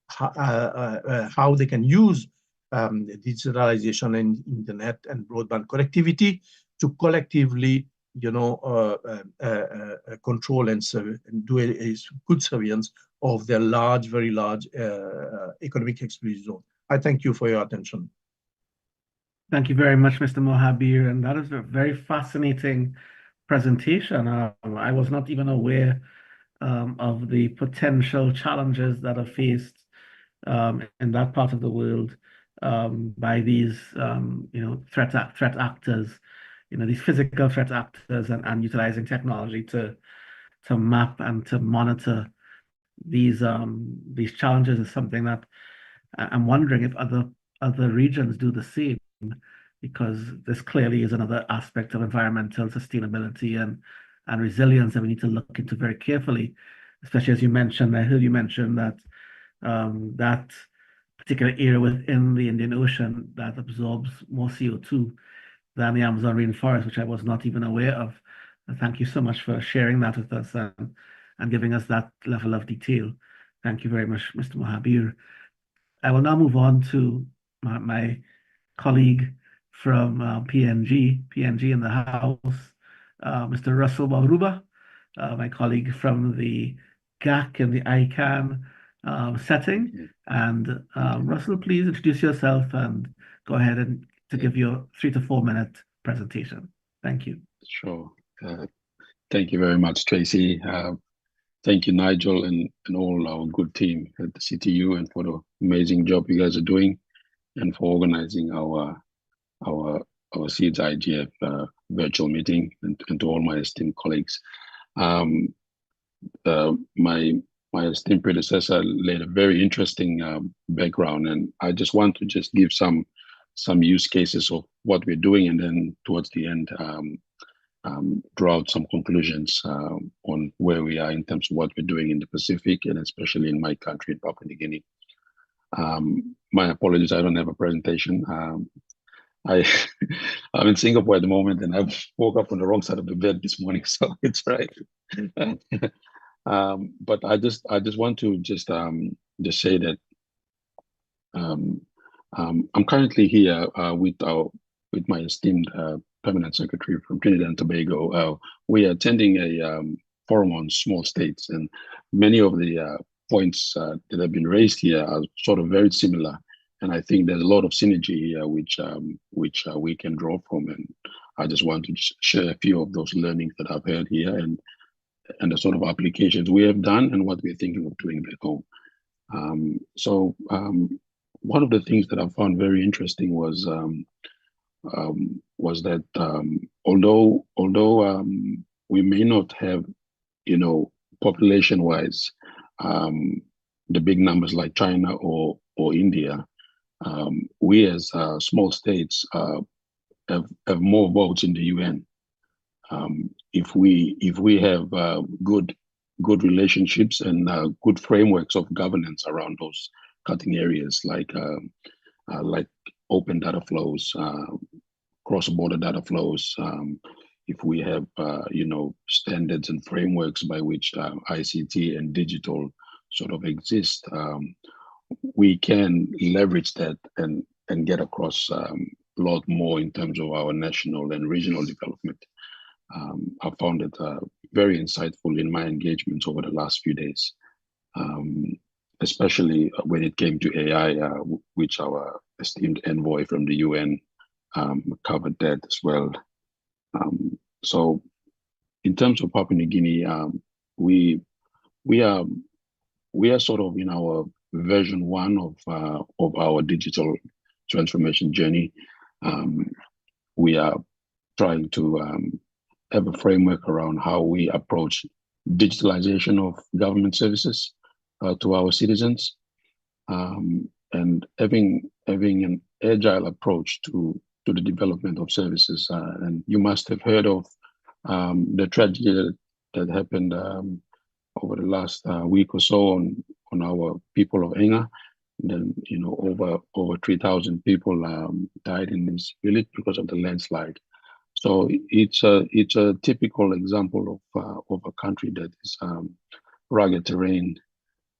how they can use digitalization and internet and broadband connectivity to collectively, you know, control and do a good surveillance of their very large economic exclusion zone. I thank you for your attention. Thank you very much, Mr. Mohabir, and that is a very fascinating presentation. I was not even aware of the potential challenges that are faced in that part of the world by these, you know, threat actors, you know, these physical threat actors, and utilizing technology to map and to monitor these challenges is something that I'm wondering if other regions do the same, because this clearly is another aspect of environmental sustainability and resilience that we need to look into very carefully, especially as you mentioned. I heard you mention that that particular area within the Indian Ocean that absorbs more CO2 than the Amazon rainforest, which I was not even aware of. And thank you so much for sharing that with us and giving us that level of detail. Thank you very much, Mr. Mohabir. I will now move on to my colleague from PNG in the house, Mr. Russell Waruba, my colleague from the GAC and the ICANN setting. And Russell, please introduce yourself and go ahead and give your 3 to 4 minute presentation. Thank you. Sure. Thank you very much, Tracy. Thank you, Nigel, and all our good team at the CTU, and for the amazing job you guys are doing, and for organizing our SEEDS IGF virtual meeting, and to all my esteemed colleagues. My esteemed predecessor laid a very interesting background, and I just want to just give some use cases of what we're doing, and then towards the end draw out some conclusions on where we are in terms of what we're doing in the Pacific, and especially in my country, in Papua New Guinea. My apologies, I don't have a presentation. I'm in Singapore at the moment, and I woke up on the wrong side of the bed this morning, so it's right. But I just want to just say that I'm currently here with my esteemed Permanent Secretary from Trinidad and Tobago. We are attending a forum on small states, and many of the points that have been raised here are sort of very similar. And I think there's a lot of synergy here, which we can draw from. And I just want to share a few of those learnings that I've heard here, and the sort of applications we have done and what we're thinking of doing back home. One of the things that I found very interesting was that although we may not have, population-wise, the big numbers like China or India, we as small states have more votes in the UN. If we have good relationships and good frameworks of governance around those cutting areas, like open data flows, cross-border data flows, if we have standards and frameworks by which ICT and digital sort of exist, we can leverage that and get across a lot more in terms of our national and regional development. I found it very insightful in my engagements over the last few days, especially when it came to AI, which our esteemed envoy from the UN covered that as well. So in terms of Papua New Guinea, we are sort of in our version 1 of our digital transformation journey. We are trying to have a framework around how we approach digitalization of government services to our citizens, and having an agile approach to the development of services. And you must have heard of the tragedy that happened over the last week or so on our people of Enga. Then over 3,000 people died in this village because of the landslide. So it's a typical example of a country that is rugged terrain,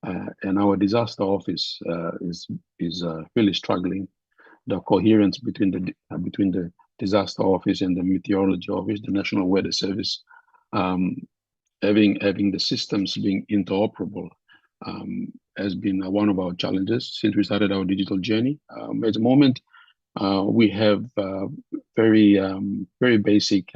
and our disaster office is really struggling. The coherence between the disaster office and the meteorology office, the National Weather Service, having the systems being interoperable has been one of our challenges since we started our digital journey. At the moment, we have very basic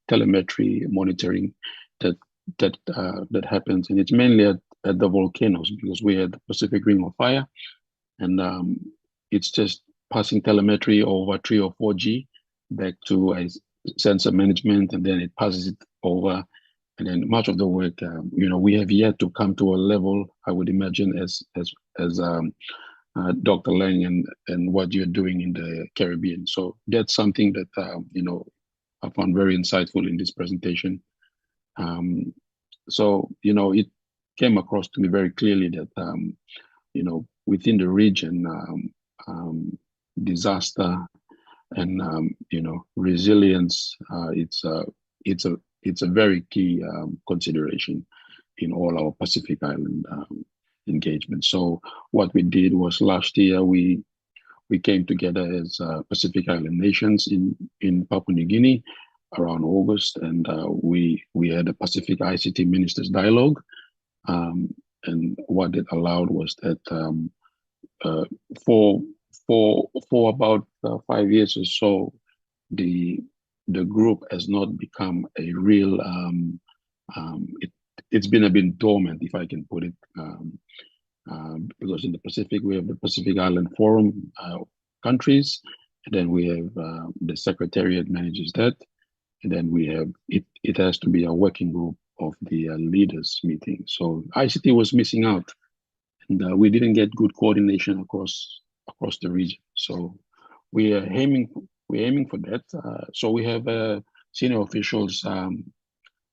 telemetry monitoring that happens, and it's mainly at the volcanoes, because we had the Pacific Ring of Fire, and it's just passing telemetry over 3 or 4G back to sensor management, and then it passes it over. And then much of the work, we have yet to come to a level, I would imagine, as Dr. Lang and what you're doing in the Caribbean. So that's something that, I found very insightful in this presentation. So, it came across to me very clearly that, within the region, disaster and, resilience, it's a very key consideration in all our Pacific Island engagement. So what we did was last year we came together as Pacific Island nations in Papua New Guinea around August, and we had a Pacific ICT Ministers Dialogue, and what it allowed was that for about 5 years or so, the group has not become a real. It's been a bit dormant, if I can put it. Because in the Pacific, we have the Pacific Island Forum countries, and then we have the Secretariat manages that, and then we have it has to be a working group of the leaders meeting. So ICT was missing out, and we didn't get good coordination across the region. So we're aiming for that. So we have a senior officials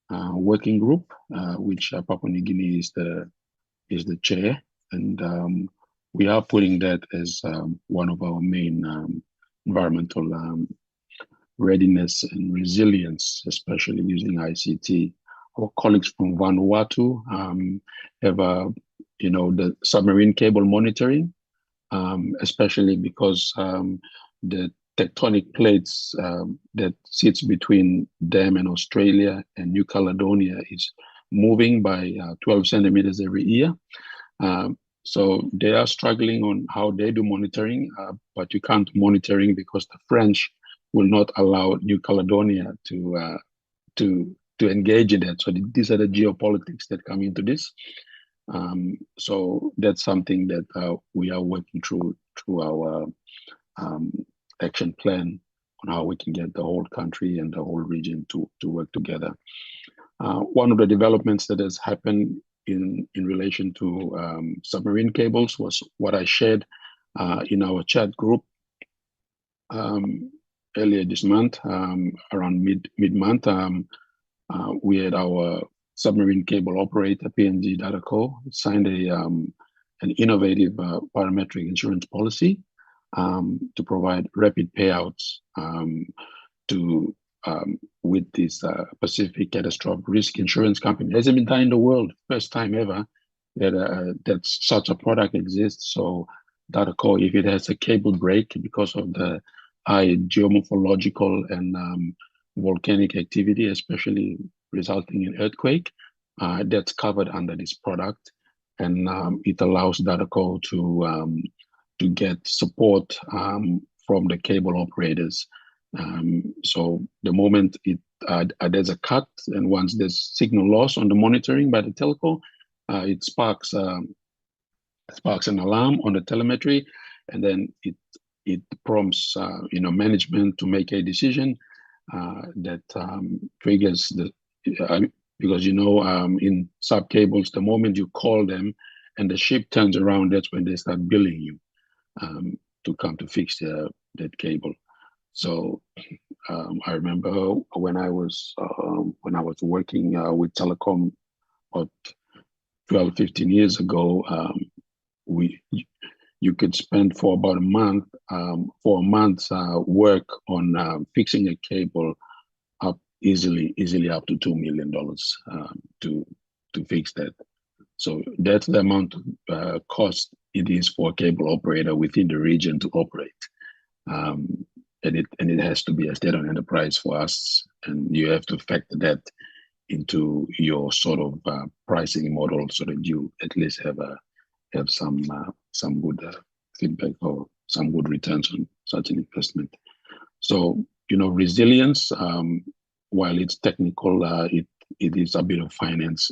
working group, which Papua New Guinea is the chair. And we are putting that as one of our main environmental readiness and resilience, especially using ICT. Our colleagues from Vanuatu have the submarine cable monitoring, especially because the tectonic plates that sits between them and Australia and New Caledonia is moving by 12 centimeters every year. So they are struggling on how they do monitoring, but you can't do monitoring because the French will not allow New Caledonia to engage in that. So these are the geopolitics that come into this. So that's something that we are working through our action plan on how we can get the whole country and the whole region to work together. One of the developments that has happened in relation to submarine cables was what I shared in our chat group earlier this month, around mid-month. We had our submarine cable operator, PNG Data Co, signed an innovative parametric insurance policy to provide rapid payouts with this Pacific Catastrophe Risk Insurance Company. It hasn't been done in the world, first time ever that such a product exists. So Data Co, if it has a cable break because of the high geomorphological and volcanic activity, especially resulting in earthquake, that's covered under this product, and it allows Data Co to get support from the cable operators. So the moment there's a cut, and once there's signal loss on the monitoring by the telco, it sparks an alarm on the telemetry, and then it prompts management to make a decision that triggers the because in sub cables, the moment you call them and the ship turns around, that's when they start billing you to come to fix that cable. So I remember when I was working with telecom about 12, 15 years ago, you could spend for about a month, work on fixing a cable up easily up to $2 million to fix that. So that's the amount of cost it is for a cable operator within the region to operate. And it has to be a state-owned enterprise for us, and you have to factor that into your sort of pricing model so that you at least have some good feedback or some good returns on such an investment. So resilience, while it's technical, it is a bit of finance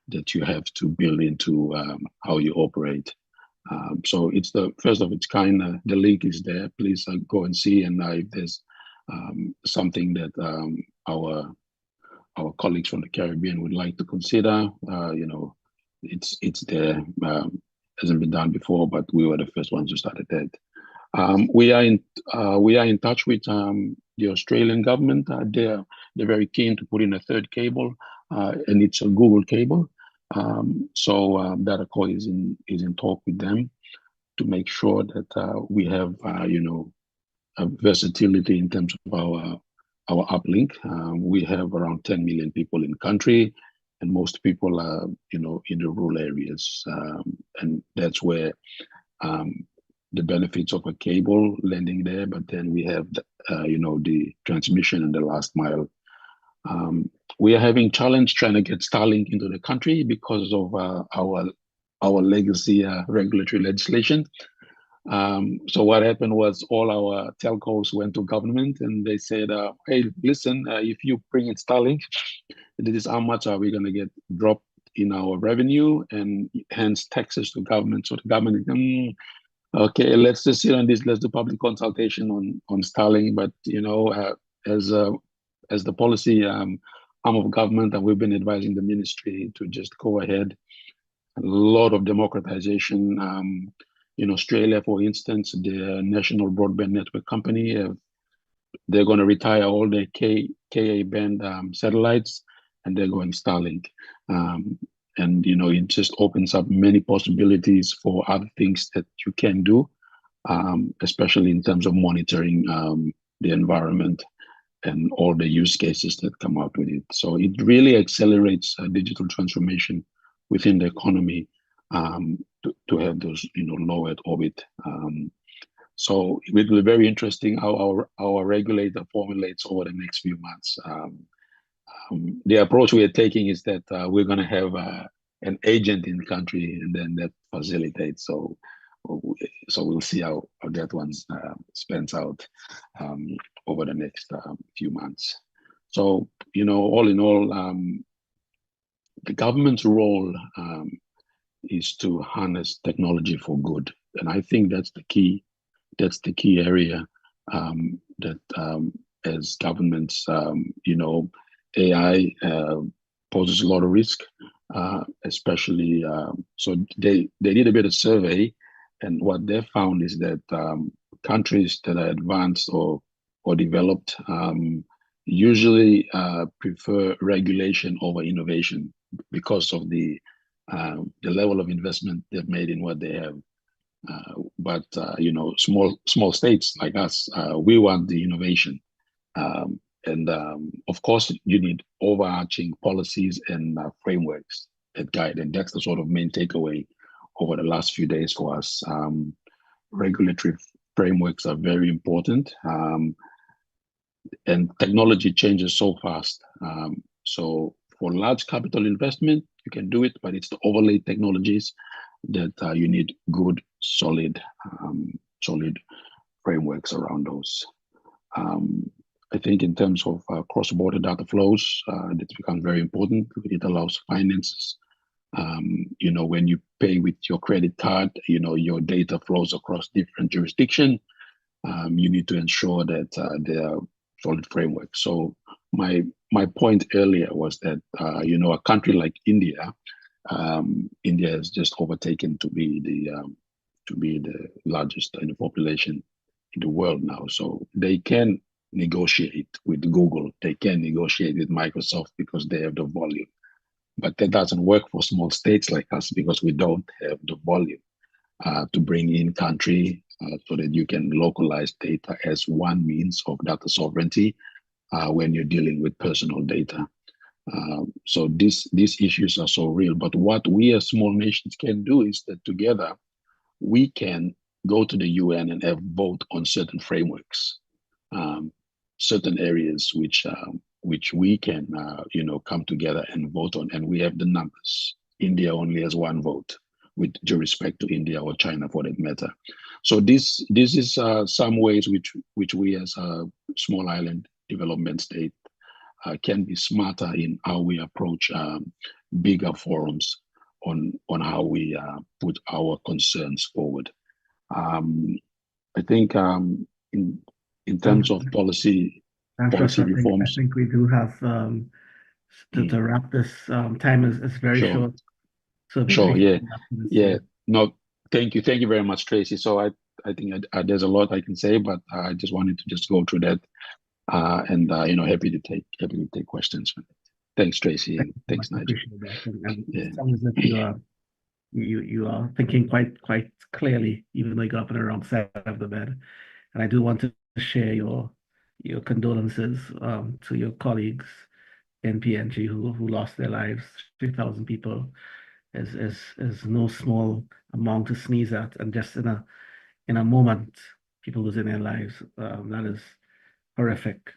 that you have to build into how you operate. So it's the first of its kind. The link is there. Please go and see. And if there's something that our colleagues from the Caribbean would like to consider, it's there. Hasn't been done before, but we were the first ones who started that. We are in touch with the Australian government. They're very keen to put in a third cable, and it's a Google cable. So Data Co is in talk with them to make sure that we have a versatility in terms of our uplink. We have around 10 million people in country, and most people are in the rural areas, and that's where the benefits of a cable landing there. But then we have the transmission and the last mile. We are having challenge trying to get Starlink into the country because of our legacy regulatory legislation. So what happened was all our telcos went to government and they said, hey, listen, if you bring in Starlink, this is how much are we going to get dropped in our revenue and hence taxes to government. So the government, okay, let's just sit on this. Let's do public consultation on Starlink. But as the policy arm of government, and we've been advising the ministry to just go ahead. A lot of democratization. In Australia, for instance, the National Broadband Network Company, they're going to retire all their Ka band satellites, and they're going Starlink. And it just opens up many possibilities for other things that you can do, especially in terms of monitoring the environment and all the use cases that come out with it. So it really accelerates digital transformation within the economy to have those low Earth orbit. So it will be very interesting how our regulator formulates over the next few months. The approach we are taking is that we're going to have an agent in the country, and then that facilitates. So we'll see how that one spans out over the next few months. So, all in all, the government's role is to harness technology for good. And I think that's the key area that as governments, AI poses a lot of risk, especially, so they did a bit of survey, and what they found is that countries that are advanced or developed usually prefer regulation over innovation because of the level of investment they've made in what they have. But small states like us, we want the innovation, and of course you need overarching policies and frameworks that guide, and that's the sort of main takeaway over the last few days for us. Regulatory frameworks are very important, and technology changes so fast. So for large capital investment, you can do it, but it's the overlay technologies that you need good, solid frameworks around those. I think in terms of cross-border data flows, it's become very important. It allows finances. When you pay with your credit card, your data flows across different jurisdictions. You need to ensure that there are solid frameworks. So my point earlier was that a country like India, India has just overtaken to be the largest in the population in the world now. So they can negotiate with Google, they can negotiate with Microsoft because they have the volume. But that doesn't work for small states like us because we don't have the volume to bring in country so that you can localize data as one means of data sovereignty when you're dealing with personal data. So these issues are so real. But what we as small nations can do is that together we can go to the UN and have vote on certain frameworks, certain areas which we can come together and vote on, and we have the numbers. India only has one vote, with due respect to India or China for that matter. So this is some ways which we as a small island development state can be smarter in how we approach bigger forums on how we put our concerns forward. I think in terms of policy reforms, I think we do have to wrap this. Time is very short. So sure, yeah. No, thank you very much, Tracy. So I think there's a lot I can say, but I just wanted to just go through that, and happy to take questions. Thanks, Tracy, and thanks, Nigel. It sounds as if you are thinking quite clearly, even though you got up on the wrong side of the bed. And I do want to share your condolences to your colleagues in PNG who lost their lives. 3,000 people is no small amount to sneeze at, and just in a moment, people losing their lives. That is horrific.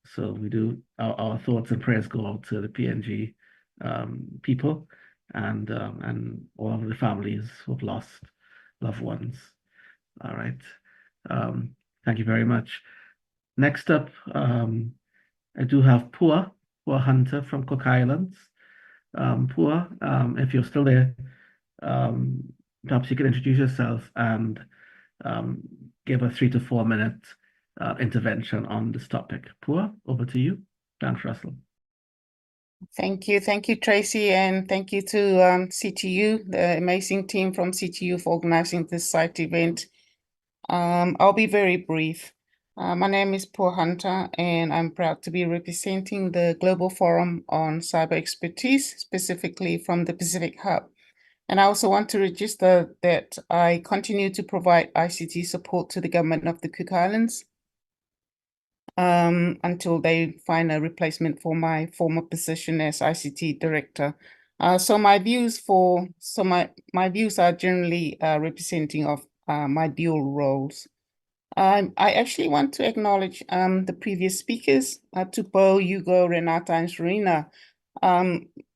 So we do our thoughts and prayers go out to the PNG people and all of the families who've lost loved ones. All right. Thank you very much. Next up, I do have Pua Hunter from Cook Islands. Pua, if you're still there, perhaps you can introduce yourself and give a 3 to 4 minute intervention on this topic. Pua, over to you. Thanks, Russell. Thank you, Tracy, and thank you to CTU, the amazing team from CTU for organizing this site event. I'll be very brief. My name is Pua Hunter, and I'm proud to be representing the Global Forum on Cyber Expertise, specifically from the Pacific Hub. And I also want to register that I continue to provide ICT support to the government of the Cook Islands until they find a replacement for my former position as ICT director. So my views are generally representing of my dual roles. I actually want to acknowledge the previous speakers, Tupou, Ugo, Renata, and Sorina.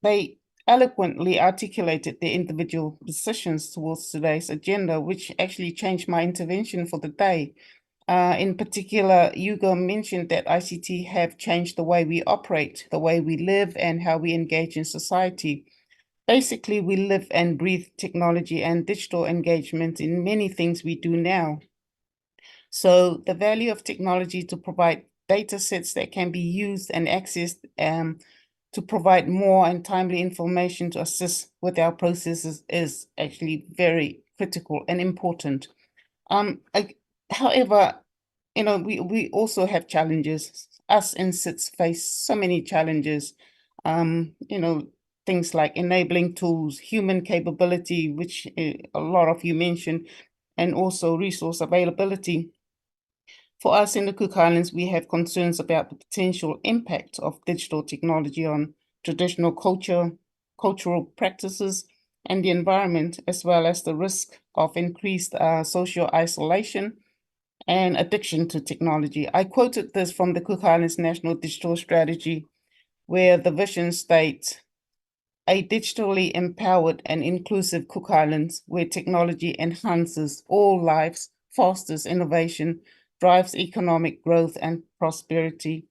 They eloquently articulated their individual positions towards today's agenda, which actually changed my intervention for the day. In particular, Ugo mentioned that ICT have changed the way we operate, the way we live, and how we engage in society. Basically, we live and breathe technology and digital engagement in many things we do now. So the value of technology to provide data sets that can be used and accessed to provide more and timely information to assist with our processes is actually very critical and important. However, you know, we also have challenges. Us in CERT face so many challenges. You know, things like enabling tools, human capability, which a lot of you mentioned, and also resource availability. For us in the Cook Islands, we have concerns about the potential impact of digital technology on traditional cultural practices, and the environment, as well as the risk of increased social isolation and addiction to technology. I quoted this from the Cook Islands National Digital Strategy, where the vision states, a digitally empowered and inclusive Cook Islands where technology enhances all lives, fosters innovation, drives economic growth and prosperity,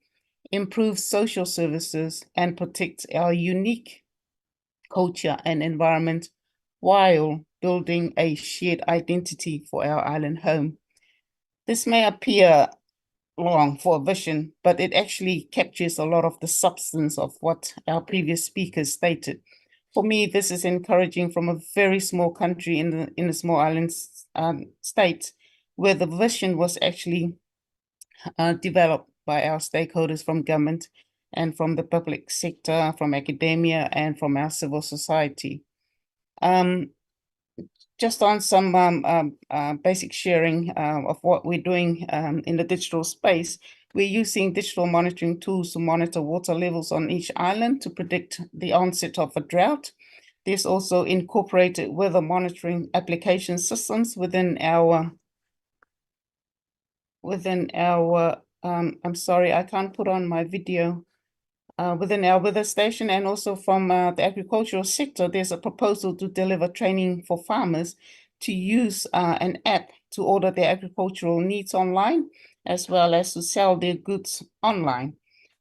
improves social services, and protects our unique culture and environment while building a shared identity for our island home. This may appear long for a vision, but it actually captures a lot of the substance of what our previous speakers stated. For me, this is encouraging from a very small country in the small island state, where the vision was actually developed by our stakeholders from government and from the public sector, from academia, and from our civil society. Just on some basic sharing of what we're doing in the digital space, we're using digital monitoring tools to monitor water levels on each island to predict the onset of a drought. There's also incorporated weather monitoring application systems within our I'm sorry, I can't put on my video. Within our weather station, and also from the agricultural sector, there's a proposal to deliver training for farmers to use an app to order their agricultural needs online, as well as to sell their goods online.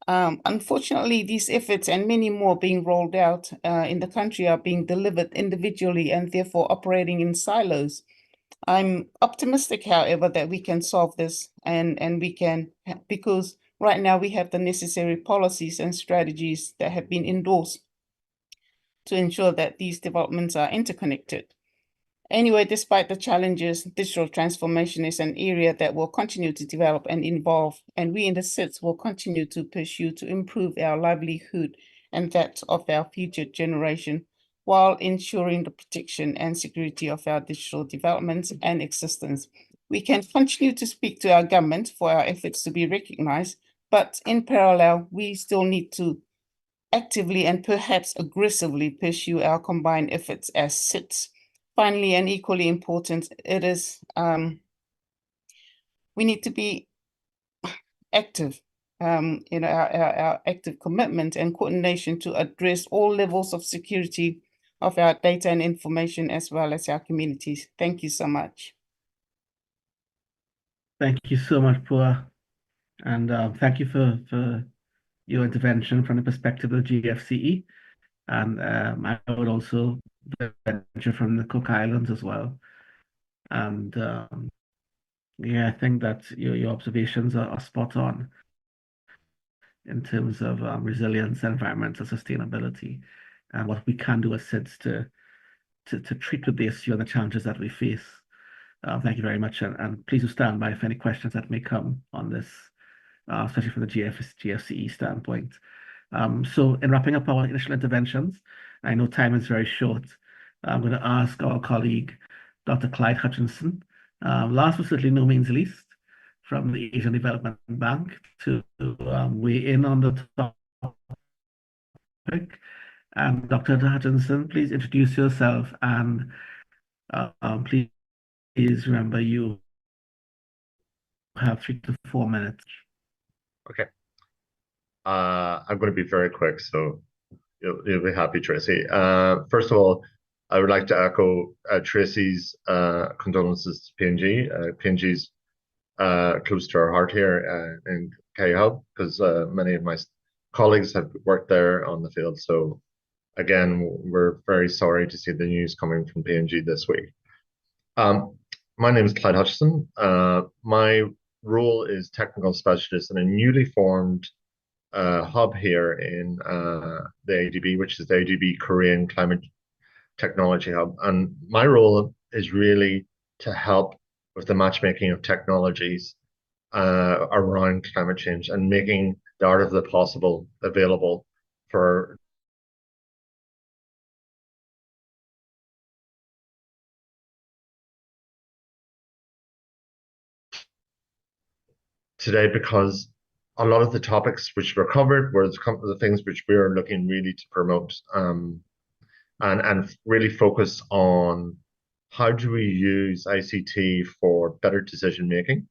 Unfortunately, these efforts and many more being rolled out in the country are being delivered individually and therefore operating in silos. I'm optimistic, however, that we can solve this and we can, because right now we have the necessary policies and strategies that have been endorsed to ensure that these developments are interconnected. Anyway, despite the challenges, digital transformation is an area that will continue to develop and evolve, and we in the CERT will continue to pursue to improve our livelihood and that of our future generation, while ensuring the protection and security of our digital development and existence. We can continue to speak to our government for our efforts to be recognized, but in parallel, we still need to actively and perhaps aggressively pursue our combined efforts as CERT. Finally, and equally important, it is we need to be active, you know, our active commitment and coordination to address all levels of security of our data and information, as well as our communities. Thank you so much. Thank you so much, Pua. And thank you for your intervention from the perspective of the GFCE. And I would also venture from the Cook Islands as well. And yeah, I think that your observations are spot on in terms of resilience and environmental sustainability and what we can do as CIDS to treat with the issue and the challenges that we face. Thank you very much. And please do stand by for any questions that may come on this, especially from the GFCE standpoint. So in wrapping up our initial interventions, I know time is very short. I'm going to ask our colleague, Dr. Clyde Hutchinson, last but certainly no means least, from the Asian Development Bank, to weigh in on the topic. And Dr. Hutchinson, please introduce yourself, and please remember you have 3 to 4 minutes. Okay. I'm going to be very quick, so you'll be happy, Tracy. First of all, I would like to echo Tracy's condolences to PNG. PNG's close to our heart here in K-Hub, because many of my colleagues have worked there on the field. So again, we're very sorry to see the news coming from PNG this week. My name is Clyde Hutchison. My role is technical specialist in a newly formed hub here in the ADB, which is the ADB Korean Climate Technology Hub. And my role is really to help with the matchmaking of technologies around climate change and making the art of the possible available for today, because a lot of the topics which were covered were the things which we are looking really to promote and really focus on how do we use ICT for better decision making.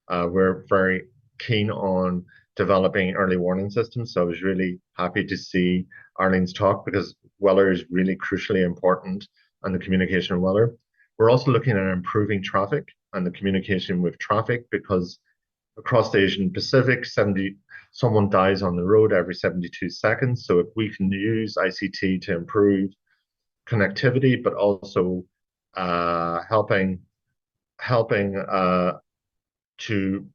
We're very keen on developing early warning systems, so I was really happy to see Arlene's talk, because weather is really crucially important and the communication of weather. We're also looking at improving traffic and the communication with traffic, because across the Asian Pacific, someone dies on the road every 72 seconds. So if we can use ICT to improve connectivity, but also helping to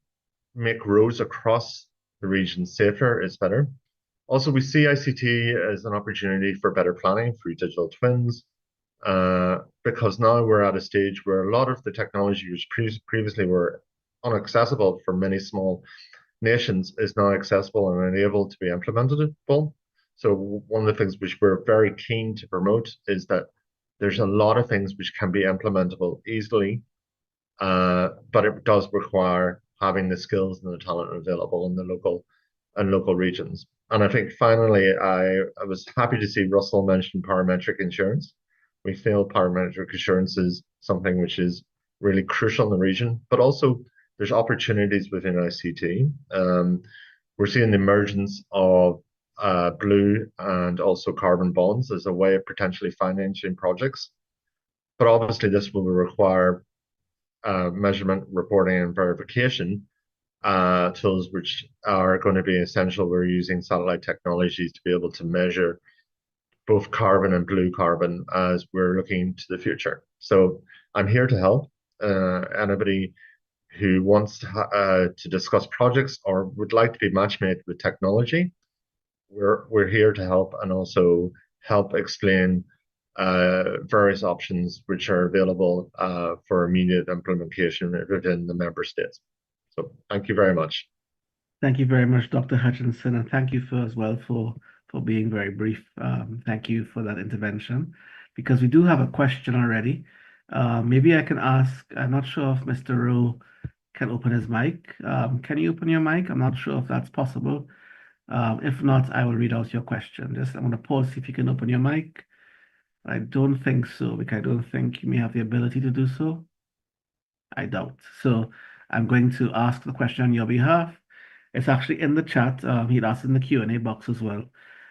make roads across the region safer, is better. Also, we see ICT as an opportunity for better planning through digital twins, because now we're at a stage where a lot of the technology which previously were inaccessible for many small nations is now accessible and able to be implementable. So one of the things which we're very keen to promote is that there's a lot of things which can be implementable easily, but it does require having the skills and the talent available in the local regions. And I think finally, I was happy to see Russell mention parametric insurance. We feel parametric insurance is something which is really crucial in the region, but also there's opportunities within ICT. We're seeing the emergence of blue and also carbon bonds as a way of potentially financing projects. But obviously this will require measurement, reporting and verification tools which are going to be essential. We're using satellite technologies to be able to measure both carbon and blue carbon as we're looking to the future. So I'm here to help anybody who wants to discuss projects or would like to be matchmade with technology. We're here to help and also help explain various options which are available for immediate implementation within the member states. So thank you very much. Thank you very much, Dr. Hutchinson, and thank you as well for being very brief. Thank you for that intervention. Because we do have a question already. Maybe I can ask, I'm not sure if Mr. Rowe can open his mic. Can you open your mic? I'm not sure if that's possible. If not, I will read out your question. I'm going to pause, see if you can open your mic. I don't think so, because I don't think you may have the ability to do so. I doubt. So I'm going to ask the question on your behalf. It's actually in the chat. He'd asked in the Q&A box as well.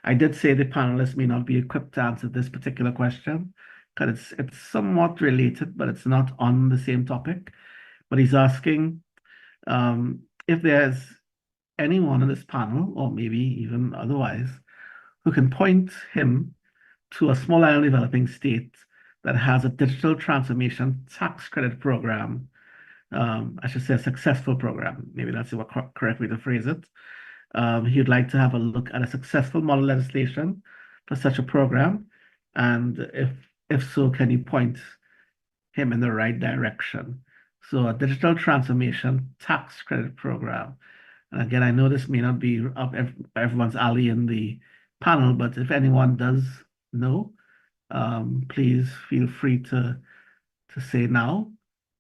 I did say the panelists may not be equipped to answer this particular question, because it's somewhat related, but it's not on the same topic. But he's asking if there's anyone in this panel, or maybe even otherwise, who can point him to a small island developing state that has a digital transformation tax credit program. I should say a successful program. Maybe that's the correct way to phrase it. He'd like to have a look at a successful model legislation for such a program. And if so, can you point him in the right direction? So a digital transformation tax credit program. And again, I know this may not be up everyone's alley in the panel, but if anyone does know, please feel free to say now,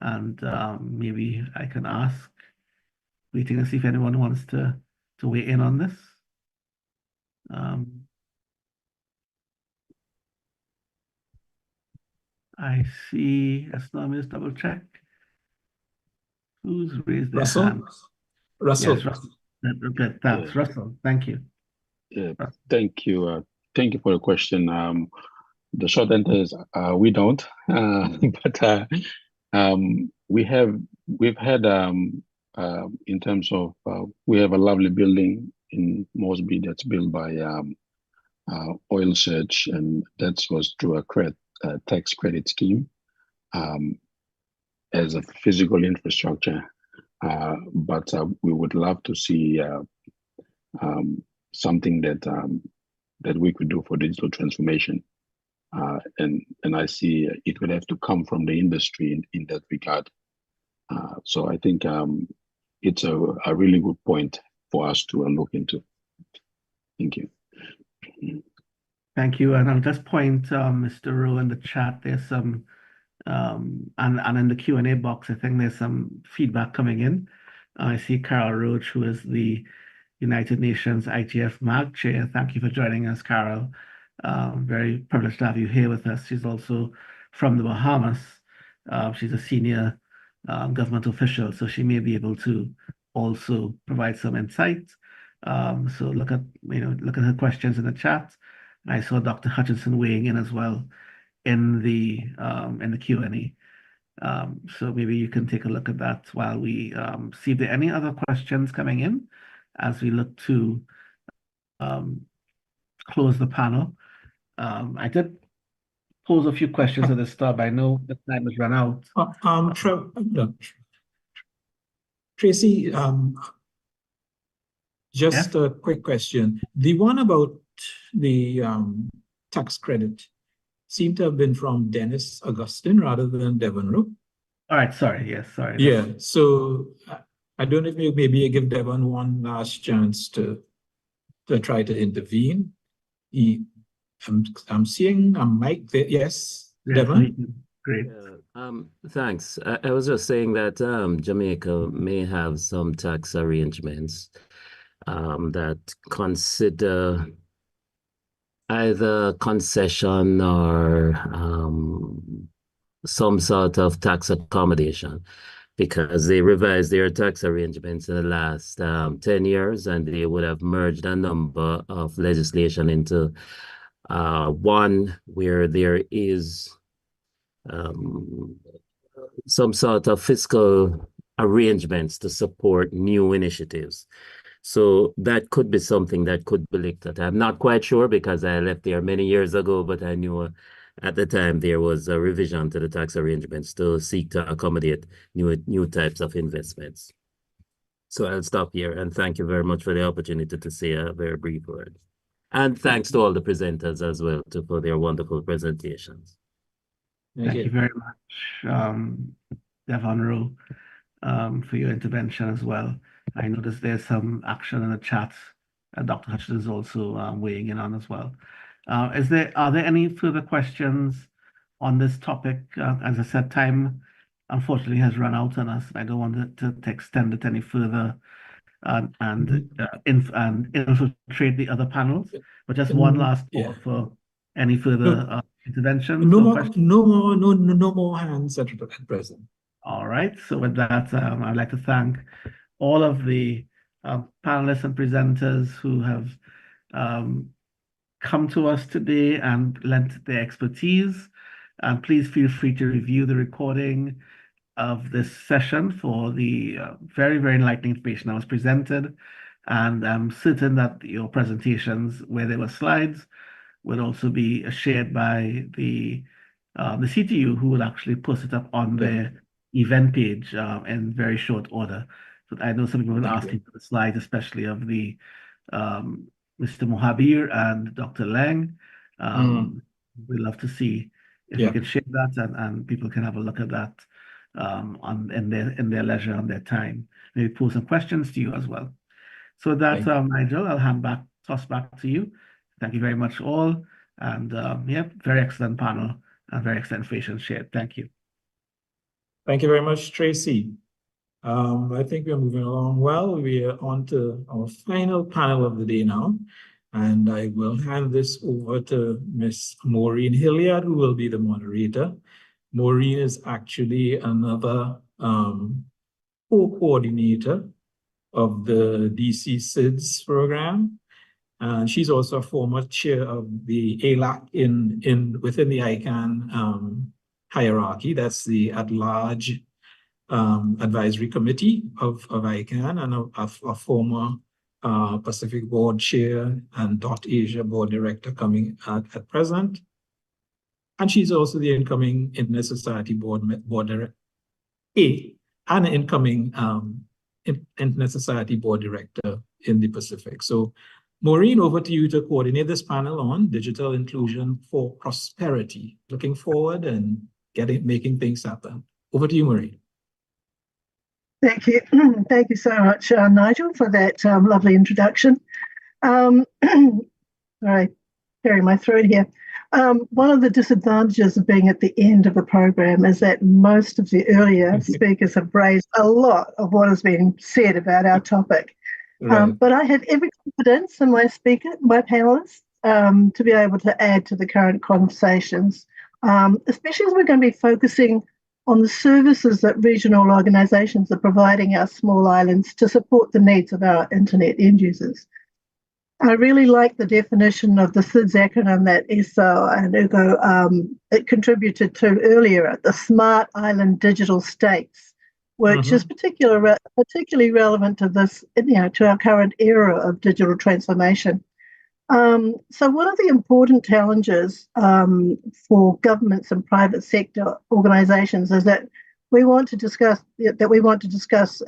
and maybe I can ask, waiting to see if anyone wants to weigh in on this. I see, let's just double check. Who's raised their hand? Russell. Yes, Russell. That's Russell. Thank you. Yeah, thank you. Thank you for the question. The short answer is we don't, but we've had in terms of, we have a lovely building in Mosby that's built by Oil Search, and that was through a tax credit scheme as a physical infrastructure. But we would love to see something that we could do for digital transformation. And I see it would have to come from the industry in that regard. So I think it's a really good point for us to look into. Thank you. Thank you. And I'll just point, Mr. Rowe, in the chat, there's some, and in the Q&A box, I think there's some feedback coming in. I see Carol Roach, who is the United Nations IGF MAG Chair. Thank you for joining us, Carol. Very privileged to have you here with us. She's also from the Bahamas. She's a senior government official, so she may be able to also provide some insight. So look at her questions in the chat. I saw Dr. Hutchinson weighing in as well in the Q&A. So maybe you can take a look at that while we see if there are any other questions coming in as we look to close the panel. I did pose a few questions at the start, but I know the time has run out. Tracy, just a quick question. The one about the tax credit seemed to have been from Dennis Augustine rather than Devon Rowe. All right, sorry. Yes, sorry. Yeah, so I don't know if maybe you give Devon one last chance to try to intervene. I'm seeing a mic there. Yes, Devon? Great. Thanks. I was just saying that Jamaica may have some tax arrangements that consider either concession or some sort of tax accommodation, because they revised their tax arrangements in the last 10 years, and they would have merged a number of legislation into one where there is some sort of fiscal arrangements to support new initiatives. So that could be something that could be looked at. I'm not quite sure because I left there many years ago, but I knew at the time there was a revision to the tax arrangements to seek to accommodate new types of investments. So I'll stop here, and thank you very much for the opportunity to say a very brief word. And thanks to all the presenters as well for their wonderful presentations. Thank you very much, Devon Rowe, for your intervention as well. I noticed there's some action in the chat. Dr. Hutchinson is also weighing in on as well. Are there any further questions on this topic? As I said, time unfortunately has run out on us. I don't want to extend it any further and infiltrate the other panels. But just one last call for any further interventions. No more hands at present. All right. So with that, I'd like to thank all of the panelists and presenters who have come to us today and lent their expertise. And please feel free to review the recording of this session for the very, very enlightening information that was presented. And I'm certain that your presentations, where there were slides, would also be shared by the CTU, who will actually post it up on their event page in very short order. So I know some people were asking for the slides, especially of the Mr. Mohabir and Dr. Lang. We'd love to see if you can share that and people can have a look at that in their leisure, on their time. Maybe pose some questions to you as well. So with that, Nigel, I'll toss back to you. Thank you very much all. And very excellent panel and very excellent information shared. Thank you. Thank you very much, Tracy. I think we're moving along well. We are on to our final panel of the day now. And I will hand this over to Ms. Maureen Hilliard, who will be the moderator. Maureen is actually another co-coordinator of the DC SIDS program. And she's also a former chair of the ALAC within the ICANN hierarchy. That's the at-large advisory committee of ICANN and a former Pacific Board Chair and Asia Board Director coming at present. And she's also the incoming Internet Society Board Director, and incoming Internet Society Board Director in the Pacific. So Maureen, over to you to coordinate this panel on digital inclusion for prosperity. Looking forward and making things happen. Over to you, Maureen. Thank you. Thank you so much, Nigel, for that lovely introduction. Sorry, clearing my throat here. One of the disadvantages of being at the end of a program is that most of the earlier speakers have raised a lot of what has been said about our topic. Right. But I have every confidence in my panelists, to be able to add to the current conversations, especially as we're going to be focusing on the services that regional organisations are providing our small islands to support the needs of our internet end users. I really like the definition of the SIDS acronym that Esau and Ugo it contributed to earlier, the Smart Island Digital States, which is particularly relevant to this, to our current era of digital transformation. So one of the important challenges for governments and private sector organisations is that we want to discuss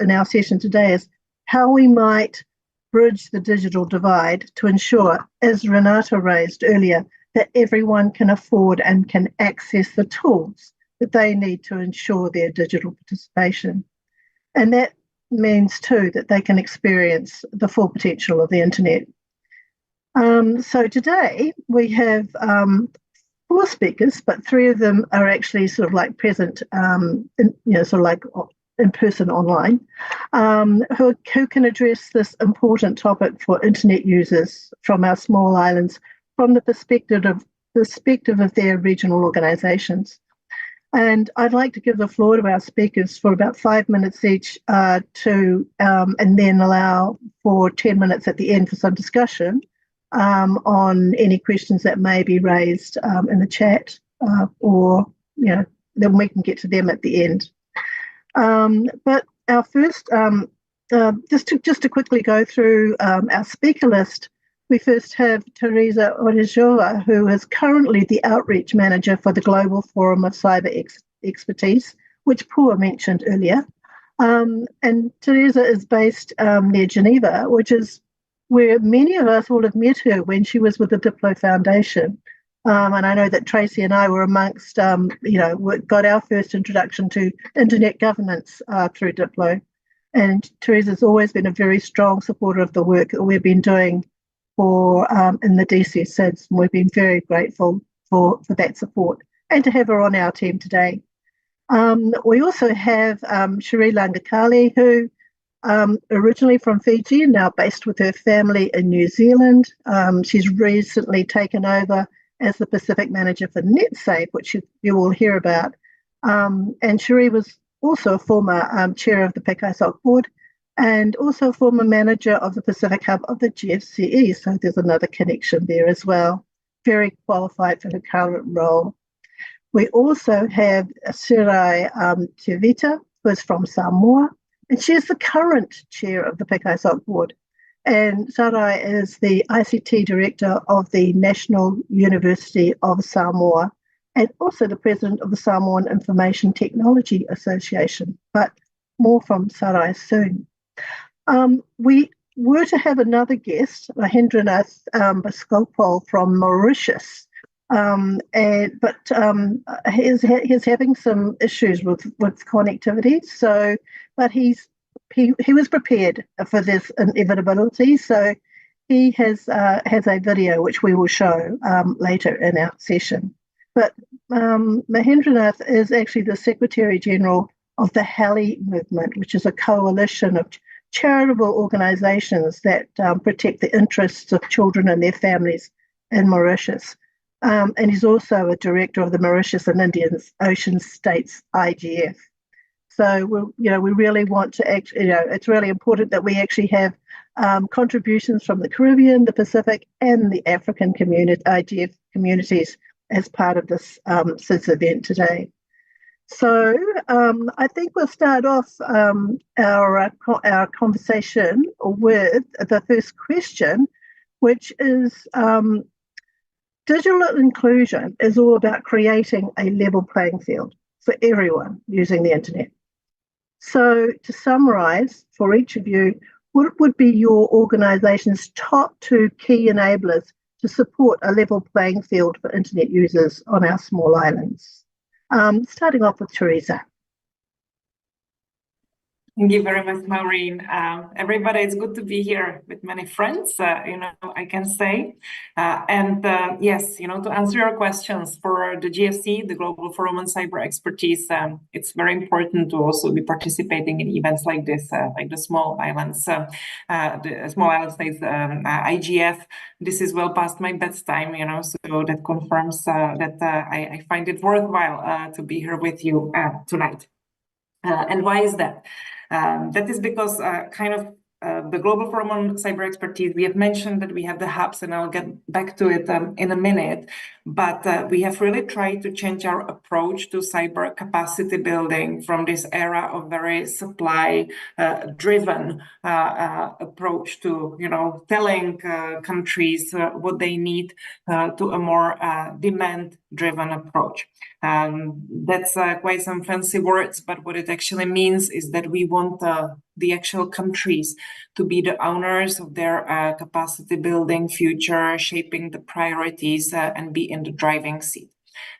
in our session today is how we might bridge the digital divide to ensure, as Renata raised earlier, that everyone can afford and can access the tools that they need to ensure their digital participation. And that means too that they can experience the full potential of the internet. So today we have 4 speakers, but 3 of them are actually sort of like present, in person online, who can address this important topic for internet users from our small islands from the perspective of their regional organisations. And I'd like to give the floor to our speakers for about 5 minutes each and then allow for 10 minutes at the end for some discussion on any questions that may be raised in the chat or, then we can get to them at the end. But our first, just to quickly go through our speaker list, we first have Teresa Orejova, who is currently the Outreach Manager for the Global Forum of Cyber Expertise, which Pua mentioned earlier. And Teresa is based near Geneva, which is where many of us will have met her when she was with the Diplo Foundation. And I know that Tracy and I were amongst, got our first introduction to internet governance through Diplo. And Teresa's always been a very strong supporter of the work that we've been doing in the DC SIDS. And we've been very grateful for that support and to have her on our team today. We also have Cherie Langakali, who originally from Fiji and now based with her family in New Zealand. She's recently taken over as the Pacific Manager for NetSafe, which you will hear about. And Cherie was also a former chair of the PEC-ISOC board and also a former manager of the Pacific Hub of the GFCE. So there's another connection there as well. Very qualified for her current role. We also have Sarai Tevita, who is from Samoa, and she is the current chair of the PEC-ISOC board. And Sarai is the ICT director of the National University of Samoa and also the president of the Samoan Information Technology Association, but more from Sarai soon. We were to have another guest, Mahendranath Baskopal from Mauritius, but he's having some issues with connectivity. But he was prepared for this inevitability, so he has a video which we will show later in our session. But Mahendranath is actually the Secretary General of the HALI movement, which is a coalition of charitable organisations that protect the interests of children and their families in Mauritius. And he's also a director of the Mauritius and Indian Ocean States IGF. So we really want to it's really important that we actually have contributions from the Caribbean, the Pacific, and the African IGF communities as part of this SIDS event today. So I think we'll start off our conversation with the first question, which is digital inclusion is all about creating a level playing field for everyone using the internet. So to summarise for each of you, what would be your organisation's top 2 key enablers to support a level playing field for internet users on our small islands? Starting off with Teresa. Thank you very much, Maureen. Everybody, it's good to be here with many friends, I can say. Yes, to answer your questions for the GFC, the Global Forum on Cyber Expertise, it's very important to also be participating in events like this, like the Small Islands, the Small Island States IGF. This is well past my bedtime, so that confirms that I find it worthwhile to be here with you tonight. And why is that? That is because the Global Forum on Cyber Expertise, we have mentioned that we have the hubs, and I'll get back to it in a minute, but we have really tried to change our approach to cyber capacity building from this era of very supply-driven approach to, telling countries what they need to a more demand-driven approach. That's quite some fancy words, but what it actually means is that we want the actual countries to be the owners of their capacity building future, shaping the priorities and be in the driving seat.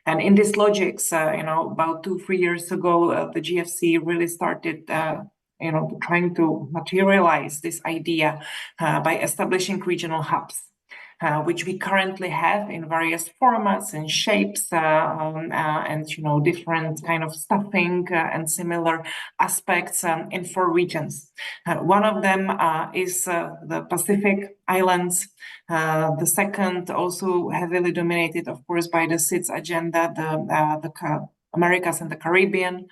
And in this logics, about 2-3 years ago, the GFC really started trying to materialize this idea by establishing regional hubs. Which we currently have in various formats and shapes and different kind of stuffing and similar aspects in 4 regions. One of them is the Pacific Islands. The second, also heavily dominated, of course, by the CITES agenda, the Americas and the Caribbean,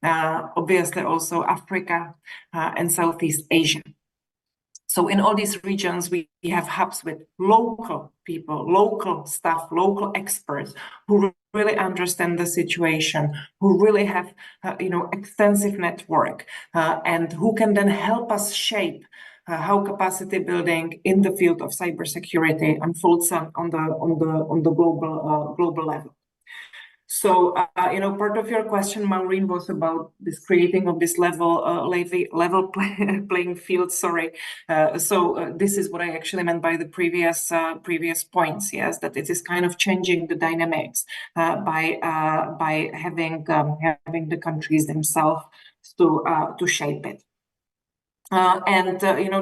obviously also Africa and Southeast Asia. So in all these regions, we have hubs with local people, local staff, local experts who really understand the situation, who really have, extensive network, and who can then help us shape how capacity building in the field of cybersecurity unfolds on the global level. So, part of your question, Maureen, was about this creating of this level playing field. Sorry. So this is what I actually meant by the previous points. Yes, that it is kind of changing the dynamics by having the countries themselves to shape it.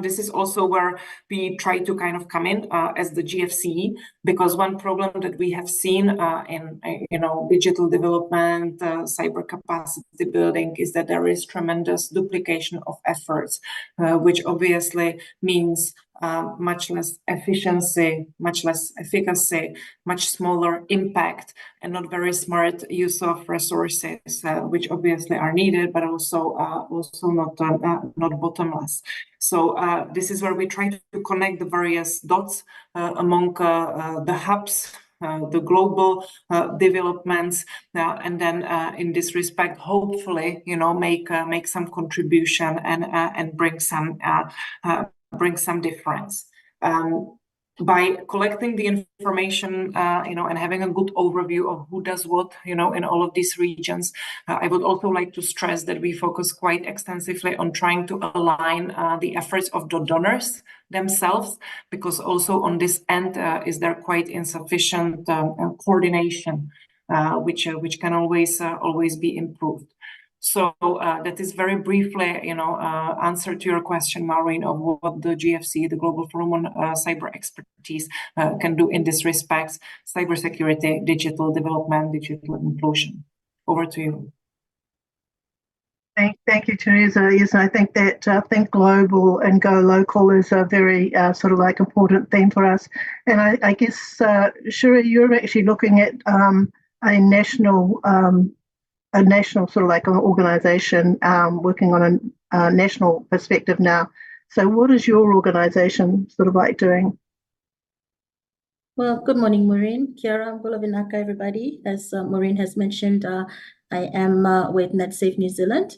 This is also where we try to kind of come in as the GFC, because one problem that we have seen in digital development, cyber capacity building, is that there is tremendous duplication of efforts, which obviously means much less efficiency, much less efficacy, much smaller impact, and not very smart use of resources, which obviously are needed, but also not bottomless. So this is where we try to connect the various dots among the hubs, the global developments, and then in this respect, hopefully, make some contribution and bring some difference. By collecting the information, and having a good overview of who does what, in all of these regions, I would also like to stress that we focus quite extensively on trying to align the efforts of the donors themselves, because also on this end is there quite insufficient coordination, which can always be improved. So that is very briefly, answer to your question, Maureen, of what the GFC, the Global Forum on Cyber Expertise, can do in this respect: cybersecurity, digital development, digital inclusion. Over to you. Thank you, Teresa. Yes, I think that think global and go local is a very sort of like important theme for us. And I guess, Shuri, you're actually looking at a national sort of like an organisation working on a national perspective now. So what is your organisation sort of like doing? Well, good morning, Maureen. Kiara Golovinaka, everybody. As Maureen has mentioned, I am with NetSafe New Zealand,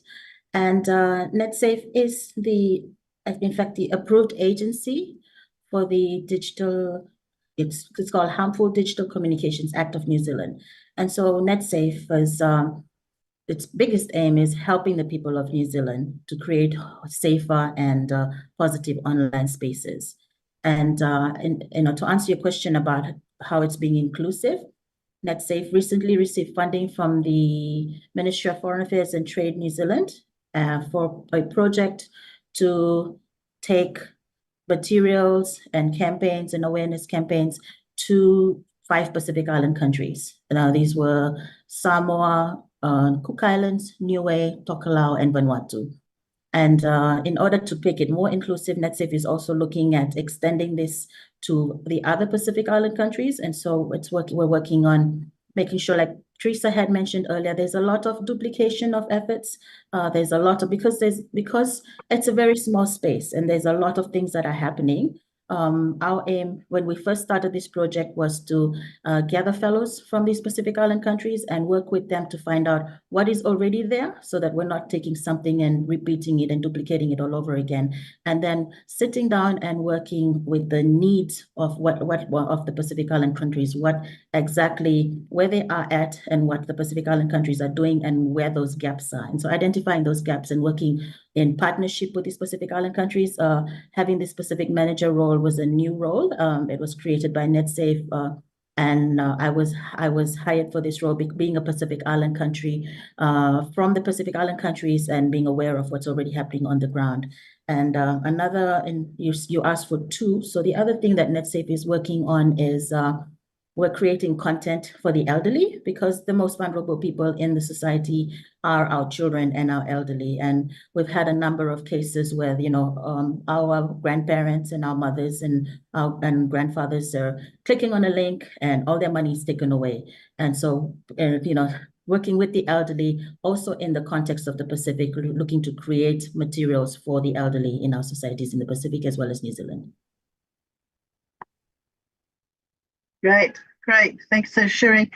and NetSafe is in fact, the approved agency for the digital, it's called Harmful Digital Communications Act of New Zealand. And so NetSafe is, its biggest aim is helping the people of New Zealand to create safer and positive online spaces. And to answer your question about how it's being inclusive, NetSafe recently received funding from the Ministry of Foreign Affairs and Trade New Zealand for a project to take materials and campaigns and awareness campaigns to 5 Pacific Island countries. Now, these were Samoa, Cook Islands, Niue, Tokelau, and Vanuatu. And in order to make it more inclusive, NetSafe is also looking at extending this to the other Pacific Island countries. And so we're working on making sure, like Teresa had mentioned earlier, there's a lot of duplication of efforts. There's a lot of, because it's a very small space and there's a lot of things that are happening. Our aim when we first started this project was to gather fellows from these Pacific Island countries and work with them to find out what is already there so that we're not taking something and repeating it and duplicating it all over again. And then sitting down and working with the needs of of the Pacific Island countries, what exactly where they are at and what the Pacific Island countries are doing and where those gaps are. And so identifying those gaps and working in partnership with these Pacific Island countries. Having this specific manager role was a new role. It was created by NetSafe, and I was hired for this role, being a Pacific Island country, from the Pacific Island countries and being aware of what's already happening on the ground. And you asked for 2. So the other thing that NetSafe is working on is we're creating content for the elderly, because the most vulnerable people in the society are our children and our elderly. And we've had a number of cases where, our grandparents and our mothers and grandfathers are clicking on a link and all their money is taken away. And so, working with the elderly, also in the context of the Pacific, looking to create materials for the elderly in our societies in the Pacific as well as New Zealand. Great. Thanks for sharing.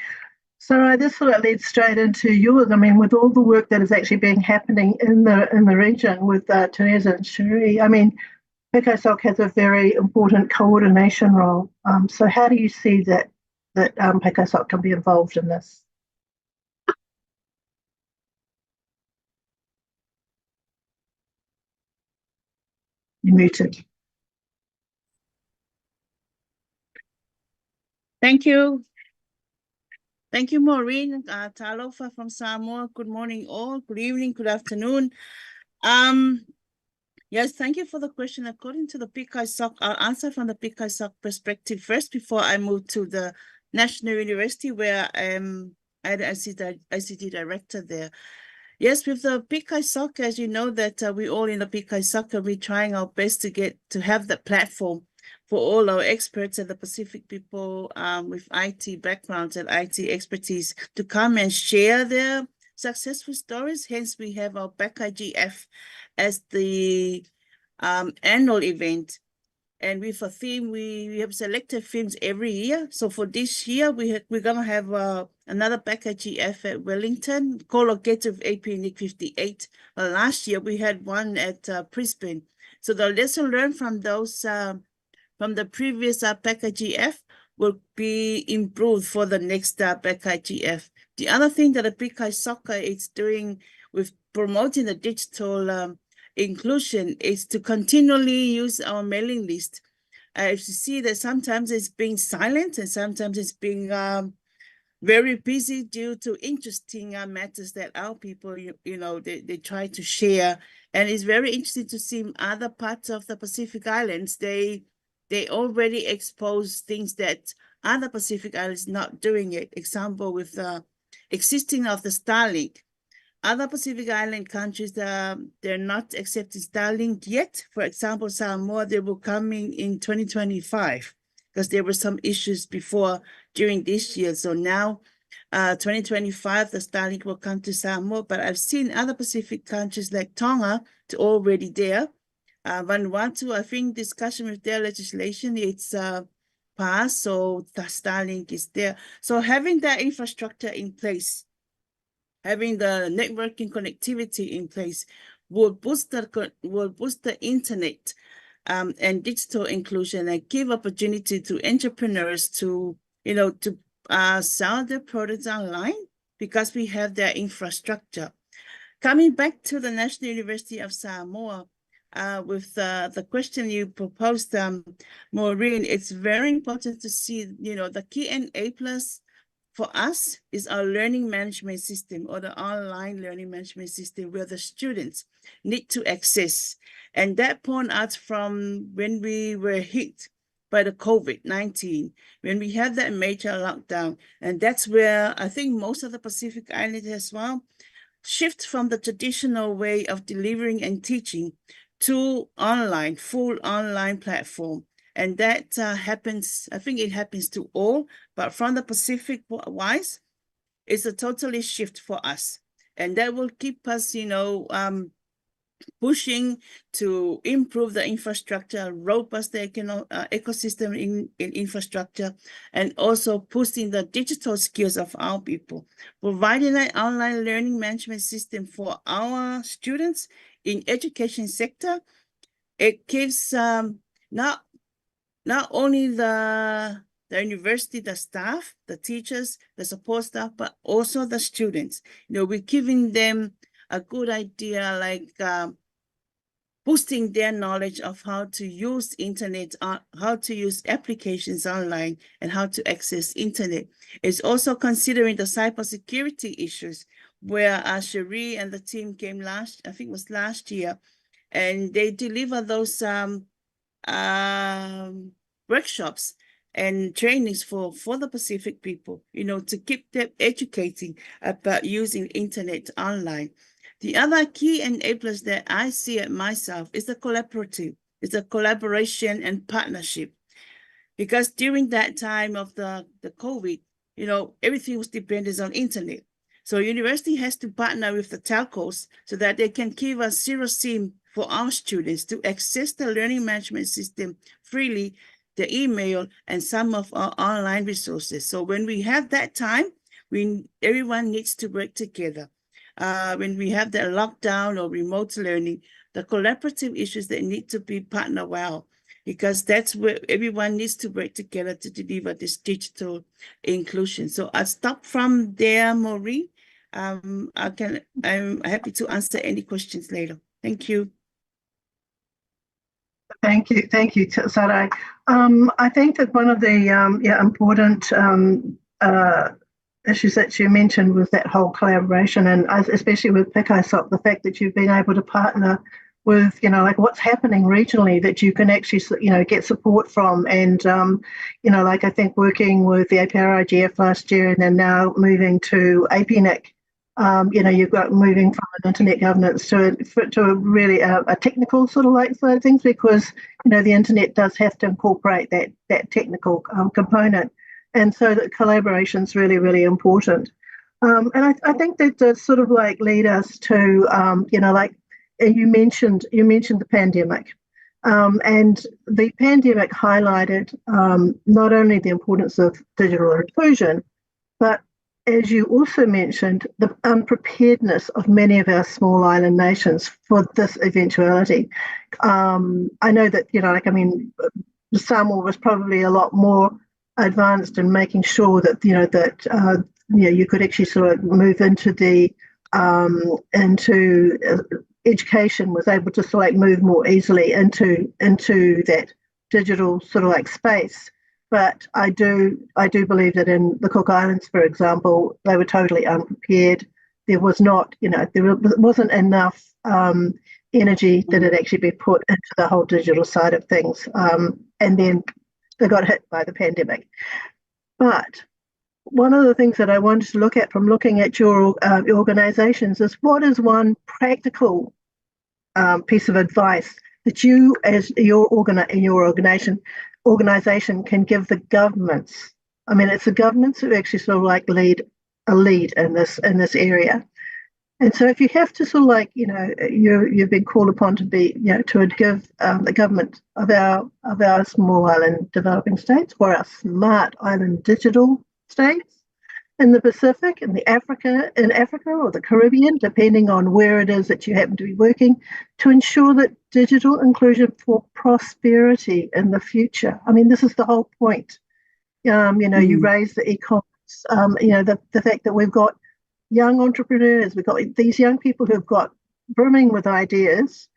So this sort of leads straight into yours. I mean, with all the work that is actually being happening in the region with Teresa and Cherie, I mean, PICOSOC has a very important coordination role. So how do you see that PICOSOC can be involved in this? You're muted. Thank you. Thank you, Maureen. Talofa from Samoa. Good morning, all. Good evening, good afternoon. Yes, thank you for the question. According to the PICOSOC, I'll answer from the PICOSOC perspective first before I move to the National University, where I'm the ICT director there. Yes, with the PICOSOC, as you know, that we all in the PICOSOC, we're trying our best to have the platform for all our experts and the Pacific people with IT backgrounds and IT expertise to come and share their successful stories. Hence, we have our PAC-IGF as the annual event. And with a theme, we have selected themes every year. So for this year, we're going to have another PAC-IGF at Wellington, co-located with AP-NIC 58. Last year, we had one at Brisbane. So the lesson learned from those from the previous PAC-IGF will be improved for the next PAC-IGF. The other thing that the PICOSOC is doing with promoting the digital inclusion is to continually use our mailing list. If you see that sometimes it's being silent and sometimes it's being very busy due to interesting matters that our people, they try to share. And it's very interesting to see other parts of the Pacific Islands, they already expose things that other Pacific Islands not doing it. Example, with the existing of the Starlink. Other Pacific Island countries, they're not accepting Starlink yet. For example, Samoa, they will come in 2025 because there were some issues before during this year. So now, 2025, the Starlink will come to Samoa. But I've seen other Pacific countries like Tonga already there. Vanuatu, I think discussion with their legislation, it's passed, so the Starlink is there. So having that infrastructure in place, having the networking connectivity in place will boost the internet and digital inclusion and give opportunity to entrepreneurs to, to sell their products online because we have their infrastructure. Coming back to the National University of Samoa, with the question you proposed, Maureen, it's very important to see, the key enablers for us is our learning management system, or the online learning management system, where the students need to access. And that point out from when we were hit by the COVID-19, when we had that major lockdown. And that's where I think most of the Pacific Islands as well shift from the traditional way of delivering and teaching to online, full online platform. And that happens, I think it happens to all, but from the Pacific wise, it's a totally shift for us. And that will keep us, pushing to improve the infrastructure, robust the ecosystem in infrastructure, and also boosting the digital skills of our people. Providing an online learning management system for our students in education sector, it gives not only the university, the staff, the teachers, the support staff, but also the students. We're giving them a good idea, like boosting their knowledge of how to use internet, how to use applications online, and how to access internet. It's also considering the cybersecurity issues, where Cherie and the team came last year, and they deliver those workshops and trainings for the Pacific people, to keep them educating about using internet online. The other key enablers that I see it myself is the collaborative. It's a collaboration and partnership. Because during that time of the COVID, everything was dependent on internet. So university has to partner with the telcos so that they can give us zero SIM for our students to access the learning management system freely, the email, and some of our online resources. So when we have that time, everyone needs to work together. When we have that lockdown or remote learning, the collaborative issues that need to be partnered well, because that's where everyone needs to work together to deliver this digital inclusion. So I'll stop from there, Maureen. I'm happy to answer any questions later. Thank you. Thank you, Sarai. I think that one of the important issues that you mentioned was that whole collaboration, and especially with PICISOC, the fact that you've been able to partner with, like what's happening regionally that you can actually, get support from. And, I think working with the APR IGF last year and then now moving to APNIC, you've got moving from an internet governance to a really a technical sort of side of things, because, the internet does have to incorporate that technical component. And so that collaboration is really, really important. And I think that does sort of lead us to, you mentioned the pandemic. And the pandemic highlighted not only the importance of digital inclusion, but as you also mentioned, the unpreparedness of many of our small island nations for this eventuality. I know that, Samoa was probably a lot more advanced in making sure that, you could actually sort of move into education, was able to sort of move more easily into that digital sort of space. But I do believe that in the Cook Islands, for example, they were totally unprepared. There was not, there wasn't enough energy that had actually been put into the whole digital side of things. And then they got hit by the pandemic. But one of the things that I wanted to look at from looking at your organizations is, what is one practical piece of advice that you, as your organization, can give the governments? I mean, it's the governments who actually sort of lead in this area. And so if you have to sort of you've been called upon to be, to give the government of our small island developing states, or our smart island digital states, in the Pacific, in Africa or the Caribbean, depending on where it is that you happen to be working, to ensure that digital inclusion for prosperity in the future. I mean, this is the whole point. You raise the e-commerce, the fact that we've got young entrepreneurs, we've got these young people who've got brimming with ideas.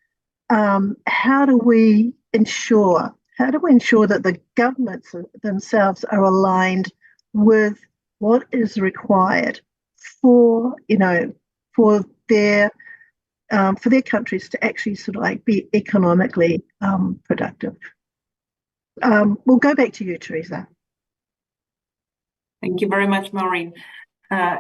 How do we ensure that the governments themselves are aligned with what is required for their countries to actually sort of like be economically productive? We'll go back to you, Teresa. Thank you very much, Maureen.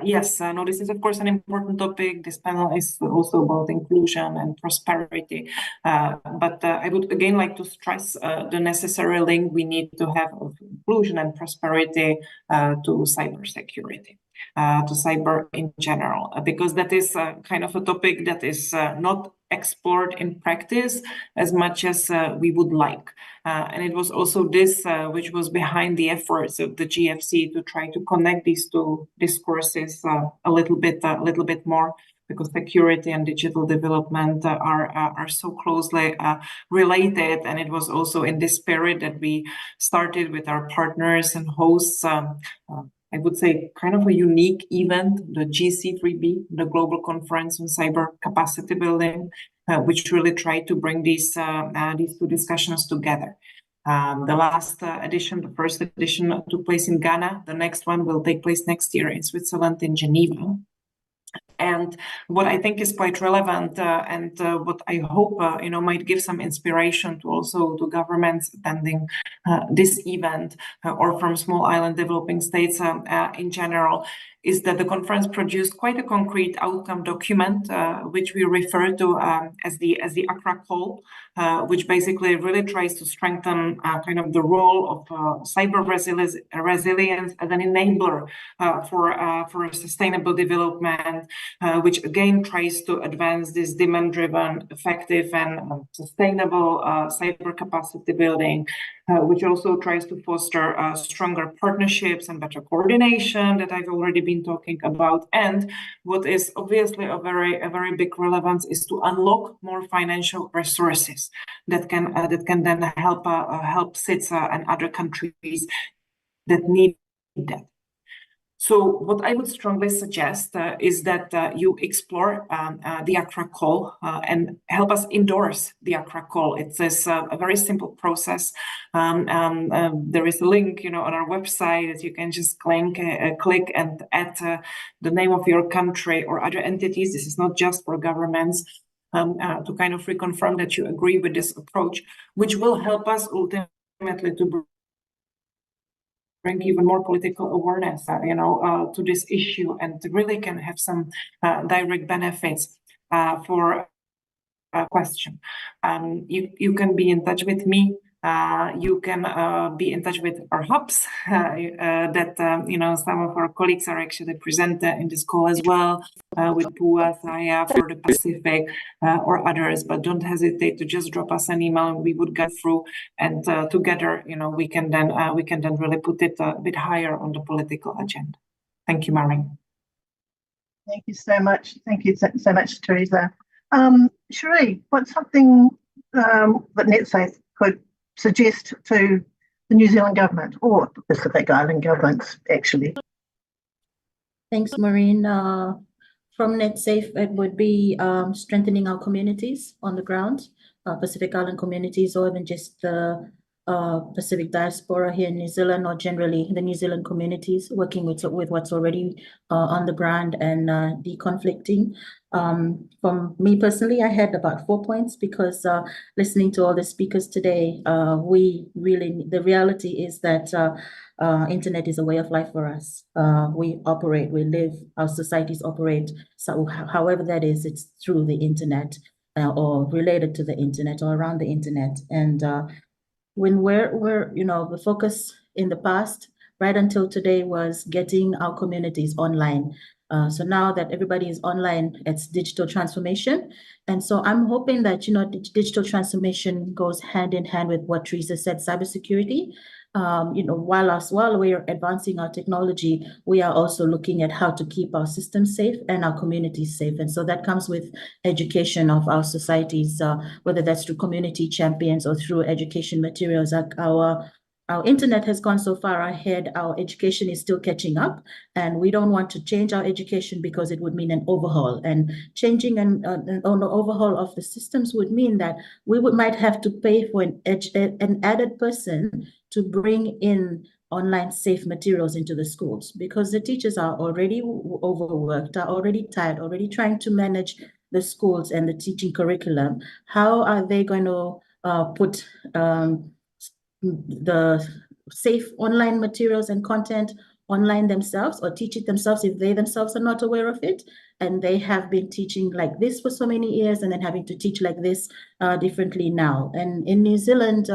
Yes, no, this is of course an important topic. This panel is also about inclusion and prosperity. But I would again like to stress the necessary link we need to have of inclusion and prosperity to cybersecurity, to cyber in general, because that is kind of a topic that is not explored in practice as much as we would like. And it was also this which was behind the efforts of the GFC to try to connect these two discourses a little bit more, because security and digital development are so closely related. And it was also in this spirit that we started with our partners and hosts, I would say, kind of a unique event, the GC3B, the Global Conference on Cyber Capacity Building, which really tried to bring these two discussions together. The last edition, the first edition, took place in Ghana. The next one will take place next year in Switzerland, in Geneva. And what I think is quite relevant and what I hope might give some inspiration to also to governments attending this event or from small island developing states in general, is that the conference produced quite a concrete outcome document, which we refer to as the Accra Call, which basically really tries to strengthen kind of the role of cyber resilience as an enabler for sustainable development, which again tries to advance this demand-driven, effective, and sustainable cyber capacity building, which also tries to foster stronger partnerships and better coordination that I've already been talking about. And what is obviously a very big relevance is to unlock more financial resources that can then help CITES and other countries that need that. So what I would strongly suggest is that you explore the Accra Call and help us endorse the Accra Call. It's a very simple process. There is a link, on our website that you can just click and add the name of your country or other entities. This is not just for governments. To kind of reconfirm that you agree with this approach, which will help us ultimately to bring even more political awareness, to this issue, and really can have some direct benefits for a question. You can be in touch with me. You can be in touch with our hubs that some of our colleagues are actually present in this call as well, with Pua, Saya for the Pacific or others. But don't hesitate to just drop us an email, and we would go through, and together, we can then really put it a bit higher on the political agenda. Thank you, Maureen. Thank you so much. Thank you so much, Teresa. Cherie, what's something that NetSafe could suggest to the New Zealand government or the Pacific Island governments, actually? Thanks, Maureen. From NetSafe, it would be strengthening our communities on the ground, Pacific Island communities, or even just the Pacific diaspora here in New Zealand, or generally the New Zealand communities, working with what's already on the ground and deconflicting. From me personally, I had about 4 points, because listening to all the speakers today, the reality is that internet is a way of life for us. We operate, we live, our societies operate. So however that is, it's through the internet or related to the internet or around the internet. And when we're the focus in the past, right until today, was getting our communities online. So now that everybody is online, it's digital transformation. And so I'm hoping that, digital transformation goes hand in hand with what Teresa said, cybersecurity. while we're advancing our technology, we are also looking at how to keep our systems safe and our communities safe. And so that comes with education of our societies, whether that's through community champions or through education materials. Our internet has gone so far ahead, our education is still catching up, and we don't want to change our education because it would mean an overhaul. And changing an overhaul of the systems would mean that we might have to pay for an added person to bring in online safe materials into the schools, because the teachers are already overworked, are already tired, already trying to manage the schools and the teaching curriculum. How are they going to put the safe online materials and content online themselves, or teach it themselves if they themselves are not aware of it? And they have been teaching like this for so many years and then having to teach like this differently now. And in New Zealand,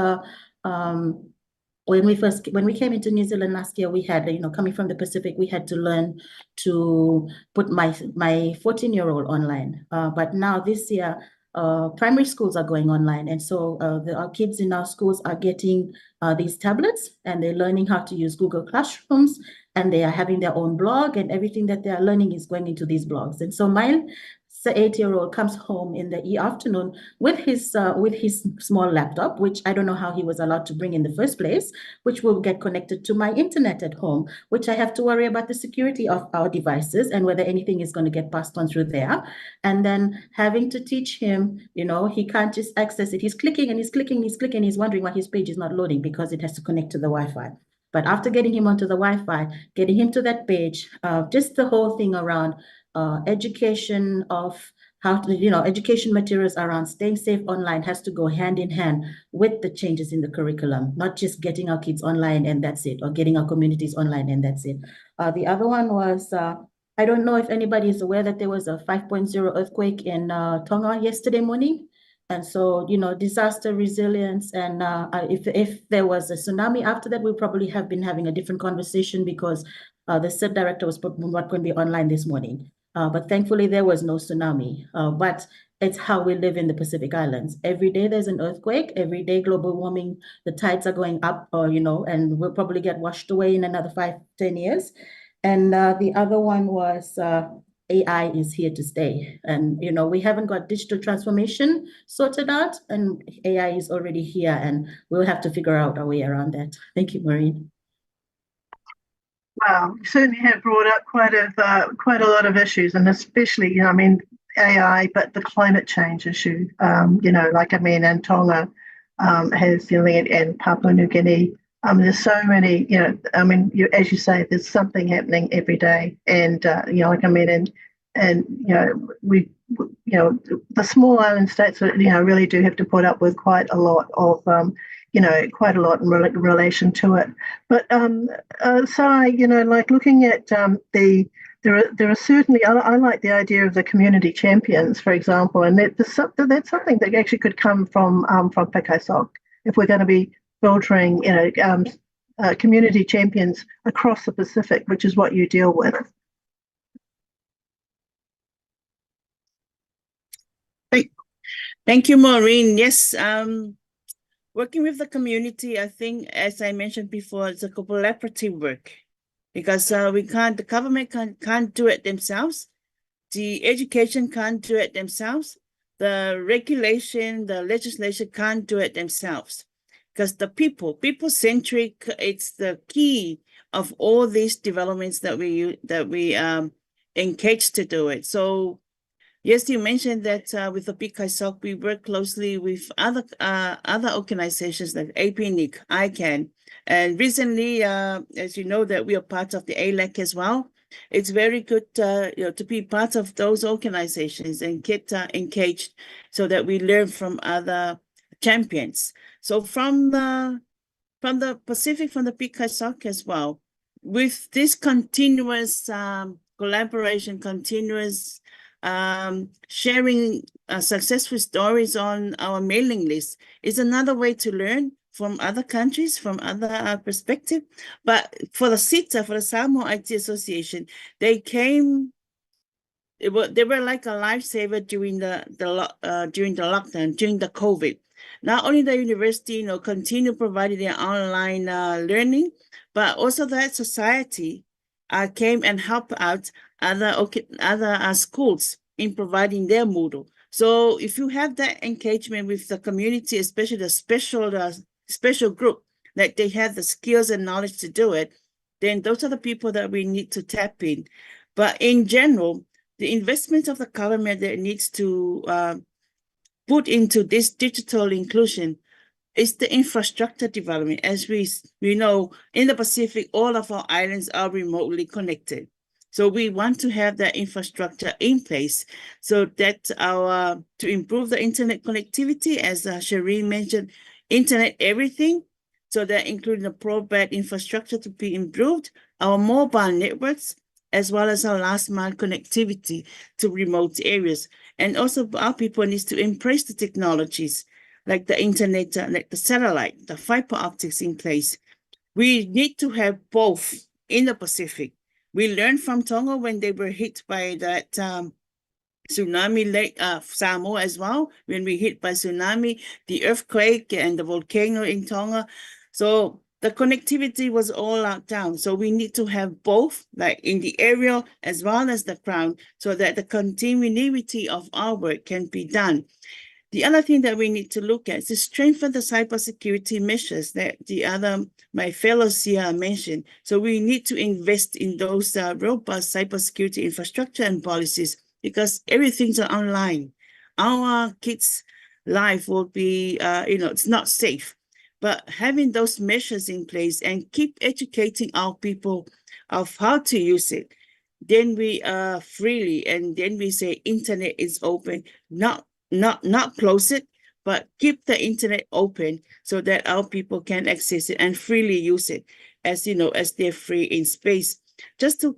when we came into New Zealand last year, we had, coming from the Pacific, we had to learn to put my 14-year-old online. But now this year, primary schools are going online. And so our kids in our schools are getting these tablets, and they're learning how to use Google Classrooms, and they are having their own blog, and everything that they are learning is going into these blogs. And so my 8-year-old comes home in the afternoon with his small laptop, which I don't know how he was allowed to bring in the first place, which will get connected to my internet at home, which I have to worry about the security of our devices and whether anything is going to get passed on through there. And then having to teach him, he can't just access it. He's clicking and he's clicking, he's clicking, he's wondering why his page is not loading because it has to connect to the Wi-Fi. But after getting him onto the Wi-Fi, getting him to that page, just the whole thing around education of how to, education materials around staying safe online has to go hand in hand with the changes in the curriculum, not just getting our kids online and that's it, or getting our communities online and that's it. The other one was, I don't know if anybody is aware that there was a 5.0 earthquake in Tonga yesterday morning. And so, disaster resilience, and if there was a tsunami after that, we probably have been having a different conversation because the CERT director was not going to be online this morning. But thankfully, there was no tsunami. But it's how we live in the Pacific Islands. Every day there's an earthquake. Every day global warming, the tides are going up, and we'll probably get washed away in another 5-10 years. And the other one was AI is here to stay. And, we haven't got digital transformation sorted out, and AI is already here, and we'll have to figure out our way around that. Thank you, Maureen. Wow, you certainly have brought up quite a lot of issues, and especially, AI, but the climate change issue, and Tonga has, and Papua New Guinea. There's so many, as you say, there's something happening every day, and we, the small island states, really do have to put up with quite a lot of, quite a lot in relation to it. But looking at there are certainly, I like the idea of the community champions, for example, and that's something that actually could come from PICISOC if we're going to be filtering, community champions across the Pacific, which is what you deal with. Thank you, Maureen. Yes, working with the community, I think, as I mentioned before, it's a collaborative work because the government can't do it themselves. The education can't do it themselves. The regulation, the legislation can't do it themselves because the people-centric, it's the key of all these developments that we engage to do it. So yes, you mentioned that with the PICISOC, we work closely with other organizations like APNIC, ICANN, and recently, as you know, that we are part of the ALEC as well. It's very good, to be part of those organizations and get engaged, so that we learn from other champions. So from the Pacific, from the PICISOC as well, with this continuous collaboration, continuous sharing successful stories on our mailing list is another way to learn from other countries, from other perspective. But for the CITA, for the Samoa IT Association, they were like a lifesaver during the lockdown, during the COVID, not only the university, continue providing their online learning, but also that society came and helped out other schools in providing their Moodle. So if you have that engagement with the community, especially the special group, that they have the skills and knowledge to do it, then those are the people that we need to tap in. But in general, the investment of the government that needs to put into this digital inclusion is the infrastructure development. As we know, in the Pacific, all of our islands are remotely connected. So we want to have that infrastructure in place so that to improve the internet connectivity, as Shireen mentioned, internet everything, so that including the broadband infrastructure to be improved, our mobile networks, as well as our last mile connectivity to remote areas. And also our people need to embrace the technologies like the internet, like the satellite, the fiber optics in place. We need to have both in the Pacific. We learned from Tonga when they were hit by that tsunami, lake Samoa as well, when we hit by tsunami, the earthquake and the volcano in Tonga. So the connectivity was all locked down. So we need to have both, like in the aerial as well as the ground, so that the continuity of our work can be done. The other thing that we need to look at is to strengthen the cybersecurity measures that my fellows here mentioned. So we need to invest in those robust cybersecurity infrastructure and policies, because everything's online. Our kids' life will be, it's not safe. But having those measures in place and keep educating our people of how to use it, then we freely, and then we say internet is open, not close it, but keep the internet open so that our people can access it and freely use it, as as they're free in space. Just to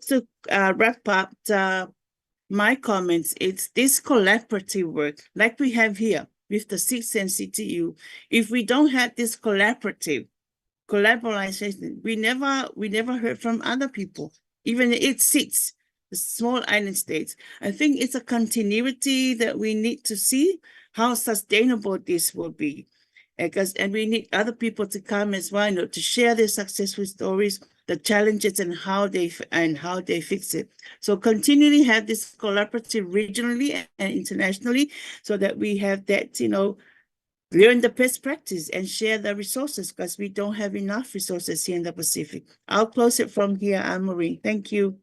wrap up my comments, it's this collaborative work like we have here with the CITES and CTU. If we don't have this collaboration, we never heard from other people, even it CITES, the small island states. I think it's a continuity that we need to see how sustainable this will be. And we need other people to come as well, to share their successful stories, the challenges and how they fix it. So continually have this collaborative regionally and internationally, so that we have that, learn the best practice and share the resources, because we don't have enough resources here in the Pacific. I'll close it from here, Anne-Marie. Thank you.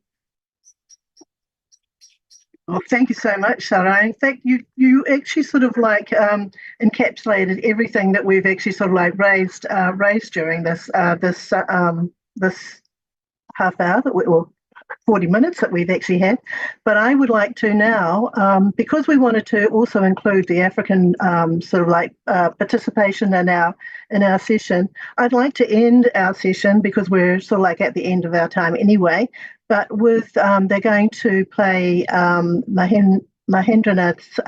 Oh, thank you so much, Sarah. In fact, you actually sort of like encapsulated everything that we've actually sort of like raised during this this half hour or 40 minutes that we've actually had. But I would like to now, because we wanted to also include the African sort of like participation in our session, I'd like to end our session, because we're sort of like at the end of our time anyway, but with they're going to play Mahendranath's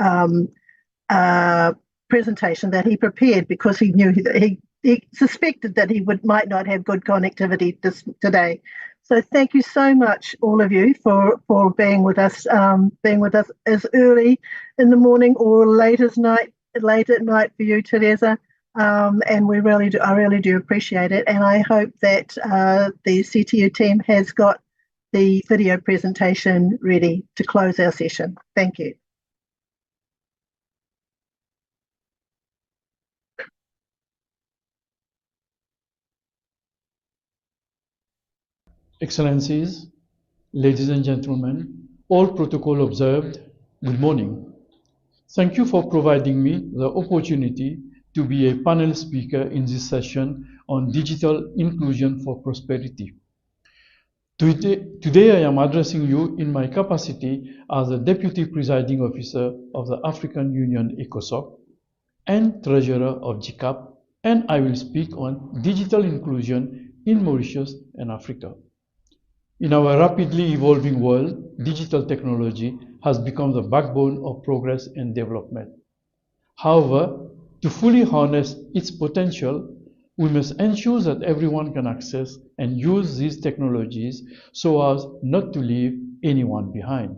presentation that he prepared, because he knew that he suspected that he might not have good connectivity today. So thank you so much, all of you, for being with us as early in the morning or late at night for you, Teresa. And I really do appreciate it. And I hope that the CTU team has got the video presentation ready to close our session. Thank you. Excellencies, ladies and gentlemen, all protocol observed, good morning. Thank you for providing me the opportunity to be a panel speaker in this session on digital inclusion for prosperity. Today I am addressing you in my capacity as the Deputy Presiding Officer of the African Union ECOSOC and Treasurer of GCAP, and I will speak on digital inclusion in Mauritius and Africa. In our rapidly evolving world, digital technology has become the backbone of progress and development. However, to fully harness its potential, we must ensure that everyone can access and use these technologies so as not to leave anyone behind.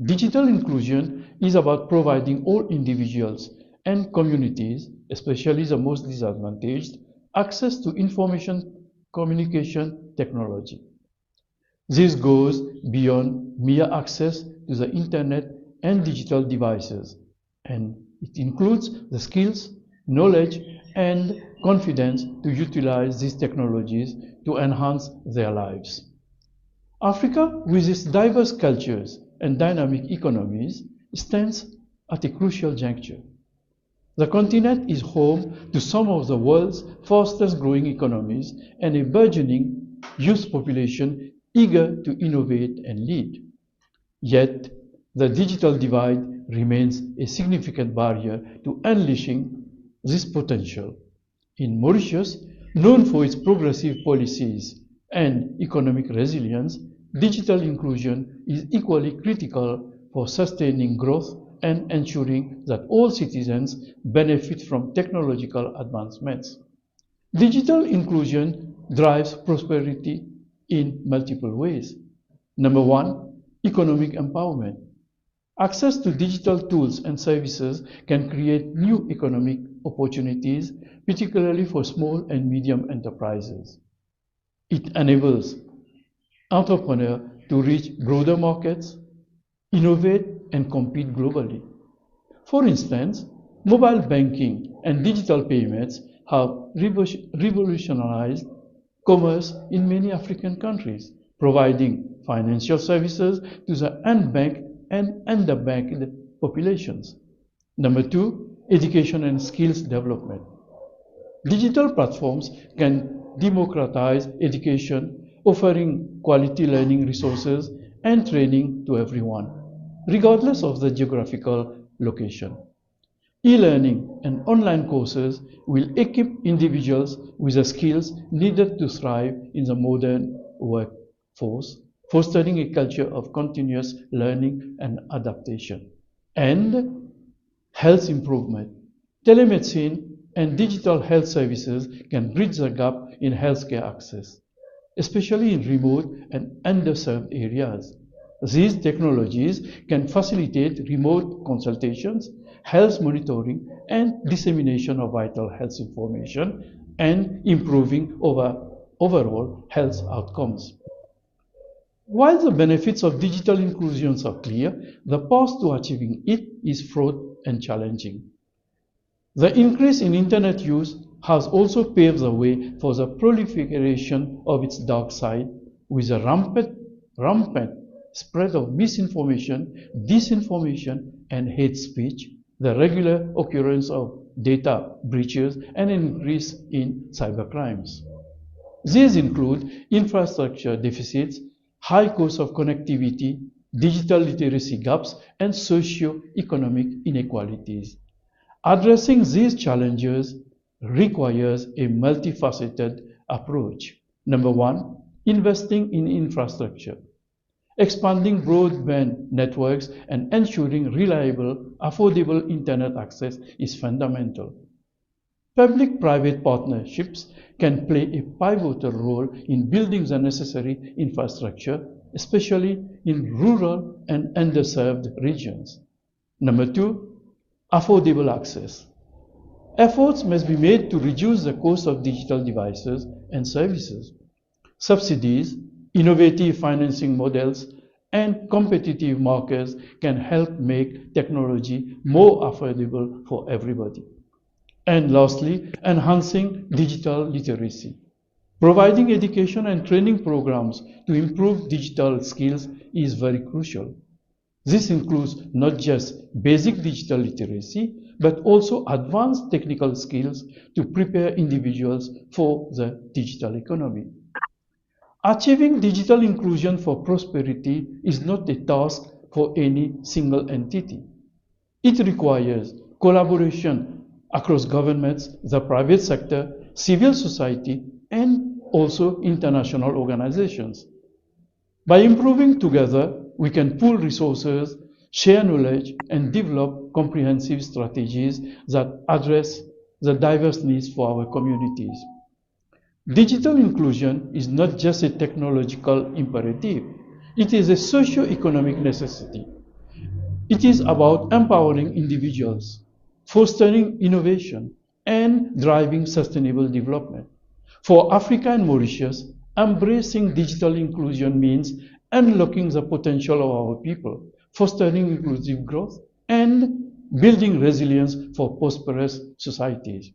Digital inclusion is about providing all individuals and communities, especially the most disadvantaged, access to information communication technology. This goes beyond mere access to the internet and digital devices, and it includes the skills, knowledge, and confidence to utilize these technologies to enhance their lives. Africa, with its diverse cultures and dynamic economies, stands at a crucial juncture. The continent is home to some of the world's fastest growing economies and a burgeoning youth population eager to innovate and lead. Yet, the digital divide remains a significant barrier to unleashing this potential. In Mauritius, known for its progressive policies and economic resilience, digital inclusion is equally critical for sustaining growth and ensuring that all citizens benefit from technological advancements. Digital inclusion drives prosperity in multiple ways. Number one, economic empowerment. Access to digital tools and services can create new economic opportunities, particularly for small and medium enterprises. It enables entrepreneurs to reach broader markets, innovate, and compete globally. For instance, mobile banking and digital payments have revolutionized commerce in many African countries, providing financial services to the unbanked and underbanked populations. Number two, education and skills development. Digital platforms can democratize education, offering quality learning resources and training to everyone, regardless of the geographical location. E-learning and online courses will equip individuals with the skills needed to thrive in the modern workforce, fostering a culture of continuous learning and adaptation. And health improvement. Telemedicine and digital health services can bridge the gap in healthcare access, especially in remote and underserved areas. These technologies can facilitate remote consultations, health monitoring, and dissemination of vital health information, and improving overall health outcomes. While the benefits of digital inclusion are clear, the path to achieving it is fraught and challenging. The increase in internet use has also paved the way for the proliferation of its dark side, with a rampant spread of misinformation, disinformation, and hate speech, the regular occurrence of data breaches, and an increase in cybercrimes. These include infrastructure deficits, high cost of connectivity, digital literacy gaps, and socio-economic inequalities. Addressing these challenges requires a multifaceted approach. Number one, investing in infrastructure. Expanding broadband networks and ensuring reliable, affordable internet access is fundamental. Public-private partnerships can play a pivotal role in building the necessary infrastructure, especially in rural and underserved regions. Number two, affordable access. Efforts must be made to reduce the cost of digital devices and services. Subsidies, innovative financing models, and competitive markets can help make technology more affordable for everybody. And lastly, enhancing digital literacy. Providing education and training programs to improve digital skills is very crucial. This includes not just basic digital literacy, but also advanced technical skills to prepare individuals for the digital economy. Achieving digital inclusion for prosperity is not a task for any single entity. It requires collaboration across governments, the private sector, civil society, and also international organizations. By improving together, we can pool resources, share knowledge, and develop comprehensive strategies that address the diverse needs for our communities. Digital inclusion is not just a technological imperative, it is a socio-economic necessity. It is about empowering individuals, fostering innovation, and driving sustainable development. For Africa and Mauritius, embracing digital inclusion means unlocking the potential of our people, fostering inclusive growth, and building resilience for prosperous societies.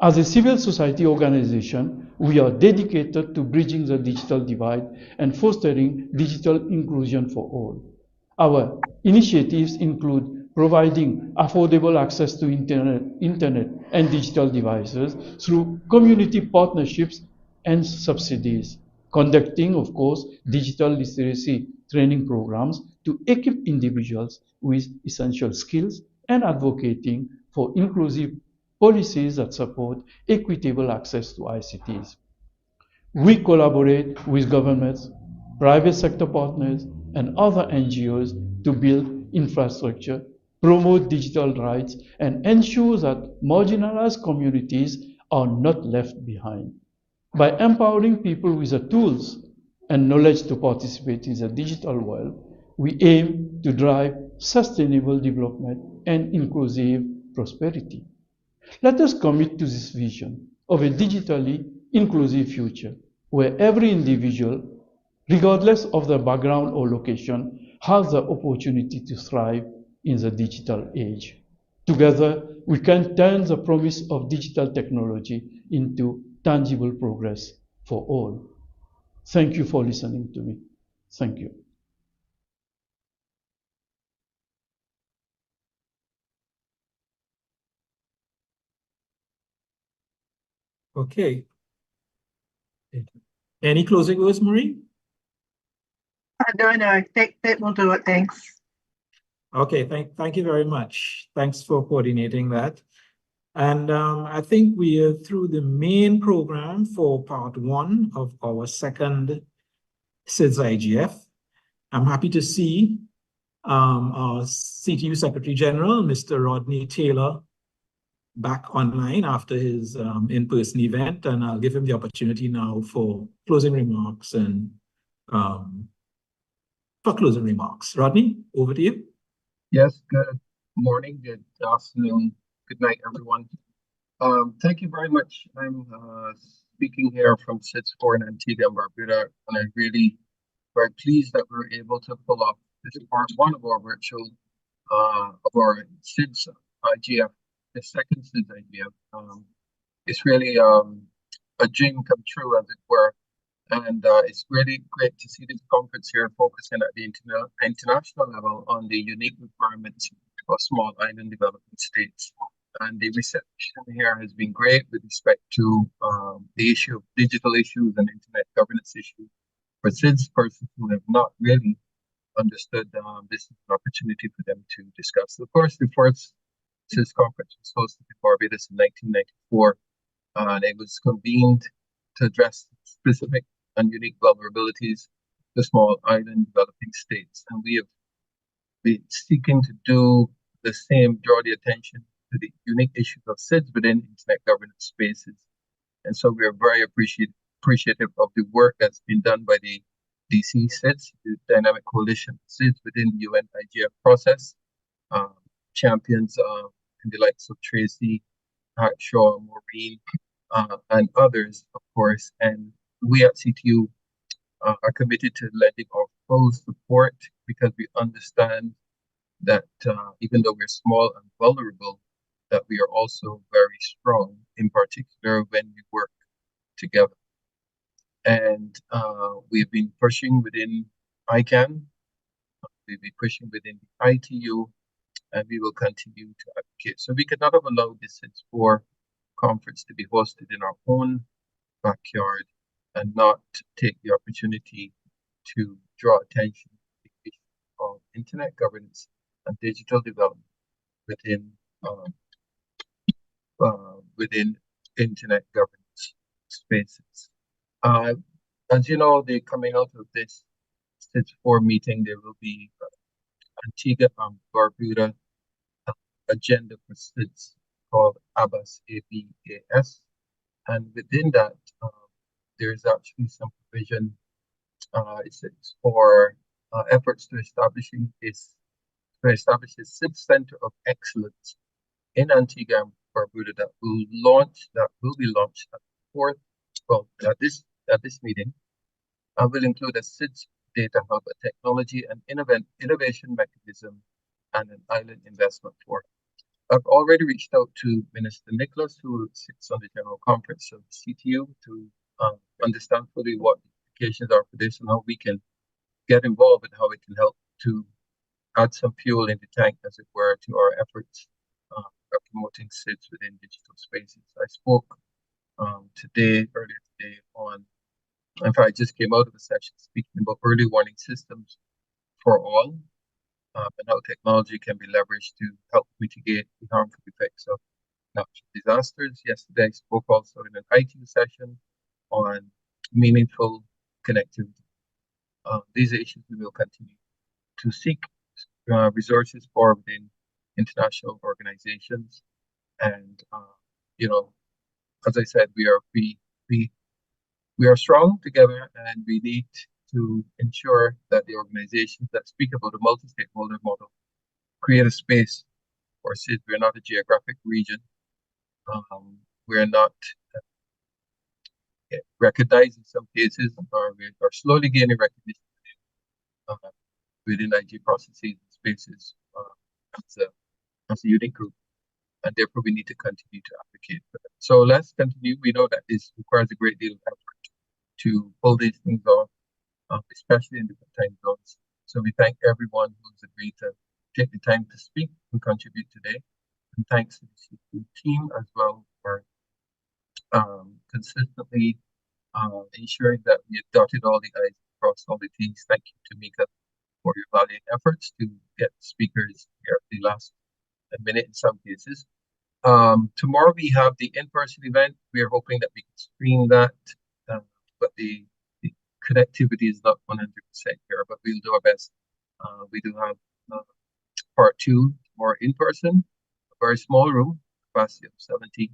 As a civil society organization, we are dedicated to bridging the digital divide and fostering digital inclusion for all. Our initiatives include providing affordable access to internet and digital devices through community partnerships and subsidies, conducting, of course, digital literacy training programs to equip individuals with essential skills, and advocating for inclusive policies that support equitable access to ICTs. We collaborate with governments, private sector partners, and other NGOs to build infrastructure, promote digital rights, and ensure that marginalized communities are not left behind. By empowering people with the tools and knowledge to participate in the digital world, we aim to drive sustainable development and inclusive prosperity. Let us commit to this vision of a digitally inclusive future where every individual, regardless of their background or location, has the opportunity to thrive in the digital age. Together, we can turn the promise of digital technology into tangible progress for all. Thank you for listening to me. Thank you. Okay. Any closing words, Marie? No, that will do it. Thanks. Okay, thank you very much. Thanks for coordinating that. And I think we are through the main program for part 1 of our second CIDS IGF. I'm happy to see our CTU Secretary General, Mr. Rodney Taylor, back online after his in-person event, and I'll give him the opportunity now for closing remarks and Rodney, over to you. Yes, good morning, good afternoon, good night, everyone. Thank you very much. I'm speaking here from CIDS 4 in Antigua and Barbuda, and I'm really very pleased that we're able to pull off this part 1 of our virtual of our CIDS IGF, the second CIDS IGF. It's really a dream come true, as it were. And it's really great to see this conference here focusing at the international level on the unique requirements of small island development states. And the reception here has been great with respect to the issue of digital issues and internet governance issues. For CIDS persons who have not really understood, this is an opportunity for them to discuss. Of course, the first CIDS conference was hosted in Barbados in 1994, and it was convened to address specific and unique vulnerabilities to small island developing states. And we have been seeking to do the same, draw the attention to the unique issues of CIDS within internet governance spaces. And so we are very appreciative of the work that's been done by the DC CIDS, the Dynamic Coalition of CIDS within the UN IGF process, champions and the likes of Tracy, Shaw, Maureen, and others, of course. And we at CTU are committed to lending our full support because we understand that even though we're small and vulnerable, that we are also very strong, in particular when we work together. And we've been pushing within ICANN, we've been pushing within the ITU, and we will continue to advocate. So we could not have allowed this CIDS 4 conference to be hosted in our own backyard and not take the opportunity to draw attention to the issue of internet governance and digital development within within internet governance spaces. As you know, coming out of this CIDS 4 meeting, there will be Antigua and Barbuda agenda for CIDS called ABAS, ABAS, and within that, there's actually some provision it's for efforts to establish a CIDS Center of Excellence in Antigua and Barbuda that will be launched at this meeting, will include a SIDS data hub, a technology and innovation mechanism, and an island investment forum. I've already reached out to Minister Nicholas, who sits on the General Conference of the CTU, to understand fully what the implications are for this and how we can get involved and how it can help to add some fuel in the tank, as it were, to our efforts of promoting SIDS within digital spaces. I spoke earlier today on, in fact, I just came out of a session speaking about early warning systems for all, and how technology can be leveraged to help mitigate the harmful effects of natural disasters. Yesterday, I spoke also in an IT session on meaningful connectivity. These are issues we will continue to seek resources for within international organizations, and as I said, we are strong together, and we need to ensure that the organizations that speak about a multi-stakeholder model create a space for SIDS. We're not a geographic region. We're not recognized in some cases, or we are slowly gaining recognition within IG processes and spaces as a unique group, and therefore we need to continue to advocate for that. So let's continue. We know that this requires a great deal of effort to pull these things off, especially in different time zones. So we thank everyone who's agreed to take the time to speak and contribute today. And thanks to the team as well for consistently ensuring that we have dotted all the I's across all the T's. Thank you, Tamika, for your valiant efforts to get speakers here at the last minute in some cases. Tomorrow we have the in-person event. We are hoping that we can stream that, but the connectivity is not 100% here, but we'll do our best. We do have part 2 tomorrow in person, a very small room, capacity of 70.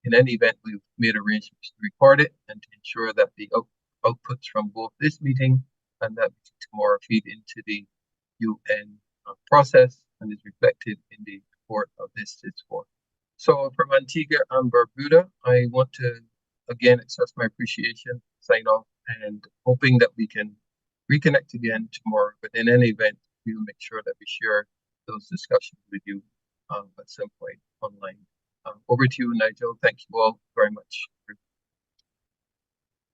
In any event, we've made arrangements to record it and to ensure that the outputs from both this meeting and that meeting tomorrow feed into the UN process and is reflected in the report of this SIDS forum. So from Antigua and Barbuda, I want to again express my appreciation, sign off, and hoping that we can reconnect again tomorrow. But in any event, we will make sure that we share those discussions with you at some point online. Over to you, Nigel. Thank you all very much.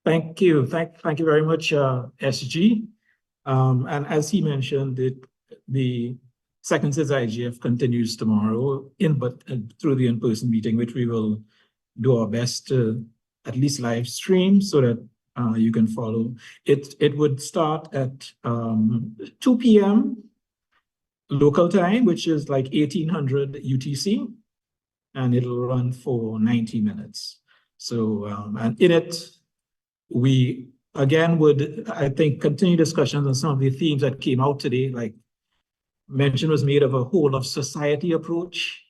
Thank you. Thank you very much, SG. And as he mentioned, the second SIDS IGF continues tomorrow, through the in-person meeting, which we will do our best to at least live stream so that you can follow. It would start at 2 p.m. local time, which is like 1800 UTC, and it'll run for 90 minutes. So, and in it, we again would, I think, continue discussions on some of the themes that came out today, like mention was made of a whole of society approach,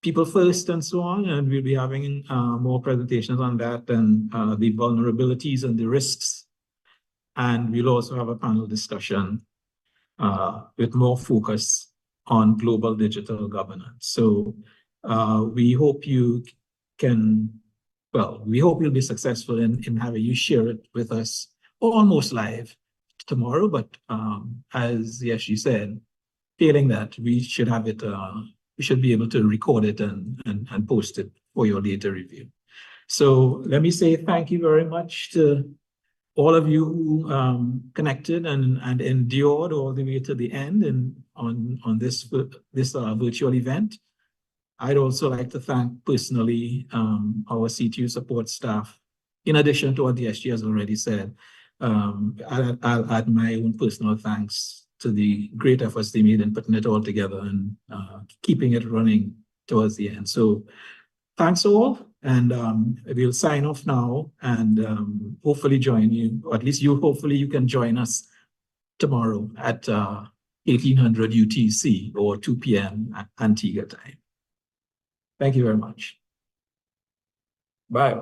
people first and so on, and we'll be having more presentations on that and the vulnerabilities and the risks. And we'll also have a panel discussion with more focus on global digital governance. So we hope you can, we hope you'll be successful in having you share it with us almost live tomorrow, but as Yeshi said, failing that, we should have it, we should be able to record it and post it for your later review. So let me say thank you very much to all of you who connected and endured all the way to the end and on this virtual event. I'd also like to thank personally our CTU support staff, in addition to what the SG has already said. I'll add my own personal thanks to the great efforts they made in putting it all together and keeping it running towards the end. So thanks all, and we'll sign off now and hopefully join you, or at least hopefully you can join us tomorrow at 1800 UTC or 2 p.m. at Antigua time. Thank you very much. Bye.